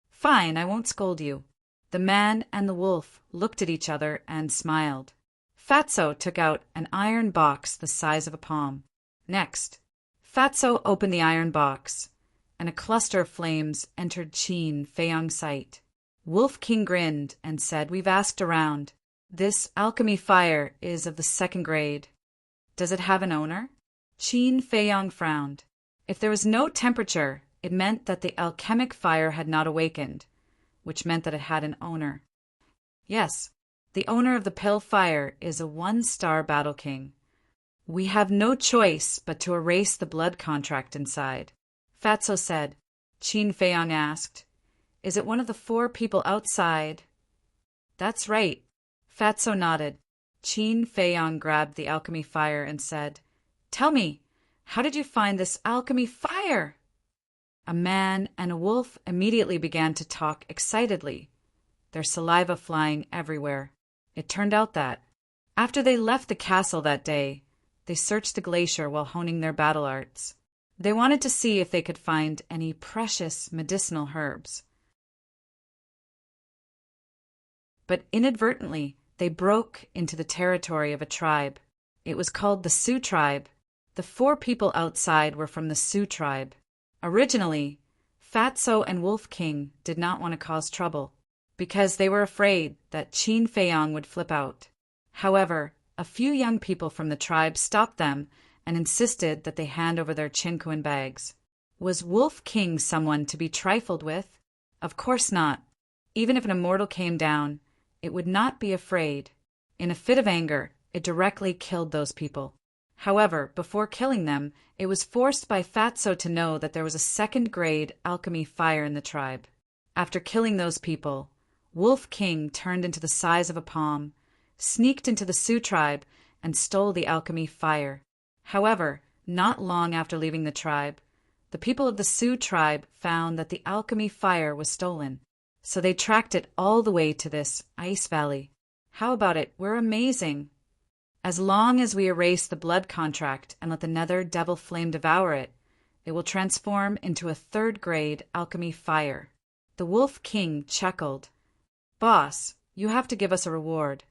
Fine, I won't scold you. The man and the wolf looked at each other and smiled. Fatso took out an iron box the size of a palm. Next, Fatso opened the iron box, and a cluster of flames entered Qin Feiyong's sight. Wolf King grinned and said, We've asked around. This alchemy fire is of the 2nd grade. Does it have an owner? Qin Feiyong frowned. If there was no temperature, it meant that the alchemic fire had not awakened, which meant that it had an owner. Yes, the owner of the pale fire is a 1-star battle king. We have no choice but to erase the blood contract inside. Fatso said. Qin Feiyong asked, Is it one of the 4 people outside? That's right. Fatso nodded. Qin Feiyong grabbed the alchemy fire and said, Tell me, how did you find this alchemy fire? A man and a wolf immediately began to talk excitedly, their saliva flying everywhere. It turned out that, after they left the castle that day, they searched the glacier while honing their battle arts. They wanted to see if they could find any precious medicinal herbs. But inadvertently, they broke into the territory of a tribe. It was called the Sioux tribe. The 4 people outside were from the Sioux tribe. Originally, Fatso and Wolf King did not want to cause trouble, because they were afraid that Qin Feiyong would flip out. However, a few young people from the tribe stopped them and insisted that they hand over their chinquin bags. Was Wolf King someone to be trifled with? Of course not. Even if an immortal came down, it would not be afraid. In a fit of anger, it directly killed those people. However, before killing them, it was forced by Fatso to know that there was a 2nd grade alchemy fire in the tribe. After killing those people, Wolf King turned into the size of a palm, sneaked into the Sioux tribe, and stole the alchemy fire. However, not long after leaving the tribe, the people of the Sioux tribe found that the alchemy fire was stolen, so they tracked it all the way to this ice valley. How about it? We're amazing. As long as we erase the blood contract and let the nether devil flame devour it, it will transform into a third-grade alchemy fire. The Wolf King chuckled. Boss, you have to give us a reward.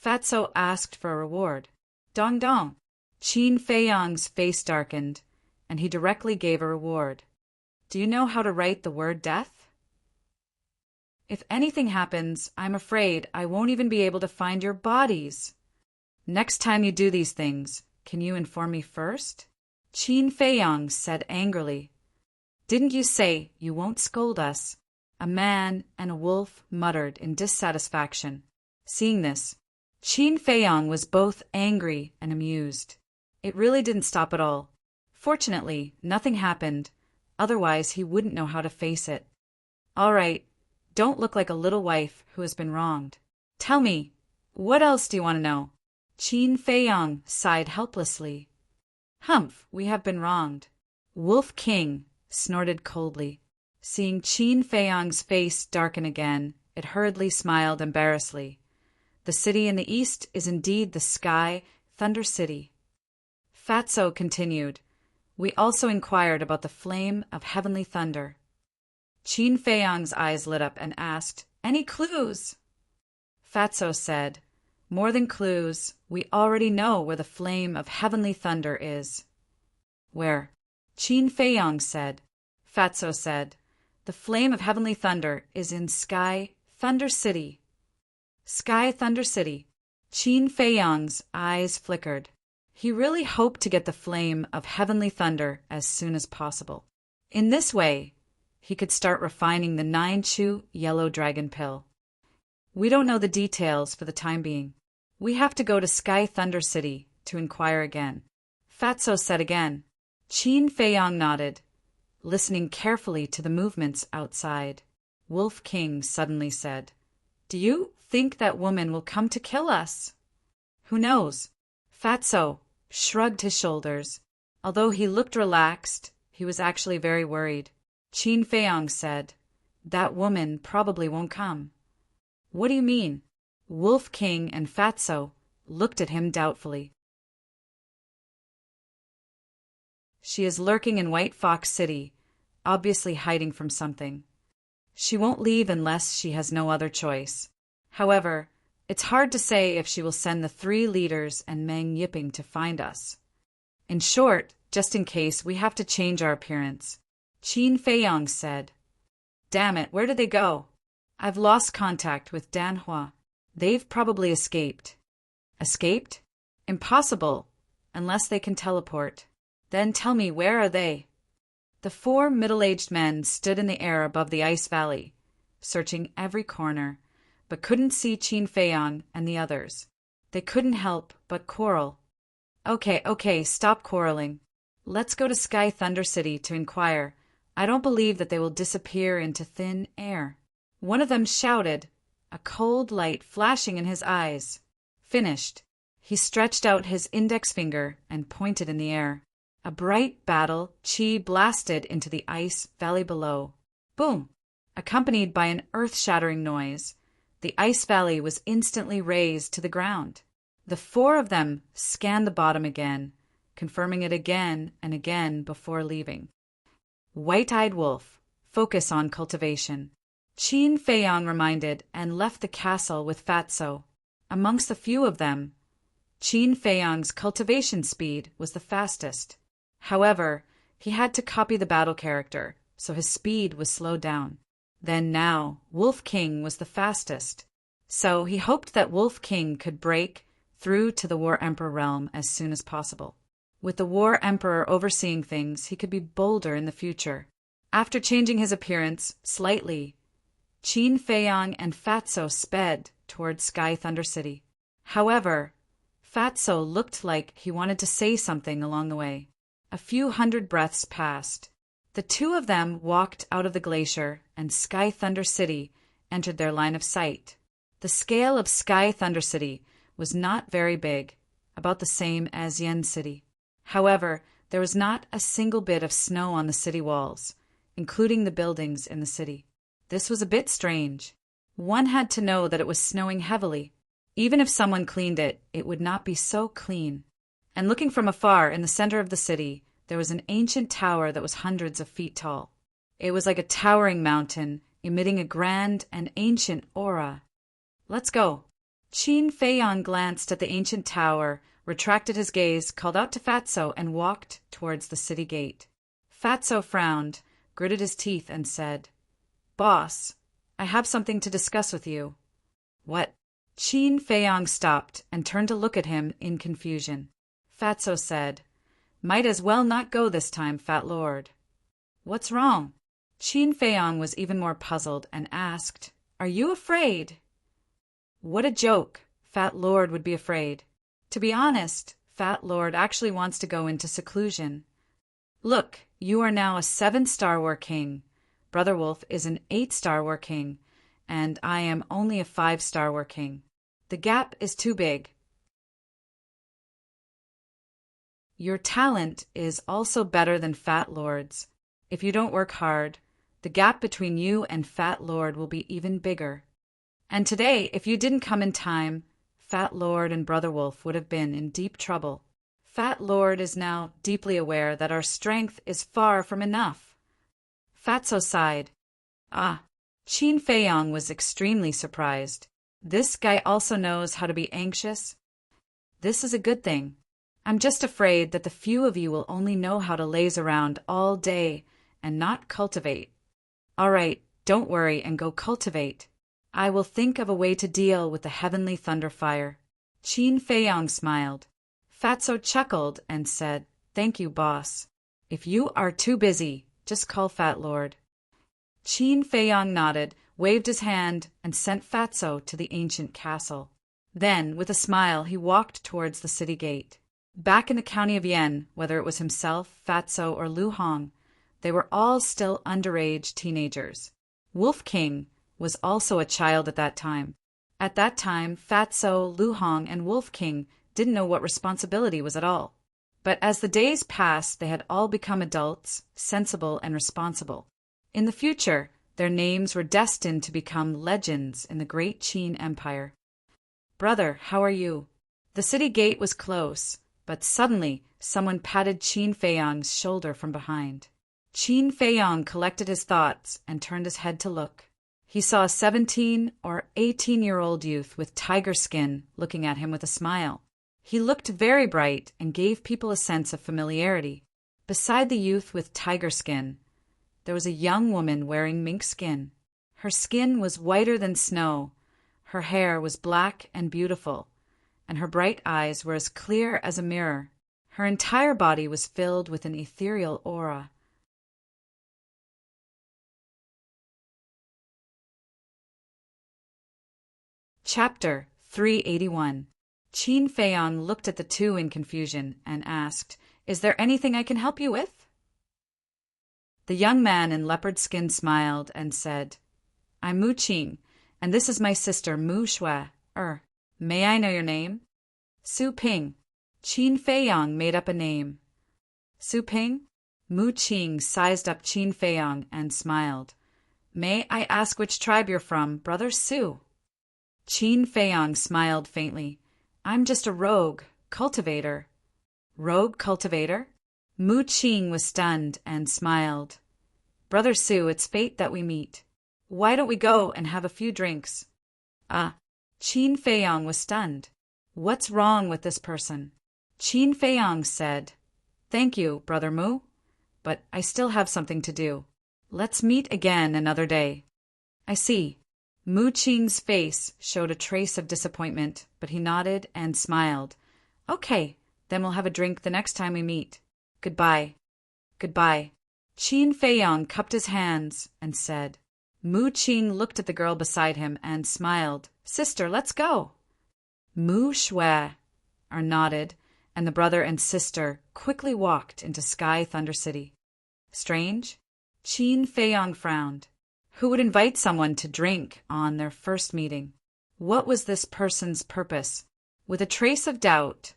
Fatso asked for a reward. Dong dong. Qin Feiyang's face darkened, and he directly gave a reward. Do you know how to write the word death? If anything happens, I'm afraid I won't even be able to find your bodies. Next time you do these things, can you inform me first? Qin Feiyang said angrily. Didn't you say you won't scold us? A man and a wolf muttered in dissatisfaction. Seeing this, Qin Feiyang was both angry and amused. It really didn't stop at all. Fortunately, nothing happened, otherwise he wouldn't know how to face it. All right, don't look like a little wife who has been wronged. Tell me, what else do you want to know? Qin Feiyang sighed helplessly. Humph, we have been wronged. Wolf King snorted coldly. Seeing Qin Feiyang's face darken again, it hurriedly smiled embarrassedly. The city in the east is indeed the Sky Thunder City. Fatso continued. We also inquired about the flame of heavenly thunder. Qin Feiyang's eyes lit up and asked, Any clues? Fatso said, More than clues, we already know where the flame of heavenly thunder is. Where? Qin Feiyang said. Fatso said, The flame of heavenly thunder is in Sky Thunder City. Sky Thunder City. Qin Feiyang's eyes flickered. He really hoped to get the flame of heavenly thunder as soon as possible. In this way, he could start refining the 9-chew yellow dragon pill. We don't know the details for the time being. We have to go to Sky Thunder City to inquire again. Fatso said again. Qin Feiyang nodded, listening carefully to the movements outside. Wolf King suddenly said, Do you think that woman will come to kill us? Who knows? Fatso shrugged his shoulders. Although he looked relaxed, he was actually very worried. Qin Feiyang said, That woman probably won't come. What do you mean? Wolf King and Fatso looked at him doubtfully. She is lurking in White Fox City, obviously hiding from something. She won't leave unless she has no other choice. However, it's hard to say if she will send the 3 leaders and Meng Yipping to find us. In short, just in case, we have to change our appearance. Qin Feiyang said. Damn it, where did they go? I've lost contact with Danhua. They've probably escaped. Escaped? Impossible, unless they can teleport. Then tell me, where are they? The 4 middle-aged men stood in the air above the ice valley, searching every corner, but couldn't see Qin Feiyang and the others. They couldn't help but quarrel. Okay, stop quarreling. Let's go to Sky Thunder City to inquire. I don't believe that they will disappear into thin air. One of them shouted, a cold light flashing in his eyes. Finished. He stretched out his index finger and pointed in the air. A bright battle chi blasted into the ice valley below. Boom! Accompanied by an earth-shattering noise, the ice valley was instantly razed to the ground. The 4 of them scanned the bottom again, confirming it again and again before leaving. White-eyed wolf, focus on cultivation. Qin Feiyang reminded and left the castle with Fatso. Amongst the few of them, Qin Feiyang's cultivation speed was the fastest. However, he had to copy the battle character, so his speed was slowed down. Then now, Wolf King was the fastest. So he hoped that Wolf King could break through to the War Emperor realm as soon as possible. With the War Emperor overseeing things, he could be bolder in the future. After changing his appearance slightly, Qin Feiyang and Fatso sped towards Sky Thunder City. However, Fatso looked like he wanted to say something along the way. A few hundred breaths passed. The 2 of them walked out of the glacier, and Sky Thunder City entered their line of sight. The scale of Sky Thunder City was not very big, about the same as Yen City. However, there was not a single bit of snow on the city walls, including the buildings in the city. This was a bit strange. One had to know that it was snowing heavily. Even if someone cleaned it, it would not be so clean. And looking from afar in the center of the city, there was an ancient tower that was hundreds of feet tall. It was like a towering mountain, emitting a grand and ancient aura. "Let's go." Qin Feiyang glanced at the ancient tower, retracted his gaze, called out to Fatso, and walked towards the city gate. Fatso frowned, gritted his teeth, and said, "Boss, I have something to discuss with you." "What?" Qin Feiyang stopped and turned to look at him in confusion. Fatso said, "Might as well not go this time, Fat Lord." "What's wrong?" Qin Feiyang was even more puzzled and asked, "Are you afraid?" What a joke! Fat Lord would be afraid. To be honest, Fat Lord actually wants to go into seclusion. "Look, you are now a 7-star war king. Brother Wolf is an 8-star war king, and I am only a 5-star war king. The gap is too big. Your talent is also better than Fat Lord's. If you don't work hard, the gap between you and Fat Lord will be even bigger. And today, if you didn't come in time, Fat Lord and Brother Wolf would have been in deep trouble. Fat Lord is now deeply aware that our strength is far from enough." Fatso sighed. "Ah." Qin Feiyang was extremely surprised. This guy also knows how to be anxious. "This is a good thing. I'm just afraid that the few of you will only know how to laze around all day and not cultivate." "All right, don't worry and go cultivate. I will think of a way to deal with the heavenly thunder fire." Qin Feiyang smiled. Fatso chuckled and said, "Thank you, boss. If you are too busy, just call Fat Lord." Qin Feiyang nodded, waved his hand, and sent Fatso to the ancient castle. Then, with a smile, he walked towards the city gate. Back in the county of Yan, whether it was himself, Fatso, or Lu Hong, they were all still underage teenagers. Wolf King was also a child at that time. At that time, Fatso, Lu Hong, and Wolf King didn't know what responsibility was at all. But as the days passed, they had all become adults, sensible and responsible. In the future, their names were destined to become legends in the great Qin Empire. "Brother, how are you?" The city gate was close, but suddenly someone patted Qin Feiyang's shoulder from behind. Qin Feiyang collected his thoughts and turned his head to look. He saw a 17 or 18-year-old youth with tiger skin looking at him with a smile. He looked very bright and gave people a sense of familiarity. Beside the youth with tiger skin, there was a young woman wearing mink skin. Her skin was whiter than snow, her hair was black and beautiful, and her bright eyes were as clear as a mirror. Her entire body was filled with an ethereal aura. Chapter 381. Qin Feiyang looked at the two in confusion and asked, "Is there anything I can help you with?" The young man in leopard skin smiled and said, "I'm Mu Qing, and this is my sister Mu Shui. May I know your name?" "Su Ping." Qin Feiyang made up a name. "Su Ping?" Mu Qing sized up Qin Feiyang and smiled. "May I ask which tribe you're from, Brother Su?" Qin Feiyang smiled faintly. "I'm just a rogue cultivator." "Rogue cultivator?" Mu Qing was stunned and smiled. "Brother Su, it's fate that we meet. Why don't we go and have a few drinks?" Qin Feiyang was stunned. What's wrong with this person? Qin Feiyang said, "Thank you, Brother Mu, but I still have something to do. Let's meet again another day." "I see." Mu Qing's face showed a trace of disappointment, but he nodded and smiled. "Okay, then we'll have a drink the next time we meet. Goodbye." "Goodbye." Qin Feiyang cupped his hands and said. Mu Qing looked at the girl beside him and smiled. "Sister, let's go." Mu Shui nodded, and the brother and sister quickly walked into Sky Thunder City. Strange? Qin Feiyang frowned. Who would invite someone to drink on their first meeting? What was this person's purpose? With a trace of doubt,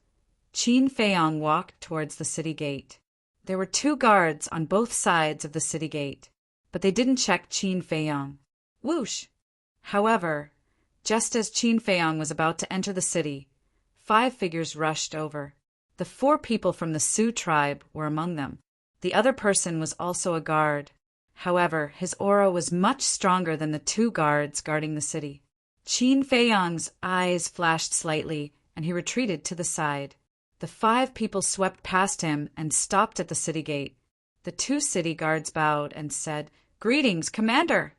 Qin Feiyong walked towards the city gate. There were 2 guards on both sides of the city gate, but they didn't check Qin Feiyong. Whoosh! However, just as Qin Feiyong was about to enter the city, 5 figures rushed over. The 4 people from the Sioux tribe were among them. The other person was also a guard. However, his aura was much stronger than the 2 guards guarding the city. Qin Feiyong's eyes flashed slightly, and he retreated to the side. The 5 people swept past him and stopped at the city gate. The 2 city guards bowed and said, "Greetings, Commander!"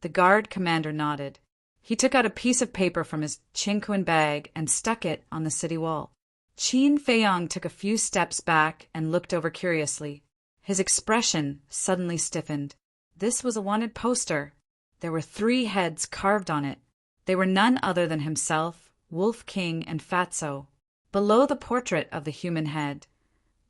The guard commander nodded. He took out a piece of paper from his chinquan bag and stuck it on the city wall. Qin Feiyong took a few steps back and looked over curiously. His expression suddenly stiffened. This was a wanted poster. There were 3 heads carved on it. They were none other than himself, Wolf King, and Fatso. Below the portrait of the human head,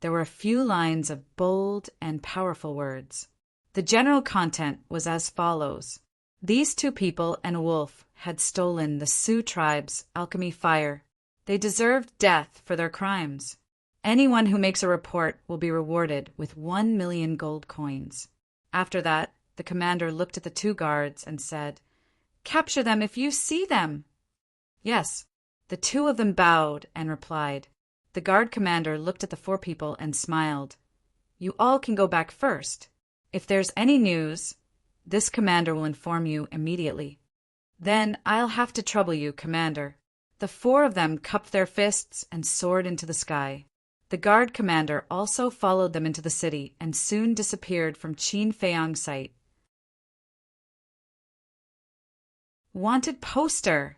there were a few lines of bold and powerful words. The general content was as follows. These 2 people and a wolf had stolen the Sioux tribe's alchemy fire. They deserved death for their crimes. Anyone who makes a report will be rewarded with 1 million gold coins. After that, the commander looked at the 2 guards and said, "Capture them if you see them." Yes, the 2 of them bowed and replied. The guard commander looked at the 4 people and smiled. "You all can go back first. If there's any news, this commander will inform you immediately." "Then I'll have to trouble you, Commander." The 4 of them cupped their fists and soared into the sky. The guard commander also followed them into the city and soon disappeared from Qin Feiyong's sight. Wanted poster!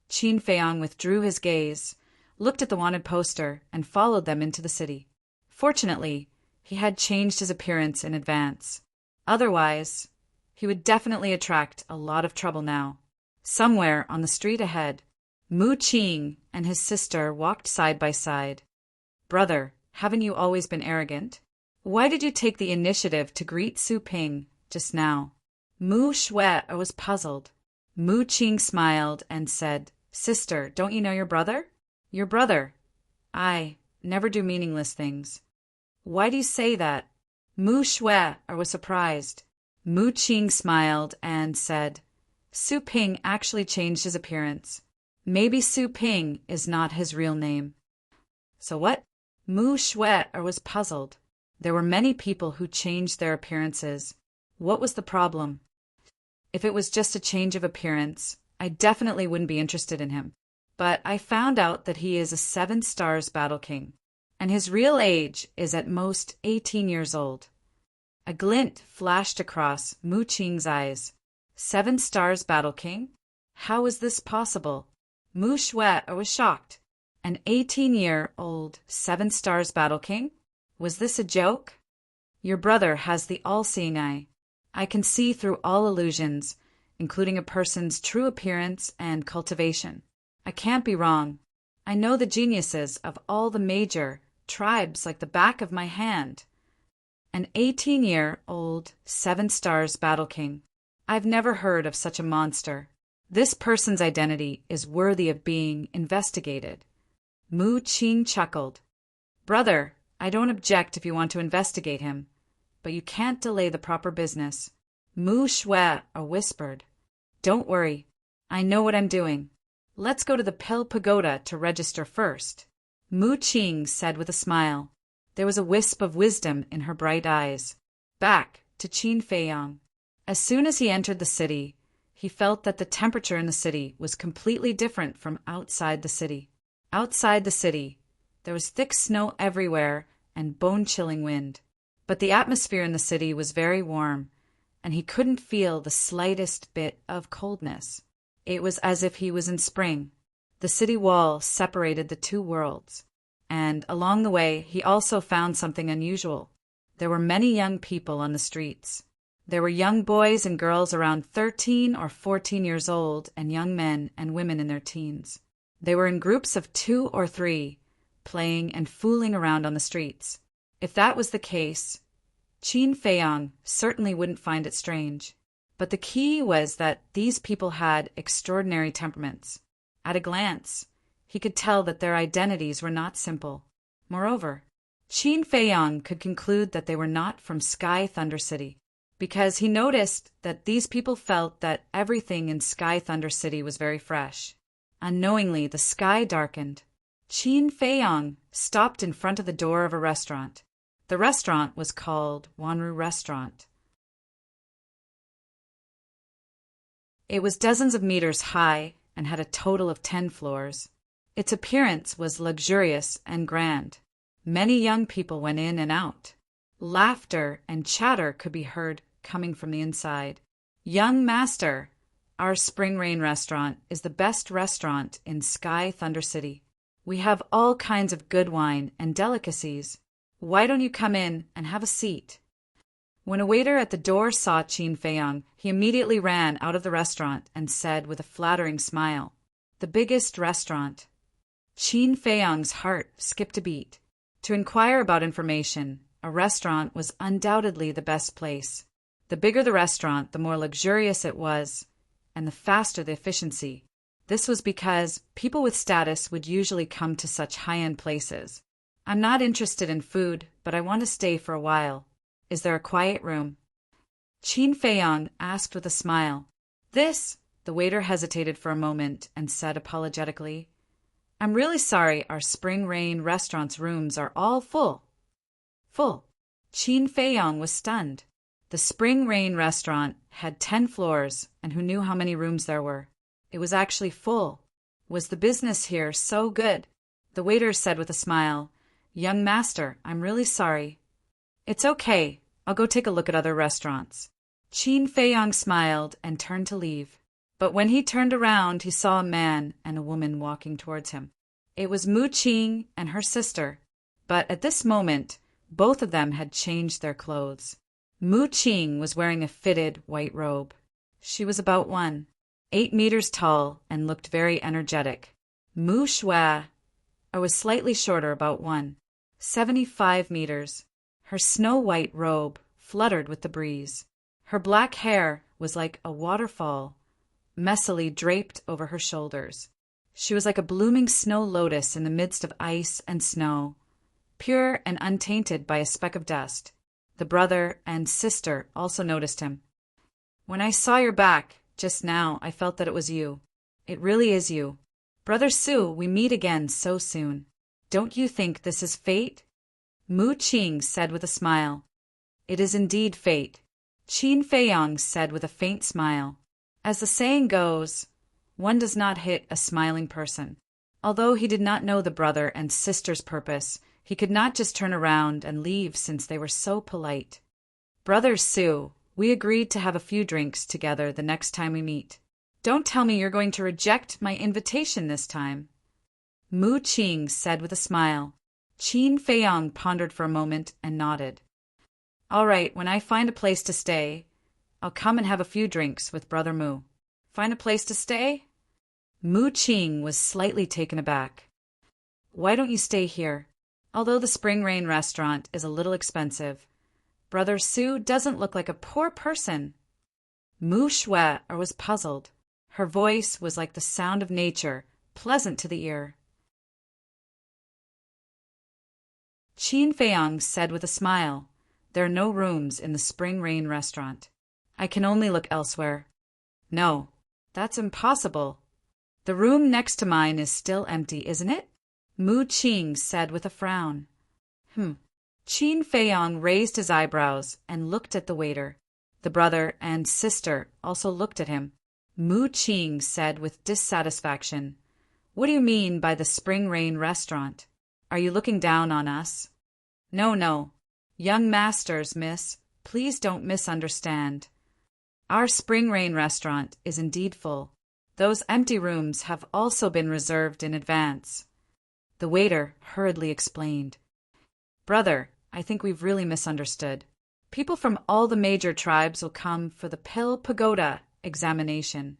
Qin Feiyong withdrew his gaze, looked at the wanted poster, and followed them into the city. Fortunately, he had changed his appearance in advance. Otherwise, he would definitely attract a lot of trouble now. Somewhere on the street ahead, Mu Qing and his sister walked side by side. "Brother, haven't you always been arrogant? Why did you take the initiative to greet Su Ping just now?" Mu Shui was puzzled. Mu Qing smiled and said, "Sister, don't you know your brother?" "Your brother? I never do meaningless things." "Why do you say that?" Mu Shui was surprised. Mu Qing smiled and said, "Su Ping actually changed his appearance. Maybe Su Ping is not his real name." "So what?" Mu Shui was puzzled. There were many people who changed their appearances. What was the problem? If it was just a change of appearance, I definitely wouldn't be interested in him. But I found out that he is a 7 stars battle king, and his real age is at most 18 years old. A glint flashed across Mu Qing's eyes. 7 stars battle king? How is this possible? Mu Shui was shocked. An 18-year-old 7 stars battle king? Was this a joke? "Your brother has the all-seeing eye. I can see through all illusions, including a person's true appearance and cultivation. I can't be wrong. I know the geniuses of all the major tribes like the back of my hand." An 18-year-old 7 stars battle king. I've never heard of such a monster. This person's identity is worthy of being investigated. Mu Qing chuckled. "Brother, I don't object if you want to investigate him, but you can't delay the proper business." Mu Shui whispered. "Don't worry. I know what I'm doing. Let's go to the Pill Pagoda to register first." Mu Qing said with a smile. There was a wisp of wisdom in her bright eyes. Back to Qin Feiyong. As soon as he entered the city, he felt that the temperature in the city was completely different from outside the city. Outside the city, there was thick snow everywhere and bone-chilling wind. But the atmosphere in the city was very warm, and he couldn't feel the slightest bit of coldness. It was as if he was in spring. The city wall separated the 2 worlds, and along the way he also found something unusual. There were many young people on the streets. There were young boys and girls around 13 or 14 years old, and young men and women in their teens. They were in groups of 2 or 3, playing and fooling around on the streets. If that was the case, Qin Feiyong certainly wouldn't find it strange. But the key was that these people had extraordinary temperaments. At a glance, He could tell that their identities were not simple. Moreover, Qin Feiyang could conclude that they were not from Sky Thunder City, because he noticed that these people felt that everything in Sky Thunder City was very fresh. Unknowingly, the sky darkened. Qin Feiyang stopped in front of the door of a restaurant. The restaurant was called Wanru Restaurant. It was dozens of meters high and had a total of 10 floors. Its appearance was luxurious and grand. Many young people went in and out. Laughter and chatter could be heard coming from the inside. "Young master, our Spring Rain restaurant is the best restaurant in Sky Thunder City. We have all kinds of good wine and delicacies. Why don't you come in and have a seat?" When a waiter at the door saw Qin Feiyang, he immediately ran out of the restaurant and said with a flattering smile, "The biggest restaurant." Qin Feiyang's heart skipped a beat. To inquire about information, a restaurant was undoubtedly the best place. The bigger the restaurant, the more luxurious it was, and the faster the efficiency. This was because people with status would usually come to such high-end places. "I'm not interested in food, but I want to stay for a while. Is there a quiet room?" Qin Feiyang asked with a smile. The waiter hesitated for a moment and said apologetically, "I'm really sorry, our Spring Rain restaurant's rooms are all full." Full? Qin Feiyang was stunned. The Spring Rain restaurant had 10 floors, and who knew how many rooms there were? It was actually full. Was the business here so good? The waiter said with a smile, "Young master, I'm really sorry." "It's okay. I'll go take a look at other restaurants." Qin Feiyang smiled and turned to leave. But when he turned around, he saw a man and a woman walking towards him. It was Mu Qing and her sister, but at this moment, both of them had changed their clothes. Mu Qing was wearing a fitted white robe. She was about 8 meters tall and looked very energetic. Mu Shue was slightly shorter, about 75 meters. Her snow-white robe fluttered with the breeze. Her black hair was like a waterfall, messily draped over her shoulders. She was like a blooming snow lotus in the midst of ice and snow, pure and untainted by a speck of dust. The brother and sister also noticed him. "When I saw your back just now, I felt that it was you. It really is you. Brother Su, we meet again so soon. Don't you think this is fate?" Mu Qing said with a smile. "It is indeed fate." Qin Feiyang said with a faint smile. As the saying goes, one does not hit a smiling person. Although he did not know the brother and sister's purpose, he could not just turn around and leave since they were so polite. "Brother Su, we agreed to have a few drinks together the next time we meet. Don't tell me you're going to reject my invitation this time." Mu Qing said with a smile. Qin Feiyang pondered for a moment and nodded. "All right, when I find a place to stay, I'll come and have a few drinks with Brother Mu." "Find a place to stay?" Mu Qing was slightly taken aback. "Why don't you stay here? Although the Spring Rain restaurant is a little expensive, Brother Su doesn't look like a poor person." Mu Shue was puzzled. Her voice was like the sound of nature, pleasant to the ear. Qin Feiyang said with a smile, "There are no rooms in the Spring Rain restaurant. I can only look elsewhere." "No, that's impossible. The room next to mine is still empty, isn't it?" Mu Qing said with a frown. Qin Feiyang raised his eyebrows and looked at the waiter. The brother and sister also looked at him. Mu Qing said with dissatisfaction, "What do you mean by the Spring Rain restaurant? Are you looking down on us?" No. Young masters, miss, please don't misunderstand. Our Spring Rain restaurant is indeed full. Those empty rooms have also been reserved in advance." The waiter hurriedly explained. "Brother, I think we've really misunderstood. People from all the major tribes will come for the Pill Pagoda examination.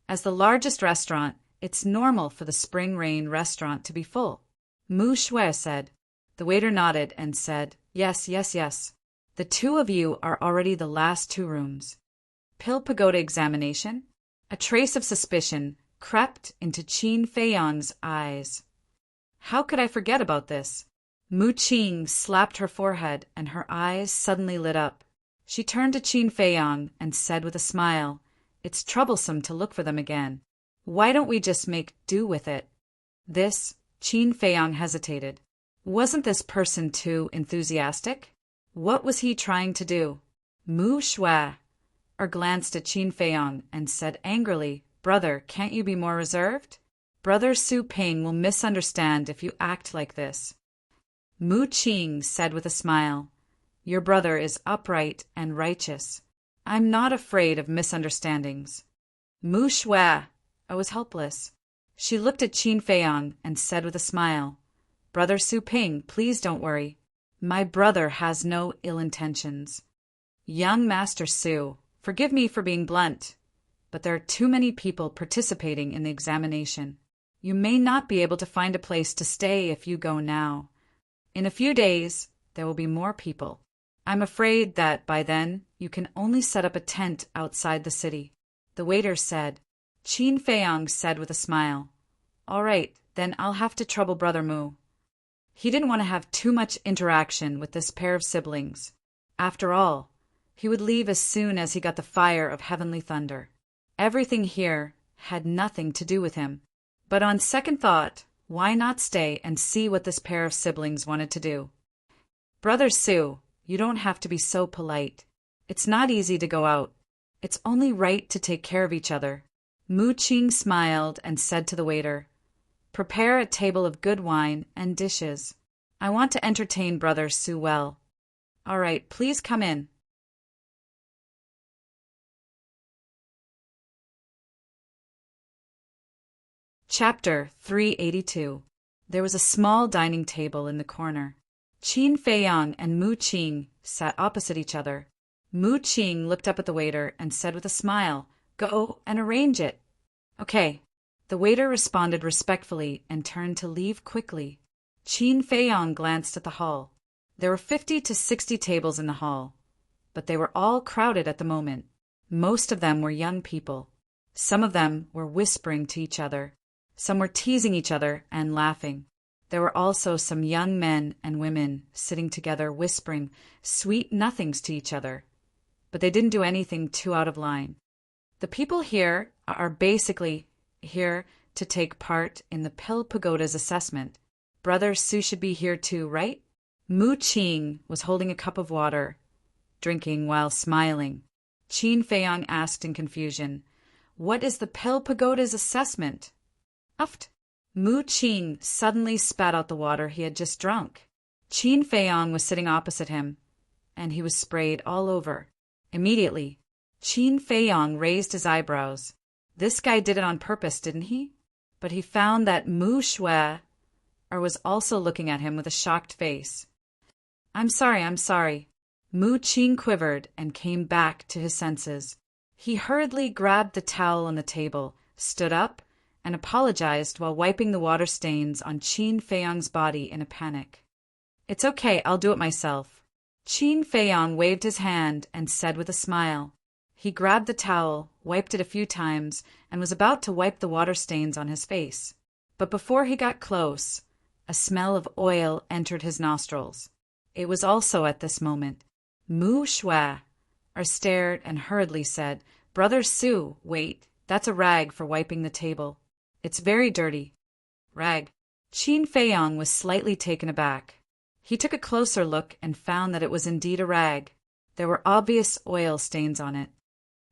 As the largest restaurant, it's normal for the Spring Rain restaurant to be full." Mu Shue said. The waiter nodded and said, Yes. The two of you are already the last 2 rooms." "Pill Pagoda examination?" A trace of suspicion crept into Qin Feiyang's eyes. How could I forget about this? Mu Qing slapped her forehead and her eyes suddenly lit up. She turned to Qin Feiyang and said with a smile, "It's troublesome to look for them again. Why don't we just make do with it?" Qin Feiyang hesitated. Wasn't this person too enthusiastic? What was he trying to do? Mu Shui glanced at Qin Feiyang and said angrily, "Brother, can't you be more reserved? Brother Su Ping will misunderstand if you act like this." Mu Qing said with a smile, "Your brother is upright and righteous. I'm not afraid of misunderstandings." Mu Shui was helpless. She looked at Qin Feiyang and said with a smile, "Brother Su Ping, please don't worry. My brother has no ill intentions. Young Master Su, forgive me for being blunt, but there are too many people participating in the examination. You may not be able to find a place to stay if you go now. In a few days, there will be more people. I'm afraid that by then you can only set up a tent outside the city." The waiter said. Qin Feiyang said with a smile, "All right, then I'll have to trouble Brother Mu." He didn't want to have too much interaction with this pair of siblings. After all, he would leave as soon as he got the fire of heavenly thunder. Everything here had nothing to do with him. But on second thought, why not stay and see what this pair of siblings wanted to do? "Brother Su, you don't have to be so polite. It's not easy to go out. It's only right to take care of each other." Mu Qing smiled and said to the waiter, "Prepare a table of good wine and dishes. I want to entertain Brother Su well. All right, please come in." Chapter 382. There was a small dining table in the corner. Qin Feiyang and Mu Qing sat opposite each other. Mu Qing looked up at the waiter and said with a smile, "Go and arrange it." "Okay." The waiter responded respectfully and turned to leave quickly. Qin Feiyang glanced at the hall. There were 50 to 60 tables in the hall, but they were all crowded at the moment. Most of them were young people. Some of them were whispering to each other. Some were teasing each other and laughing. There were also some young men and women sitting together whispering sweet nothings to each other, but they didn't do anything too out of line. The people here are basically here to take part in the Pill Pagoda's assessment. Brother Su should be here too, right? Mu Qing was holding a cup of water, drinking while smiling. Qin Feiyang asked in confusion, "What is the Pill Pagoda's assessment?" Uft. Mu Qing suddenly spat out the water he had just drunk. Qin Feiyang was sitting opposite him, and he was sprayed all over. Immediately, Qin Feiyang raised his eyebrows. This guy did it on purpose, didn't he? But he found that Mu Shui was also looking at him with a shocked face. I'm sorry. Mu Qing quivered and came back to his senses. He hurriedly grabbed the towel on the table, stood up, and apologized while wiping the water stains on Qin Feiyang's body in a panic. "It's okay, I'll do it myself." Qin Feiyang waved his hand and said with a smile. He grabbed the towel, wiped it a few times, and was about to wipe the water stains on his face. But before he got close, a smell of oil entered his nostrils. It was also at this moment. Mu Shui stared and hurriedly said, "Brother Su, wait, that's a rag for wiping the table. It's very dirty." "Rag?" Qin Feiyang was slightly taken aback. He took a closer look and found that it was indeed a rag. There were obvious oil stains on it.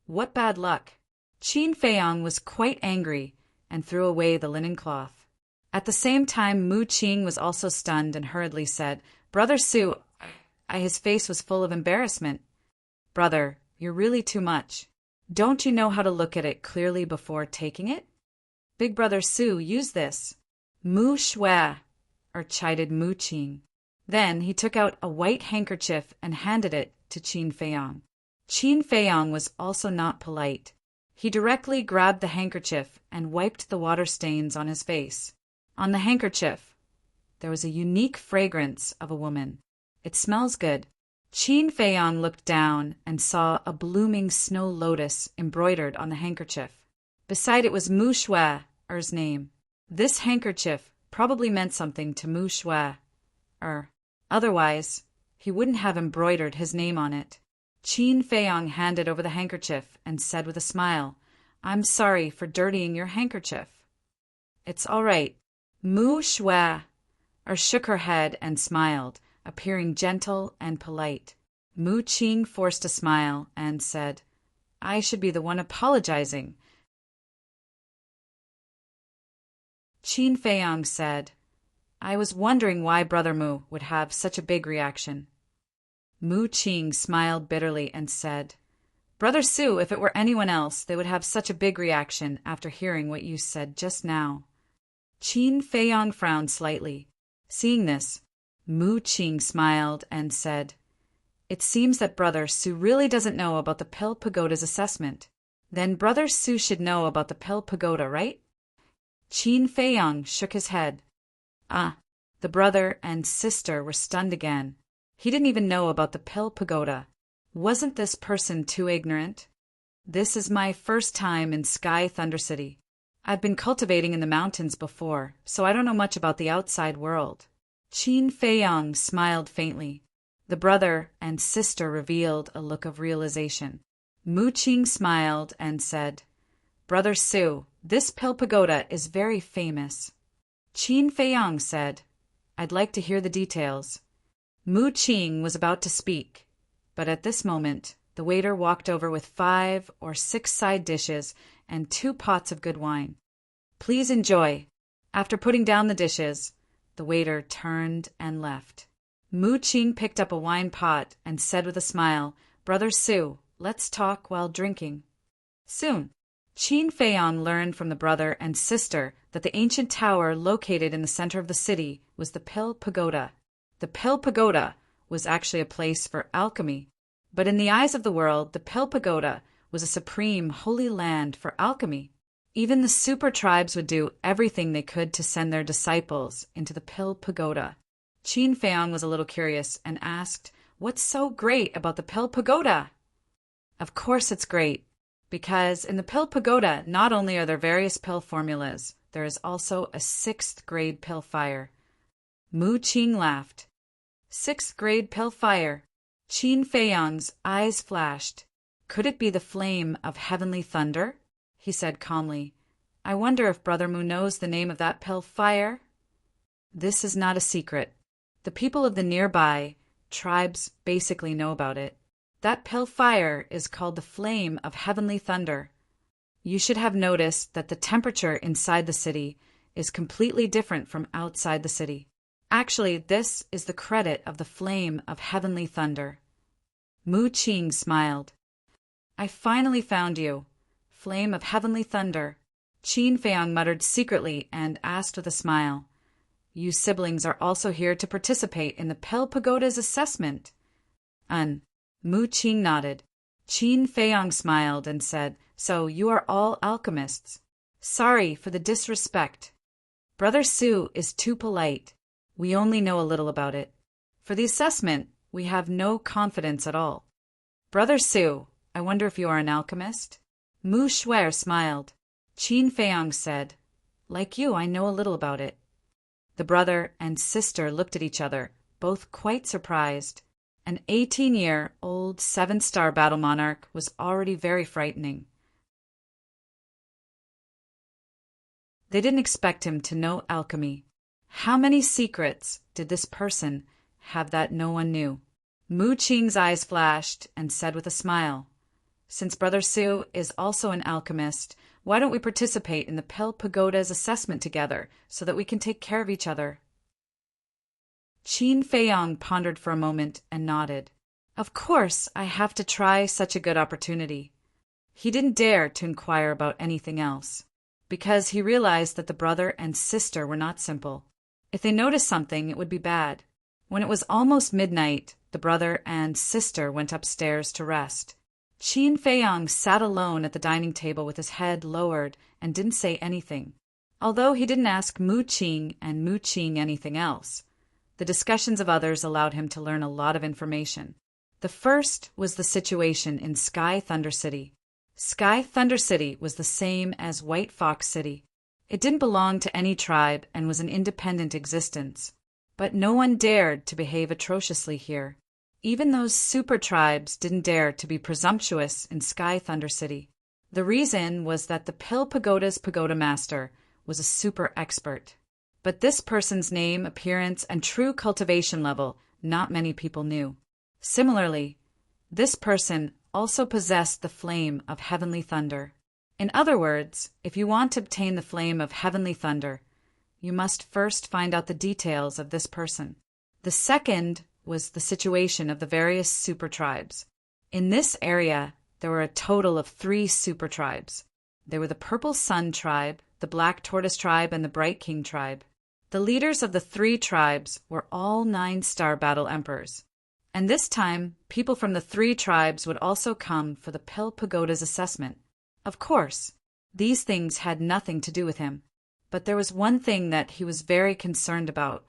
What bad luck! Qin Feiyang was quite angry and threw away the linen cloth. At the same time, Mu Qing was also stunned and hurriedly said, "Brother Su," his face was full of embarrassment. "Brother, you're really too much. Don't you know how to look at it clearly before taking it? Big Brother Su, use this." Mu Shui chided Mu Qing. Then he took out a white handkerchief and handed it to Qin Feiyang. Qin Feiyang was also not polite. He directly grabbed the handkerchief and wiped the water stains on his face. On the handkerchief, there was a unique fragrance of a woman. "It smells good." Qin Feiyang looked down and saw a blooming snow lotus embroidered on the handkerchief. Beside it was Mu Shue's name. This handkerchief probably meant something to Mu Shue. Otherwise, he wouldn't have embroidered his name on it. Qin Feiyang handed over the handkerchief and said with a smile, "I'm sorry for dirtying your handkerchief." "It's all right." Mu Shue shook her head and smiled, appearing gentle and polite. Mu Qing forced a smile and said, "I should be the one apologizing." Qin Feiyang said, "I was wondering why Brother Mu would have such a big reaction." Mu Qing smiled bitterly and said, "Brother Su, if it were anyone else, they would have such a big reaction after hearing what you said just now." Qin Feiyang frowned slightly. Seeing this, Mu Qing smiled and said, "It seems that Brother Su really doesn't know about the Pill Pagoda's assessment. Then Brother Su should know about the Pill Pagoda, right?" Qin Feiyang shook his head. The brother and sister were stunned again. He didn't even know about the Pill Pagoda. Wasn't this person too ignorant? "This is my first time in Sky Thunder City. I've been cultivating in the mountains before, so I don't know much about the outside world." Qin Feiyang smiled faintly. The brother and sister revealed a look of realization. Mu Qing smiled and said, "Brother Su, this Pill Pagoda is very famous." Qin Feiyang said, "I'd like to hear the details." Mu Qing was about to speak, but at this moment, the waiter walked over with 5 or 6 side dishes and 2 pots of good wine. "Please enjoy." After putting down the dishes, the waiter turned and left. Mu Qing picked up a wine pot and said with a smile, "Brother Su, let's talk while drinking." Soon, Qin Feiyang learned from the brother and sister that the ancient tower located in the center of the city was the Pill Pagoda. The Pill Pagoda was actually a place for alchemy, but in the eyes of the world, the Pill Pagoda was a supreme holy land for alchemy. Even the super tribes would do everything they could to send their disciples into the Pill Pagoda. Qin Feiyang was a little curious and asked, "What's so great about the Pill Pagoda?" Of course it's great, because in the Pill Pagoda, not only are there various pill formulas, there is also a 6th grade pill fire. Mu Qing laughed. 6th grade pill fire. Qin Feiyang's eyes flashed. Could it be the flame of heavenly thunder? He said calmly, "I wonder if Brother Mu knows the name of that pill fire?" This is not a secret. The people of the nearby tribes basically know about it. That pill fire is called the flame of heavenly thunder. You should have noticed that the temperature inside the city is completely different from outside the city. Actually, this is the credit of the flame of heavenly thunder. Mu Qing smiled. "I finally found you. Flame of heavenly thunder." Qin Feiyang muttered secretly and asked with a smile, "You siblings are also here to participate in the Pill Pagoda's assessment?" Mu Qing nodded. Qin Feiyang smiled and said, "So you are all alchemists. Sorry for the disrespect. Brother Su is too polite. We only know a little about it. For the assessment, we have no confidence at all. Brother Su, I wonder if you are an alchemist?" Mu Shue smiled. Qin Feiyang said, "Like you, I know a little about it." The brother and sister looked at each other, both quite surprised. An 18-year-old 7-star battle monarch was already very frightening. They didn't expect him to know alchemy. How many secrets did this person have that no one knew? Mu Qing's eyes flashed and said with a smile, "Since Brother Su is also an alchemist, why don't we participate in the Pill Pagoda's assessment together so that we can take care of each other?" Qin Feiyang pondered for a moment and nodded. "Of course, I have to try such a good opportunity." He didn't dare to inquire about anything else, because he realized that the brother and sister were not simple. If they noticed something, it would be bad. When it was almost midnight, the brother and sister went upstairs to rest. Qin Feiyang sat alone at the dining table with his head lowered and didn't say anything. Although he didn't ask Mu Qing and Mu Qing anything else, the discussions of others allowed him to learn a lot of information. The first was the situation in Sky Thunder City. Sky Thunder City was the same as White Fox City. It didn't belong to any tribe and was an independent existence. But no one dared to behave atrociously here. Even those super tribes didn't dare to be presumptuous in Sky Thunder City. The reason was that the Pill Pagoda's pagoda master was a super expert. But this person's name, appearance, and true cultivation level not many people knew. Similarly, this person also possessed the flame of heavenly thunder. In other words, if you want to obtain the flame of heavenly thunder, you must first find out the details of this person. The second was the situation of the various super tribes. In this area, there were a total of 3 super tribes. There were the Purple Sun tribe, the Black Tortoise tribe, and the Bright King tribe. The leaders of the 3 tribes were all 9-star battle emperors. And this time, people from the 3 tribes would also come for the Pill Pagoda's assessment. Of course, these things had nothing to do with him. But there was one thing that he was very concerned about.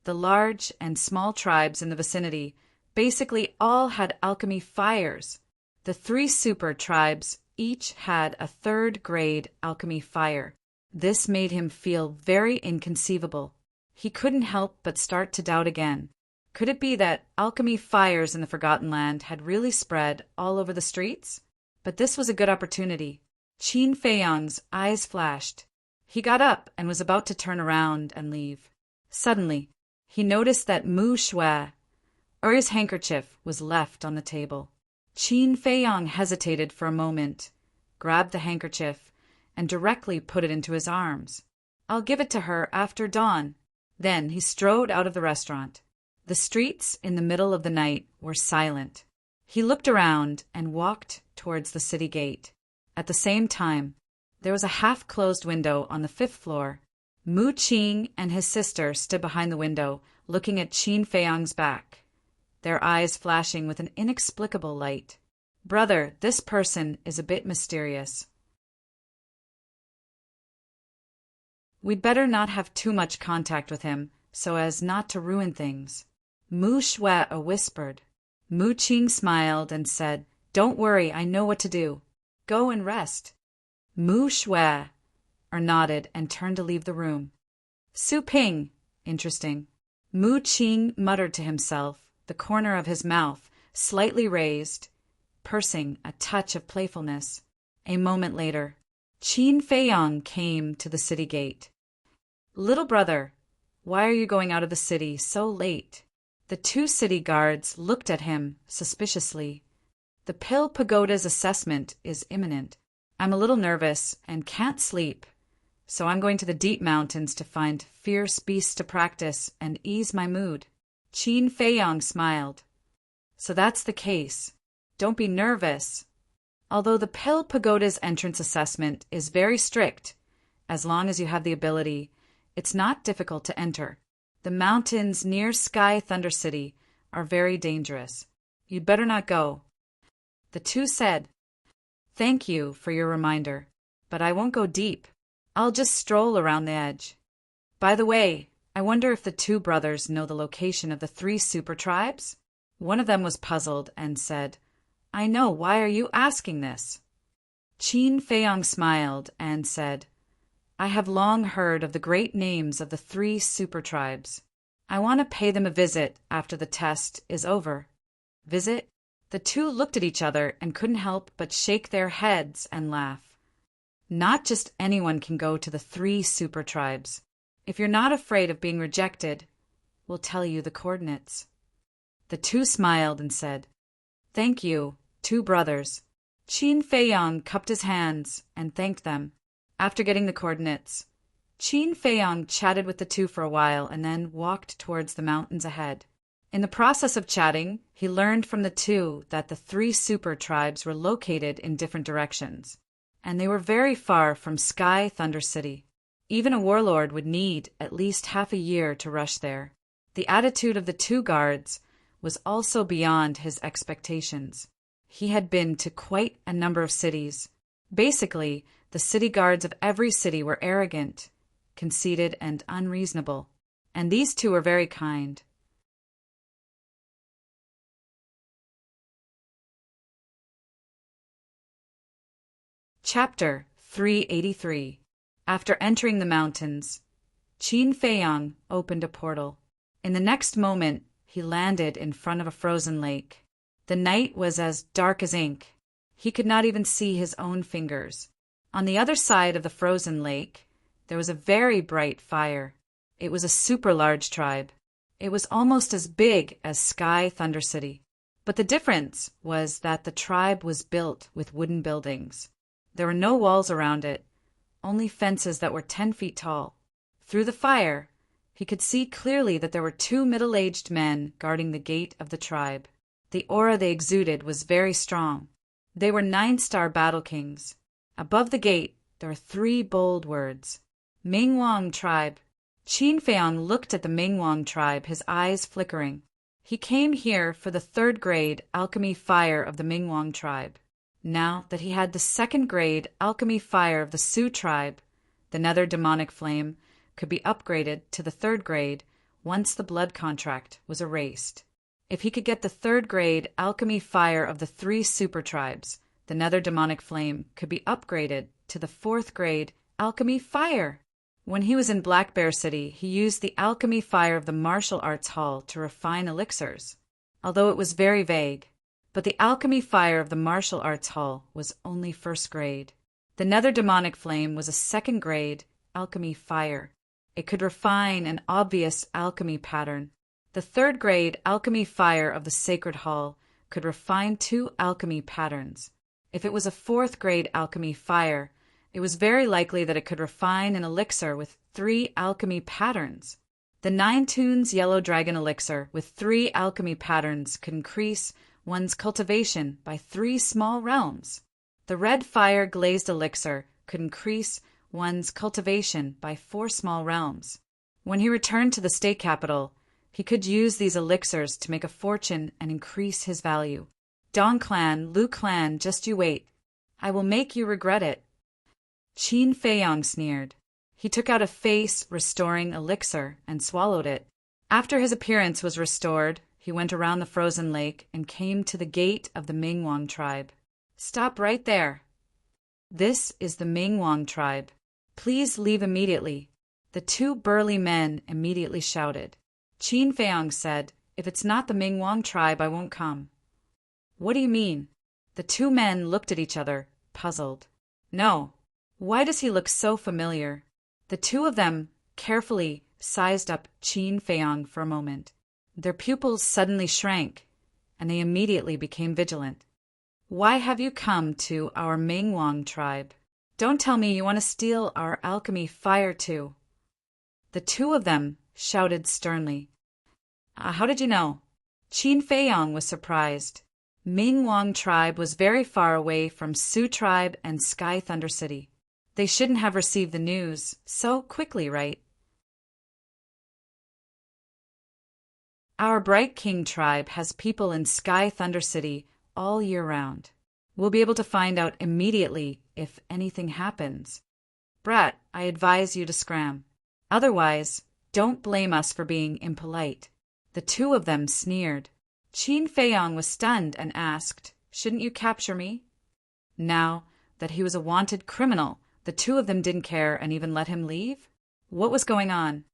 The large and small tribes in the vicinity basically all had alchemy fires. The 3 super tribes each had a 3rd grade alchemy fire. This made him feel very inconceivable. He couldn't help but start to doubt again. Could it be that alchemy fires in the Forgotten Land had really spread all over the streets? But this was a good opportunity. Qin Feiyang's eyes flashed. He got up and was about to turn around and leave. Suddenly, he noticed that Mu Shui, Uri's handkerchief, was left on the table. Qin Feiyang hesitated for a moment, grabbed the handkerchief, and directly put it into his arms. "I'll give it to her after dawn." Then he strode out of the restaurant. The streets in the middle of the night were silent. He looked around and walked towards the city gate. At the same time, there was a half-closed window on the 5th floor. Mu Qing and his sister stood behind the window, looking at Qin Feiyang's back, their eyes flashing with an inexplicable light. "Brother, this person is a bit mysterious. We'd better not have too much contact with him, so as not to ruin things." Mu Shui whispered. Mu Qing smiled and said, "Don't worry, I know what to do. Go and rest." Mu Shui nodded and turned to leave the room. "Su Ping, interesting." Mu Qing muttered to himself, the corner of his mouth slightly raised, pursing a touch of playfulness. A moment later, Qin Feiyang came to the city gate. "Little brother, why are you going out of the city so late?" The 2 city guards looked at him suspiciously. "The Pill Pagoda's assessment is imminent. I'm a little nervous and can't sleep, so I'm going to the deep mountains to find fierce beasts to practice and ease my mood." Qin Feiyang smiled. "So that's the case. Don't be nervous. Although the Pill Pagoda's entrance assessment is very strict, as long as you have the ability, it's not difficult to enter. The mountains near Sky Thunder City are very dangerous. You'd better not go." The 2 said, "Thank you for your reminder, but I won't go deep. I'll just stroll around the edge. By the way, I wonder if the 2 brothers know the location of the 3 super tribes?" One of them was puzzled and said, "I know, why are you asking this?" Qin Feiyang smiled and said, "I have long heard of the great names of the 3 super tribes. I want to pay them a visit after the test is over." "Visit?" The 2 looked at each other and couldn't help but shake their heads and laugh. "Not just anyone can go to the 3 super tribes. If you're not afraid of being rejected, we'll tell you the coordinates." The 2 smiled and said, "Thank you, 2 brothers." Qin Feiyang cupped his hands and thanked them. After getting the coordinates, Qin Feiyang chatted with the 2 for a while and then walked towards the mountains ahead. In the process of chatting, he learned from the 2 that the 3 super tribes were located in different directions, and they were very far from Sky Thunder City. Even a warlord would need at least half a year to rush there. The attitude of the 2 guards was also beyond his expectations. He had been to quite a number of cities. Basically, the city guards of every city were arrogant, conceited, and unreasonable, and these 2 were very kind. Chapter 383. After entering the mountains, Qin Feiyang opened a portal. In the next moment, he landed in front of a frozen lake. The night was as dark as ink. He could not even see his own fingers. On the other side of the frozen lake, there was a very bright fire. It was a super large tribe. It was almost as big as Sky Thunder City. But the difference was that the tribe was built with wooden buildings. There were no walls around it, only fences that were 10 feet tall. Through the fire, he could see clearly that there were 2 middle-aged men guarding the gate of the tribe. The aura they exuded was very strong. They were 9-star battle kings. Above the gate, there were 3 bold words. Mingwang tribe. Qin Feiyang looked at the Mingwang tribe, his eyes flickering. He came here for the 3rd grade alchemy fire of the Mingwang tribe. Now that he had the 2nd grade alchemy fire of the Su tribe, the nether demonic flame could be upgraded to the 3rd grade once the blood contract was erased. If he could get the 3rd grade alchemy fire of the 3 super tribes, the nether demonic flame could be upgraded to the 4th grade alchemy fire. When he was in Black Bear City, he used the alchemy fire of the martial arts hall to refine elixirs, although it was very vague. But the alchemy fire of the martial arts hall was only 1st grade. The nether demonic flame was a 2nd grade alchemy fire. It could refine an obvious alchemy pattern. The 3rd grade alchemy fire of the sacred hall could refine 2 alchemy patterns. If it was a 4th grade alchemy fire, it was very likely that it could refine an elixir with 3 alchemy patterns. The 9 Tunes Yellow Dragon elixir with 3 alchemy patterns could increase one's cultivation by 3 small realms. The Red Fire Glazed elixir could increase one's cultivation by 4 small realms. When he returned to the state capital, he could use these elixirs to make a fortune and increase his value. Dong Clan, Lu Clan, just you wait. I will make you regret it. Qin Feiyang sneered. He took out a face-restoring elixir and swallowed it. After his appearance was restored, he went around the frozen lake and came to the gate of the Mingwang tribe. Stop right there. This is the Mingwang tribe. Please leave immediately. The 2 burly men immediately shouted. Qin Feiyang said, If it's not the Mingwang tribe, I won't come. What do you mean? The 2 men looked at each other, puzzled. No. Why does he look so familiar? The 2 of them carefully sized up Qin Feiyang for a moment. Their pupils suddenly shrank, and they immediately became vigilant. Why have you come to our Mingwang tribe? Don't tell me you want to steal our alchemy fire too. The 2 of them shouted sternly. How did you know? Qin Feiyang was surprised. Mingwang tribe was very far away from Su tribe and Sky Thunder City. They shouldn't have received the news so quickly, right? Our Bright King tribe has people in Sky Thunder City all year round. We'll be able to find out immediately if anything happens. Brat, I advise you to scram. Otherwise, don't blame us for being impolite. The 2 of them sneered. Qin Feiyang was stunned and asked, Shouldn't you capture me? Now that he was a wanted criminal, the 2 of them didn't care and even let him leave? What was going on?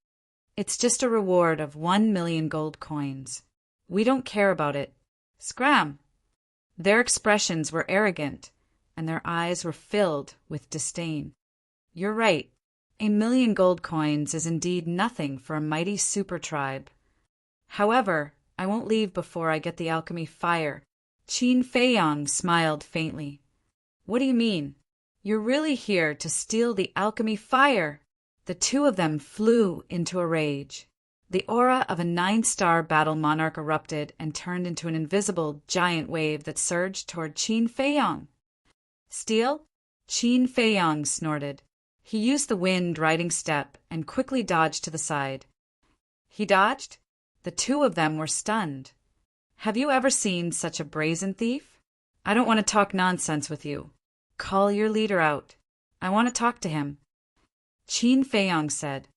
It's just a reward of 1 million gold coins. We don't care about it. Scram! Their expressions were arrogant, and their eyes were filled with disdain. You're right. 1 million gold coins is indeed nothing for a mighty super tribe. However, I won't leave before I get the alchemy fire. Qin Feiyang smiled faintly. What do you mean? You're really here to steal the alchemy fire? The 2 of them flew into a rage. The aura of a 9-star battle monarch erupted and turned into an invisible giant wave that surged toward Qin Feiyang. Steal? Qin Feiyang snorted. He used the wind riding step and quickly dodged to the side. He dodged? The 2 of them were stunned. Have you ever seen such a brazen thief? I don't want to talk nonsense with you. Call your leader out. I want to talk to him. Qin Feiyang said.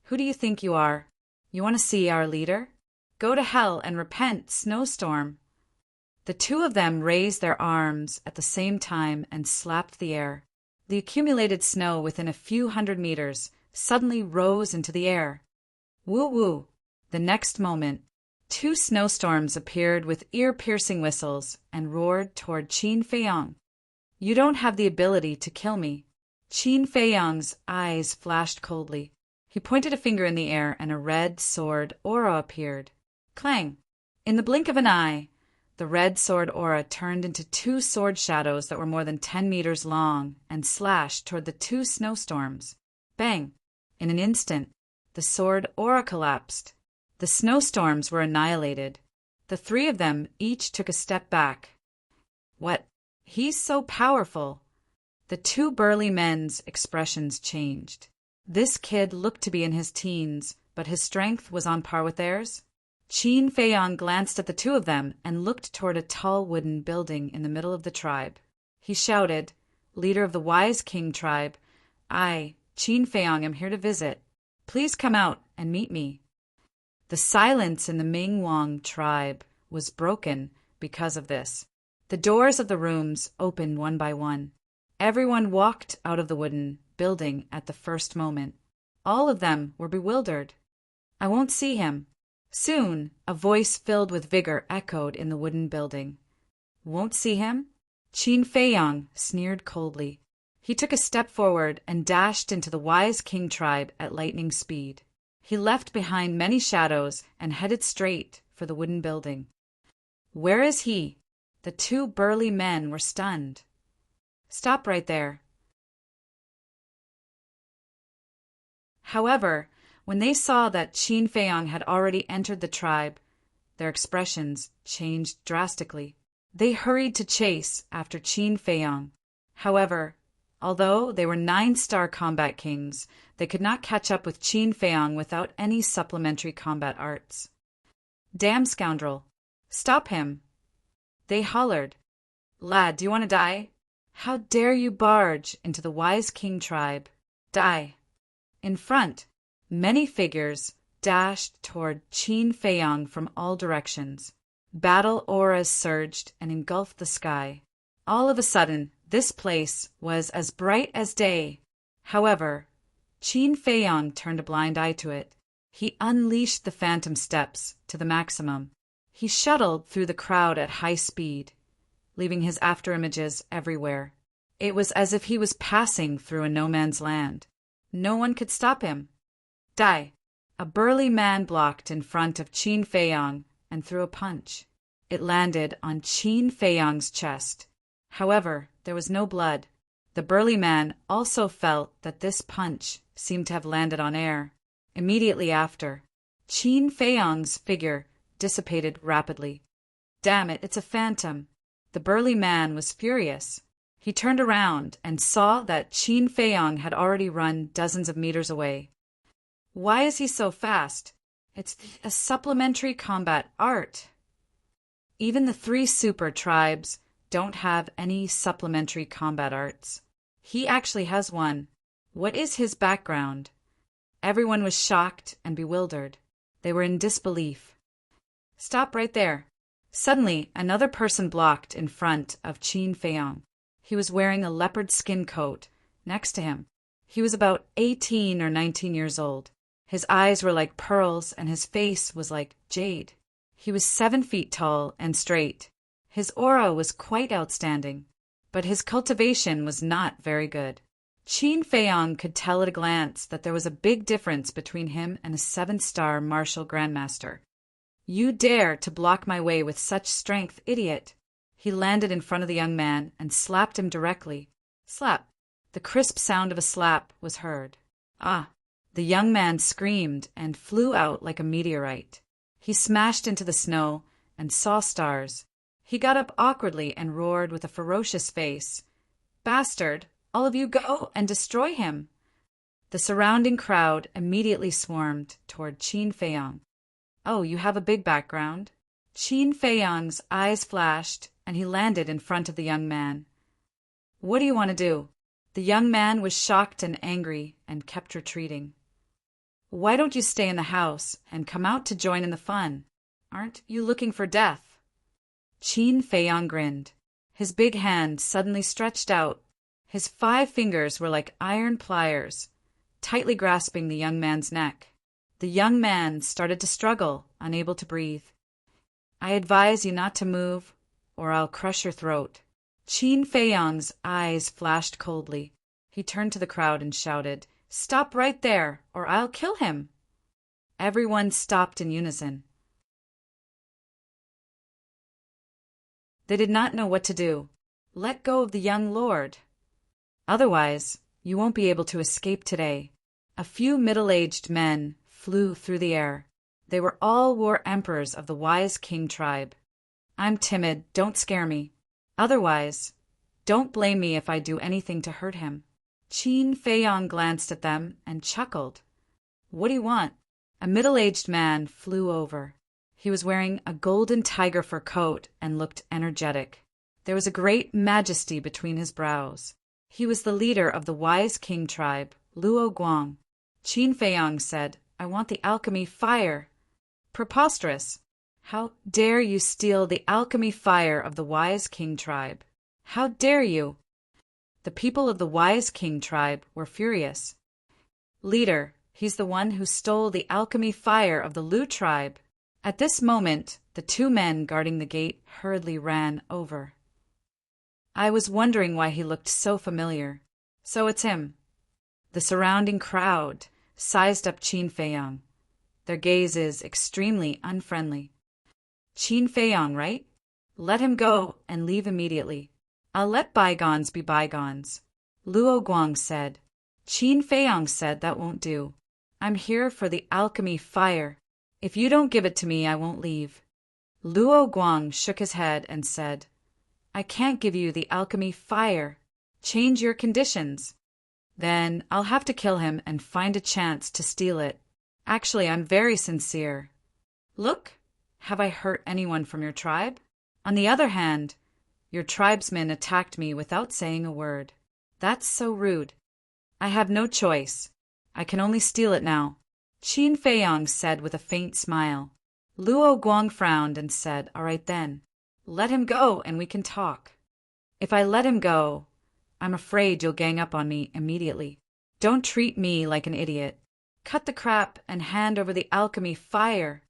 Who do you think you are? You want to see our leader? Go to hell and repent, Snowstorm. The two of them raised their arms at the same time and slapped the air. The accumulated snow within a few hundred meters suddenly rose into the air. Woo-woo! The next moment, two snowstorms appeared with ear-piercing whistles and roared toward Qin Feiyang. You don't have the ability to kill me. Qin Feiyang's eyes flashed coldly. He pointed a finger in the air and a red sword aura appeared. Clang! In the blink of an eye, the red sword aura turned into two sword shadows that were more than 10 meters long and slashed toward the two snowstorms. Bang! In an instant, the sword aura collapsed. The snowstorms were annihilated. The three of them each took a step back. What? He's so powerful. The two burly men's expressions changed. This kid looked to be in his teens, but his strength was on par with theirs. Qin Feiyang glanced at the two of them and looked toward a tall wooden building in the middle of the tribe. He shouted, "Leader of the Wise King tribe, I, Qin Feiyang, am here to visit. Please come out and meet me." The silence in the Ming Wang tribe was broken because of this. The doors of the rooms opened one by one. Everyone walked out of the wooden building at the first moment. All of them were bewildered. "I won't see him." Soon, a voice filled with vigor echoed in the wooden building. "Won't see him?" Qin Feiyang sneered coldly. He took a step forward and dashed into the Wise King tribe at lightning speed. He left behind many shadows and headed straight for the wooden building. "Where is he?" The two burly men were stunned. "Stop right there." However, when they saw that Qin Feiyang had already entered the tribe, their expressions changed drastically. They hurried to chase after Qin Feiyang. However, although they were 9-star combat kings, they could not catch up with Qin Feiyang without any supplementary combat arts. "Damn scoundrel! Stop him!" They hollered. "Lad, do you want to die? How dare you barge into the Wise King tribe? Die!" In front, many figures dashed toward Qin Feiyang from all directions. Battle auras surged and engulfed the sky. All of a sudden, this place was as bright as day. However, Qin Feiyang turned a blind eye to it. He unleashed the phantom steps to the maximum. He shuttled through the crowd at high speed, leaving his afterimages everywhere. It was as if he was passing through a no-man's land. No one could stop him. Die! A burly man blocked in front of Qin Feiyang and threw a punch. It landed on Qin Feiyang's chest. However, there was no blood. The burly man also felt that this punch seemed to have landed on air. Immediately after, Qin Feiyang's figure dissipated rapidly. "Damn it, it's a phantom." The burly man was furious. He turned around and saw that Qin Feiyang had already run dozens of meters away. Why is he so fast? It's a supplementary combat art. Even the 3 super tribes don't have any supplementary combat arts. He actually has one. What is his background? Everyone was shocked and bewildered. They were in disbelief. "Stop right there." Suddenly, another person blocked in front of Qin Feiyang. He was wearing a leopard skin coat. Next to him, he was about 18 or 19 years old. His eyes were like pearls and his face was like jade. He was 7 feet tall and straight. His aura was quite outstanding, but his cultivation was not very good. Qin Feiyang could tell at a glance that there was a big difference between him and a 7-star martial grandmaster. "You dare to block my way with such strength, idiot!" He landed in front of the young man and slapped him directly. Slap! The crisp sound of a slap was heard. Ah! The young man screamed and flew out like a meteorite. He smashed into the snow and saw stars. He got up awkwardly and roared with a ferocious face. "Bastard! All of you go and destroy him!" The surrounding crowd immediately swarmed toward Qin Feiyang. "Oh, you have a big background." Qin Feiyang's eyes flashed and he landed in front of the young man. "What do you want to do?" The young man was shocked and angry and kept retreating. "Why don't you stay in the house and come out to join in the fun? Aren't you looking for death?" Qin Feiyang grinned. His big hand suddenly stretched out. His 5 fingers were like iron pliers, tightly grasping the young man's neck. The young man started to struggle, unable to breathe. I advise you not to move, or I'll crush your throat. Qin Feiyang's eyes flashed coldly. He turned to the crowd and shouted, "Stop right there, or I'll kill him!" Everyone stopped in unison. They did not know what to do. Let go of the young lord. Otherwise, you won't be able to escape today. A few middle-aged men flew through the air. They were all war emperors of the wise king tribe. I'm timid, don't scare me. Otherwise, don't blame me if I do anything to hurt him. Qin Feiyang glanced at them and chuckled. What do you want? A middle-aged man flew over. He was wearing a golden tiger fur coat and looked energetic. There was a great majesty between his brows. He was the leader of the wise king tribe, Luo Guang. Qin Feiyang said, "I want the alchemy fire." Preposterous! How dare you steal the alchemy fire of the wise king tribe? How dare you? The people of the wise king tribe were furious. Leader, he's the one who stole the alchemy fire of the Lu tribe. At this moment, the 2 men guarding the gate hurriedly ran over. I was wondering why he looked so familiar. So it's him. The surrounding crowd sized up Qin Feiyang. Their gaze is extremely unfriendly. Qin Feiyang, right? Let him go and leave immediately. I'll let bygones be bygones. Luo Guang said. Qin Feiyang said that won't do. I'm here for the alchemy fire. If you don't give it to me, I won't leave. Luo Guang shook his head and said, I can't give you the alchemy fire. Change your conditions. Then I'll have to kill him and find a chance to steal it. Actually, I'm very sincere. Look, have I hurt anyone from your tribe? On the other hand, your tribesmen attacked me without saying a word. That's so rude. I have no choice. I can only steal it now. Qin Feiyang said with a faint smile. Luo Guang frowned and said, All right then. Let him go and we can talk. If I let him go, I'm afraid you'll gang up on me immediately. Don't treat me like an idiot. Cut the crap and hand over the alchemy fire.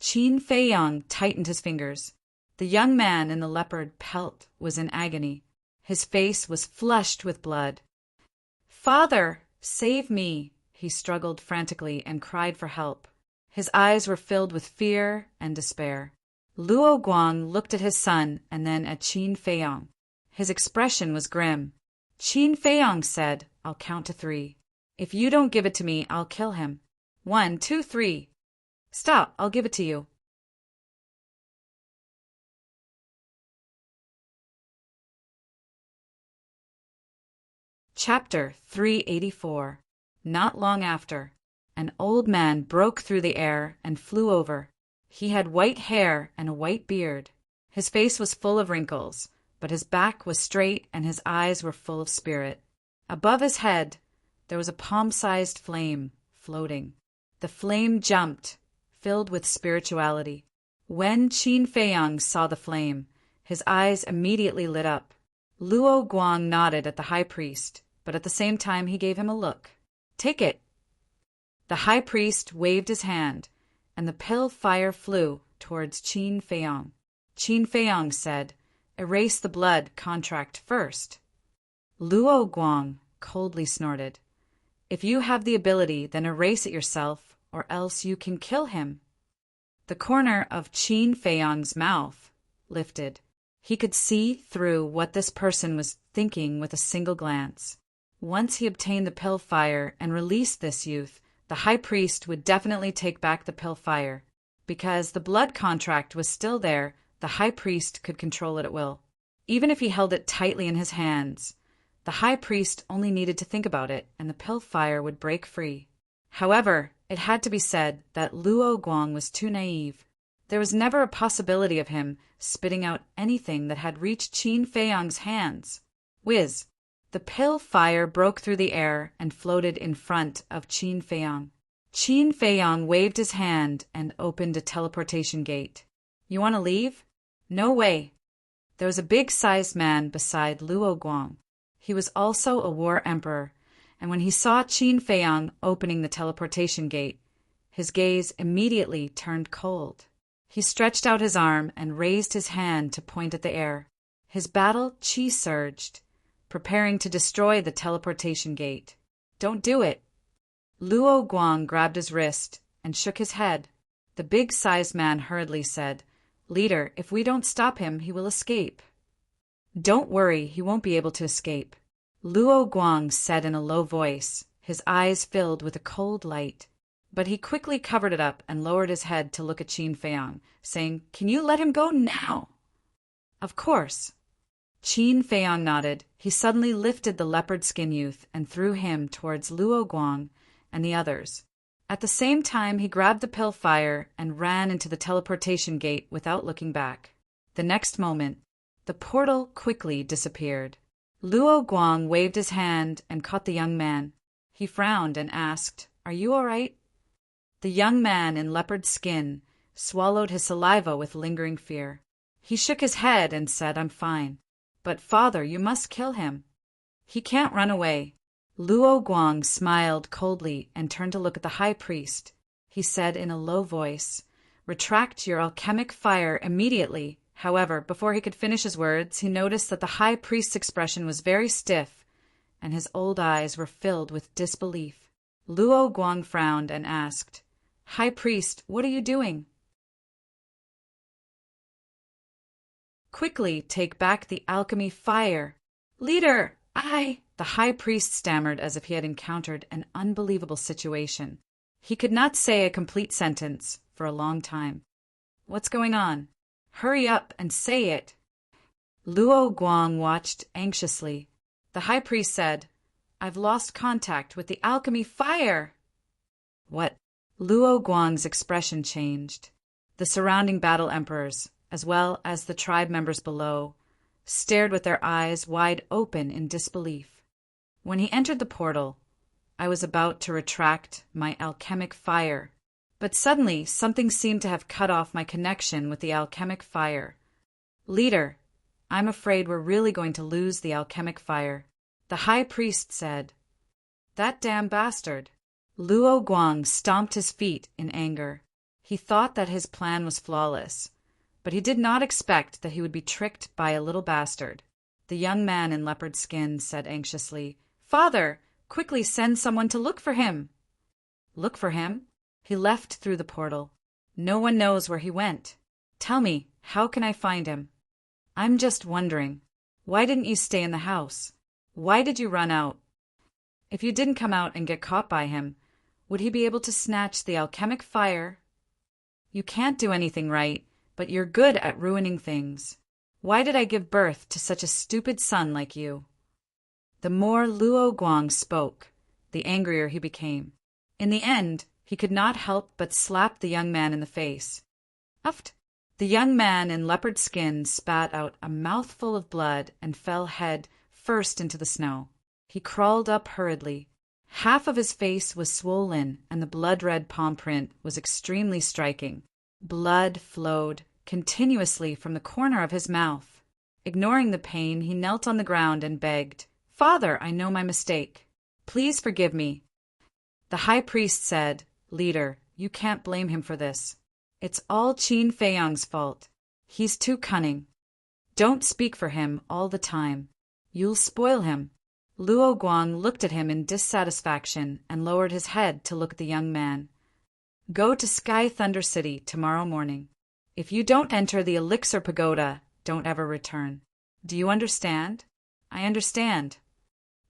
Qin Feiyang tightened his fingers. The young man in the leopard pelt was in agony. His face was flushed with blood. Father, save me! He struggled frantically and cried for help. His eyes were filled with fear and despair. Luo Guang looked at his son and then at Qin Feiyang. His expression was grim. Qin Feiyang said, I'll count to 3. If you don't give it to me, I'll kill him. 1, 2, 3. Stop, I'll give it to you. Chapter 384. Not long after, an old man broke through the air and flew over. He had white hair and a white beard. His face was full of wrinkles, but his back was straight and his eyes were full of spirit. Above his head, there was a palm-sized flame floating. The flame jumped, filled with spirituality. When Qin Feiyang saw the flame, his eyes immediately lit up. Luo Guang nodded at the high priest, but at the same time he gave him a look. Take it. The high priest waved his hand, and the pill fire flew towards Qin Feiyang. Qin Feiyang said, Erase the blood contract first. Luo Guang coldly snorted. If you have the ability, then erase it yourself, or else you can kill him. The corner of Qin Feiyang's mouth lifted. He could see through what this person was thinking with a single glance. Once he obtained the pill fire and released this youth, the high priest would definitely take back the pill fire. Because the blood contract was still there, the high priest could control it at will. Even if he held it tightly in his hands, the high priest only needed to think about it, and the pill fire would break free. However, it had to be said that Luo Guang was too naive. There was never a possibility of him spitting out anything that had reached Qin Feiyang's hands. Whiz! The pill fire broke through the air and floated in front of Qin Feiyang. Qin Feiyang waved his hand and opened a teleportation gate. You want to leave? No way. There was a big-sized man beside Luo Guang. He was also a war emperor, and when he saw Qin Feiyang opening the teleportation gate, his gaze immediately turned cold. He stretched out his arm and raised his hand to point at the air. His battle qi surged, preparing to destroy the teleportation gate. Don't do it. Luo Guang grabbed his wrist and shook his head. The big-sized man hurriedly said, "Leader, if we don't stop him, he will escape." "Don't worry, he won't be able to escape," Luo Guang said in a low voice, his eyes filled with a cold light. But he quickly covered it up and lowered his head to look at Qin Feiyang, saying, "Can you let him go now?" "Of course." Qin Feiyang nodded. He suddenly lifted the leopard skin youth and threw him towards Luo Guang and the others. At the same time, he grabbed the pill fire and ran into the teleportation gate without looking back. The next moment, the portal quickly disappeared. Luo Guang waved his hand and caught the young man. He frowned and asked, "Are you all right?" The young man in leopard skin swallowed his saliva with lingering fear. He shook his head and said, "I'm fine." "But father, you must kill him." "He can't run away." Luo Guang smiled coldly and turned to look at the high priest. He said in a low voice, "Retract your alchemic fire immediately." However, before he could finish his words, he noticed that the high priest's expression was very stiff, and his old eyes were filled with disbelief. Luo Guang frowned and asked, "High priest, what are you doing?" "Quickly take back the alchemy fire." "Leader, The high priest stammered as if he had encountered an unbelievable situation. He could not say a complete sentence for a long time. "What's going on? Hurry up and say it." Luo Guang watched anxiously. The high priest said, "I've lost contact with the alchemy fire." "What?" Luo Guang's expression changed. The surrounding battle emperors, as well as the tribe members below, stared with their eyes wide open in disbelief. When he entered the portal, I was about to retract my alchemic fire, but suddenly something seemed to have cut off my connection with the alchemic fire. "Leader, I'm afraid we're really going to lose the alchemic fire," the high priest said. "That damn bastard." Luo Guang stomped his feet in anger. He thought that his plan was flawless, but he did not expect that he would be tricked by a little bastard. The young man in leopard skin said anxiously, "Father, quickly send someone to look for him." "Look for him?" "He left through the portal. No one knows where he went. Tell me, how can I find him?" "I'm just wondering. Why didn't you stay in the house? Why did you run out? If you didn't come out and get caught by him, would he be able to snatch the alchemic fire? You can't do anything right, but you're good at ruining things. Why did I give birth to such a stupid son like you?" The more Luo Guang spoke, the angrier he became. In the end, he could not help but slap the young man in the face. "Uft!" The young man in leopard skin spat out a mouthful of blood and fell head first into the snow. He crawled up hurriedly. Half of his face was swollen, and the blood-red palm print was extremely striking. Blood flowed continuously from the corner of his mouth. Ignoring the pain, he knelt on the ground and begged, "Father, I know my mistake. Please forgive me." The high priest said, "Leader, you can't blame him for this. It's all Qin Feiyang's fault. He's too cunning. Don't speak for him all the time. You'll spoil him." Luo Guang looked at him in dissatisfaction and lowered his head to look at the young man. "Go to Sky Thunder City tomorrow morning. If you don't enter the Elixir Pagoda, don't ever return. Do you understand?" "I understand."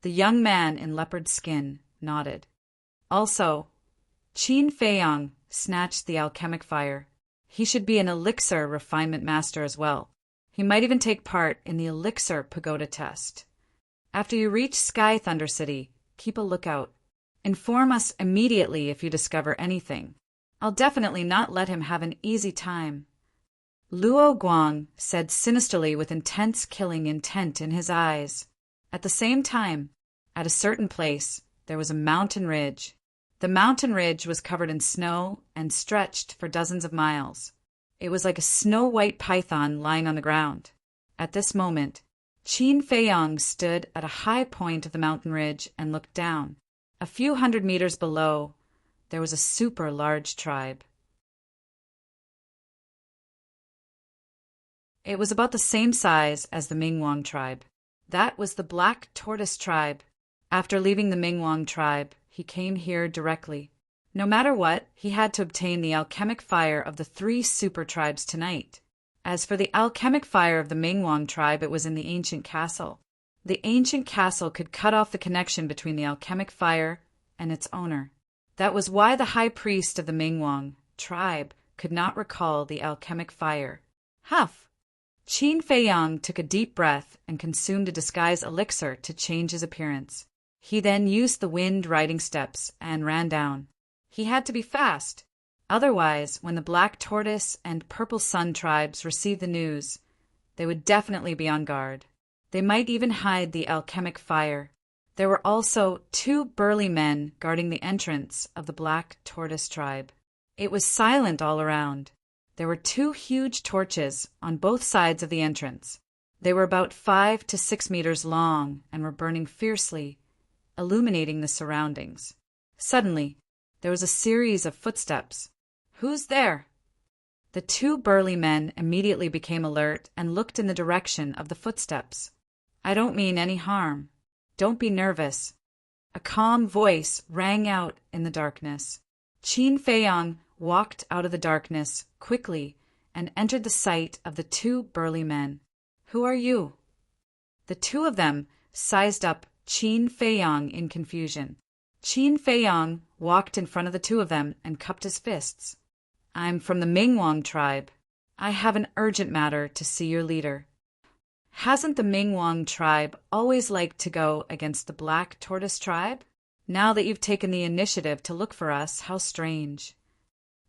The young man in leopard skin nodded. Also, Qin Feiyang snatched the alchemic fire. He should be an elixir refinement master as well. He might even take part in the Elixir Pagoda test. After you reach Sky Thunder City, keep a lookout. Inform us immediately if you discover anything. I'll definitely not let him have an easy time." Luo Guang said sinisterly with intense killing intent in his eyes. At the same time, at a certain place, there was a mountain ridge. The mountain ridge was covered in snow and stretched for dozens of miles. It was like a snow-white python lying on the ground. At this moment, Qin Feiyang stood at a high point of the mountain ridge and looked down. A few hundred meters below, there was a super large tribe. It was about the same size as the Mingwang tribe. That was the Black Tortoise tribe. After leaving the Mingwang tribe, he came here directly. No matter what, he had to obtain the alchemic fire of the 3 super tribes tonight. As for the alchemic fire of the Mingwang tribe, it was in the ancient castle. The ancient castle could cut off the connection between the alchemic fire and its owner. That was why the high priest of the Mingwang tribe could not recall the alchemic fire. Huff! Qin Feiyang took a deep breath and consumed a disguise elixir to change his appearance. He then used the wind-riding steps and ran down. He had to be fast. Otherwise, when the Black Tortoise and Purple Sun tribes received the news, they would definitely be on guard. They might even hide the alchemic fire. There were also 2 burly men guarding the entrance of the Black Tortoise tribe. It was silent all around. There were 2 huge torches on both sides of the entrance. They were about 5 to 6 meters long and were burning fiercely, illuminating the surroundings. Suddenly, there was a series of footsteps. "Who's there?" The 2 burly men immediately became alert and looked in the direction of the footsteps. "I don't mean any harm. Don't be nervous." A calm voice rang out in the darkness. Qin Feiyang walked out of the darkness quickly and entered the sight of the 2 burly men. "Who are you?" The 2 of them sized up Qin Feiyang in confusion. Qin Feiyang walked in front of the 2 of them and cupped his fists. "I'm from the Mingwang tribe. I have an urgent matter to see your leader." Hasn't the Mingwang tribe always liked to go against the Black Tortoise tribe? Now that you've taken the initiative to look for us, how strange.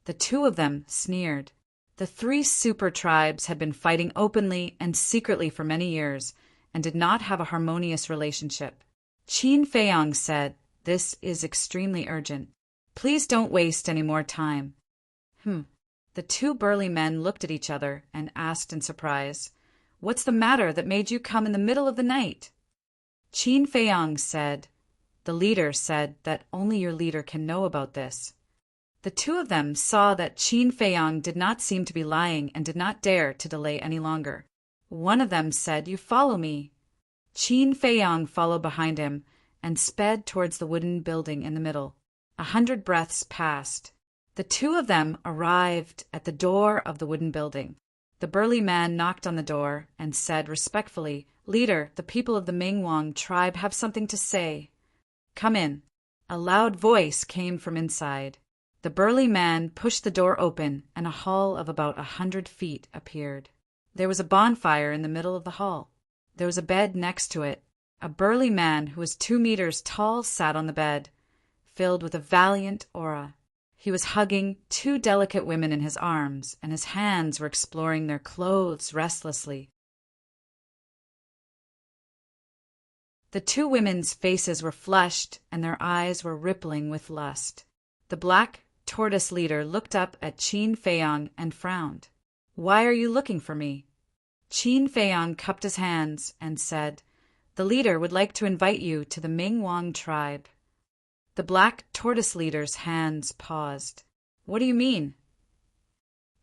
The 2 of them sneered. The 3 super tribes had been fighting openly and secretly for many years and did not have a harmonious relationship. Qin Feiyang said, "This is extremely urgent. Please don't waste any more time." The 2 burly men looked at each other and asked in surprise, "What's the matter that made you come in the middle of the night?" Qin Feiyang said, "The leader said that only your leader can know about this." The 2 of them saw that Qin Feiyang did not seem to be lying and did not dare to delay any longer. One of them said, "You follow me." Qin Feiyang followed behind him and sped towards the wooden building in the middle. 100 breaths passed. The 2 of them arrived at the door of the wooden building. The burly man knocked on the door and said respectfully, "Leader, the people of the Mingwang tribe have something to say." "Come in." A loud voice came from inside. The burly man pushed the door open and a hall of about 100 feet appeared. There was a bonfire in the middle of the hall. There was a bed next to it. A burly man who was 2 meters tall sat on the bed, filled with a valiant aura. He was hugging 2 delicate women in his arms, and his hands were exploring their clothes restlessly. The 2 women's faces were flushed, and their eyes were rippling with lust. The Black Tortoise leader looked up at Qin Feiyang and frowned. "Why are you looking for me?" Qin Feiyang cupped his hands and said, "The leader would like to invite you to the Mingwang tribe." The Black Tortoise leader's hands paused. "What do you mean?"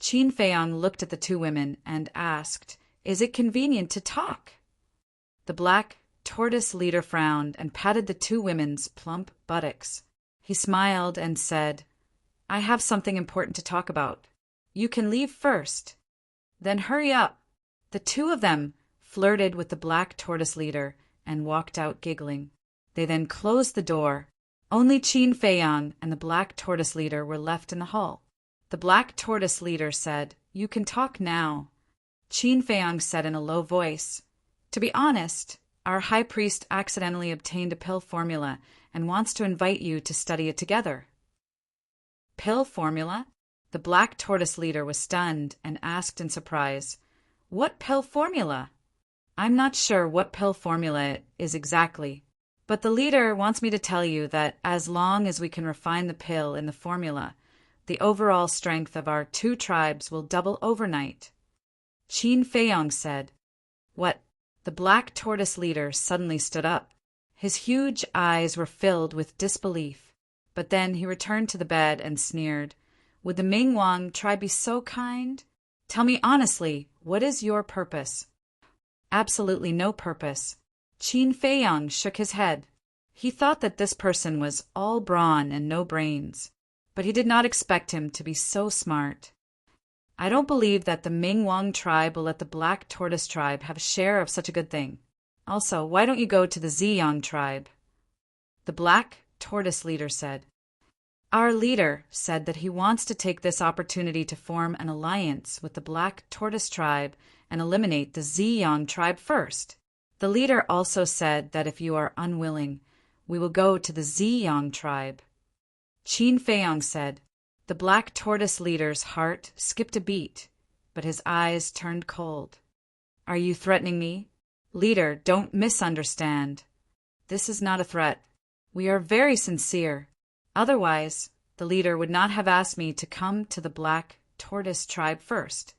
Qin Feiyang looked at the 2 women and asked, "Is it convenient to talk?" The Black Tortoise leader frowned and patted the 2 women's plump buttocks. He smiled and said, "I have something important to talk about. You can leave first." "Then hurry up." The 2 of them flirted with the Black Tortoise leader and walked out giggling. They then closed the door. Only Qin Feiyang and the Black Tortoise leader were left in the hall. The Black Tortoise leader said, "You can talk now." Qin Feiyang said in a low voice, "To be honest, our high priest accidentally obtained a pill formula and wants to invite you to study it together." "Pill formula?" The Black Tortoise leader was stunned and asked in surprise, "What pill formula?" "I'm not sure what pill formula it is exactly, but the leader wants me to tell you that as long as we can refine the pill in the formula, The overall strength of our two tribes will double overnight. Qin Feiyong said. What? The black tortoise leader suddenly stood up. His huge eyes were filled with disbelief, but then he returned to the bed and sneered. Would the Mingwang tribe be so kind? Tell me honestly, what is your purpose? Absolutely no purpose. Qin Feiyong shook his head. He thought that this person was all brawn and no brains, but he did not expect him to be so smart. I don't believe that the Mingwang tribe will let the Black Tortoise tribe have a share of such a good thing. Also, why don't you go to the Ziyang tribe? The Black Tortoise leader said. Our leader said that he wants to take this opportunity to form an alliance with the Black Tortoise tribe and eliminate the Ziyang tribe first. The leader also said that if you are unwilling, we will go to the Ziyang tribe. Qin Feiyong said. The Black Tortoise leader's heart skipped a beat, but his eyes turned cold. Are you threatening me? Leader, don't misunderstand. This is not a threat. We are very sincere. Otherwise, the leader would not have asked me to come to the Black Tortoise tribe first.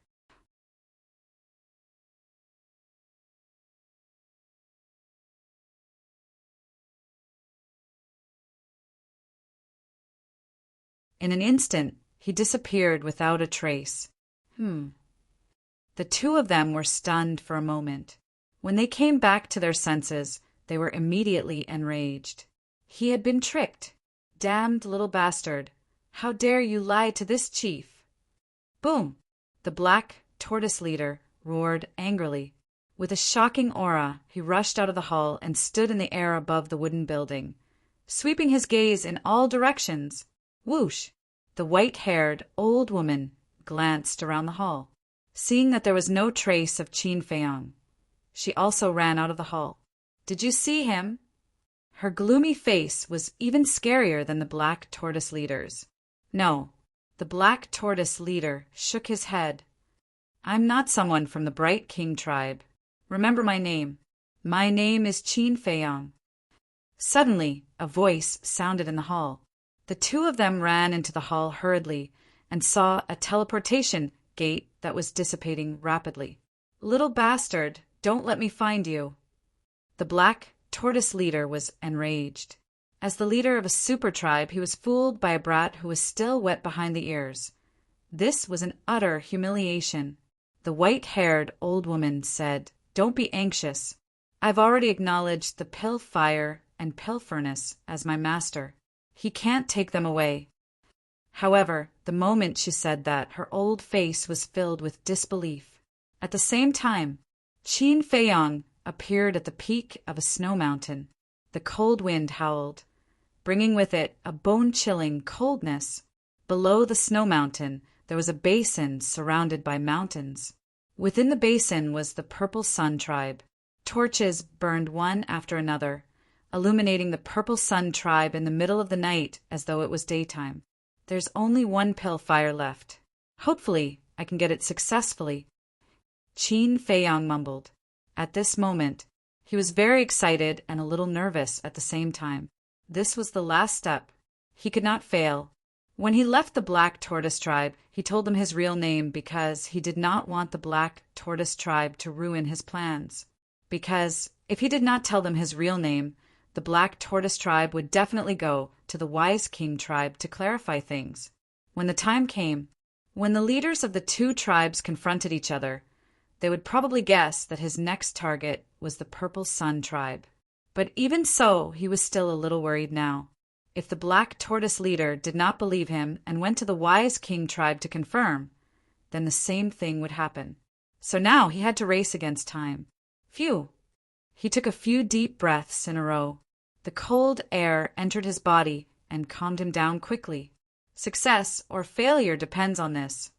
In an instant, he disappeared without a trace. The two of them were stunned for a moment. When they came back to their senses, they were immediately enraged. He had been tricked. Damned little bastard! How dare you lie to this chief? Boom! The Black Tortoise leader roared angrily. With a shocking aura, he rushed out of the hall and stood in the air above the wooden building, sweeping his gaze in all directions. Whoosh! The white-haired old woman glanced around the hall, seeing that there was no trace of Qin Feiyong. She also ran out of the hall. Did you see him? Her gloomy face was even scarier than the Black Tortoise leader's. No, the Black Tortoise leader shook his head. I'm not someone from the Bright King tribe. Remember my name. My name is Qin Feiyong. Suddenly, a voice sounded in the hall. The two of them ran into the hall hurriedly and saw a teleportation gate that was dissipating rapidly. Little bastard, don't let me find you. The Black Tortoise leader was enraged. As the leader of a super tribe, he was fooled by a brat who was still wet behind the ears. This was an utter humiliation. The white-haired old woman said, Don't be anxious. I've already acknowledged the Pill Fire and Pill Furnace as my master. He can't take them away. However, the moment she said that, her old face was filled with disbelief. At the same time, Qin Feiyong appeared at the peak of a snow mountain. The cold wind howled, bringing with it a bone-chilling coldness. Below the snow mountain, there was a basin surrounded by mountains. Within the basin was the Purple Sun tribe. Torches burned one after another, illuminating the Purple Sun tribe in the middle of the night as though it was daytime. There's only one pill fire left. Hopefully, I can get it successfully. Qin Feiyong mumbled. At this moment, he was very excited and a little nervous at the same time. This was the last step. He could not fail. When he left the Black Tortoise tribe, he told them his real name because he did not want the Black Tortoise tribe to ruin his plans. Because if he did not tell them his real name, the Black Tortoise tribe would definitely go to the Wise King tribe to clarify things. When the time came, when the leaders of the two tribes confronted each other, they would probably guess that his next target was the Purple Sun tribe. But even so, he was still a little worried now. If the Black Tortoise leader did not believe him and went to the Wise King tribe to confirm, then the same thing would happen. So now he had to race against time. Phew! He took a few deep breaths in a row. The cold air entered his body and calmed him down quickly. Success or failure depends on this.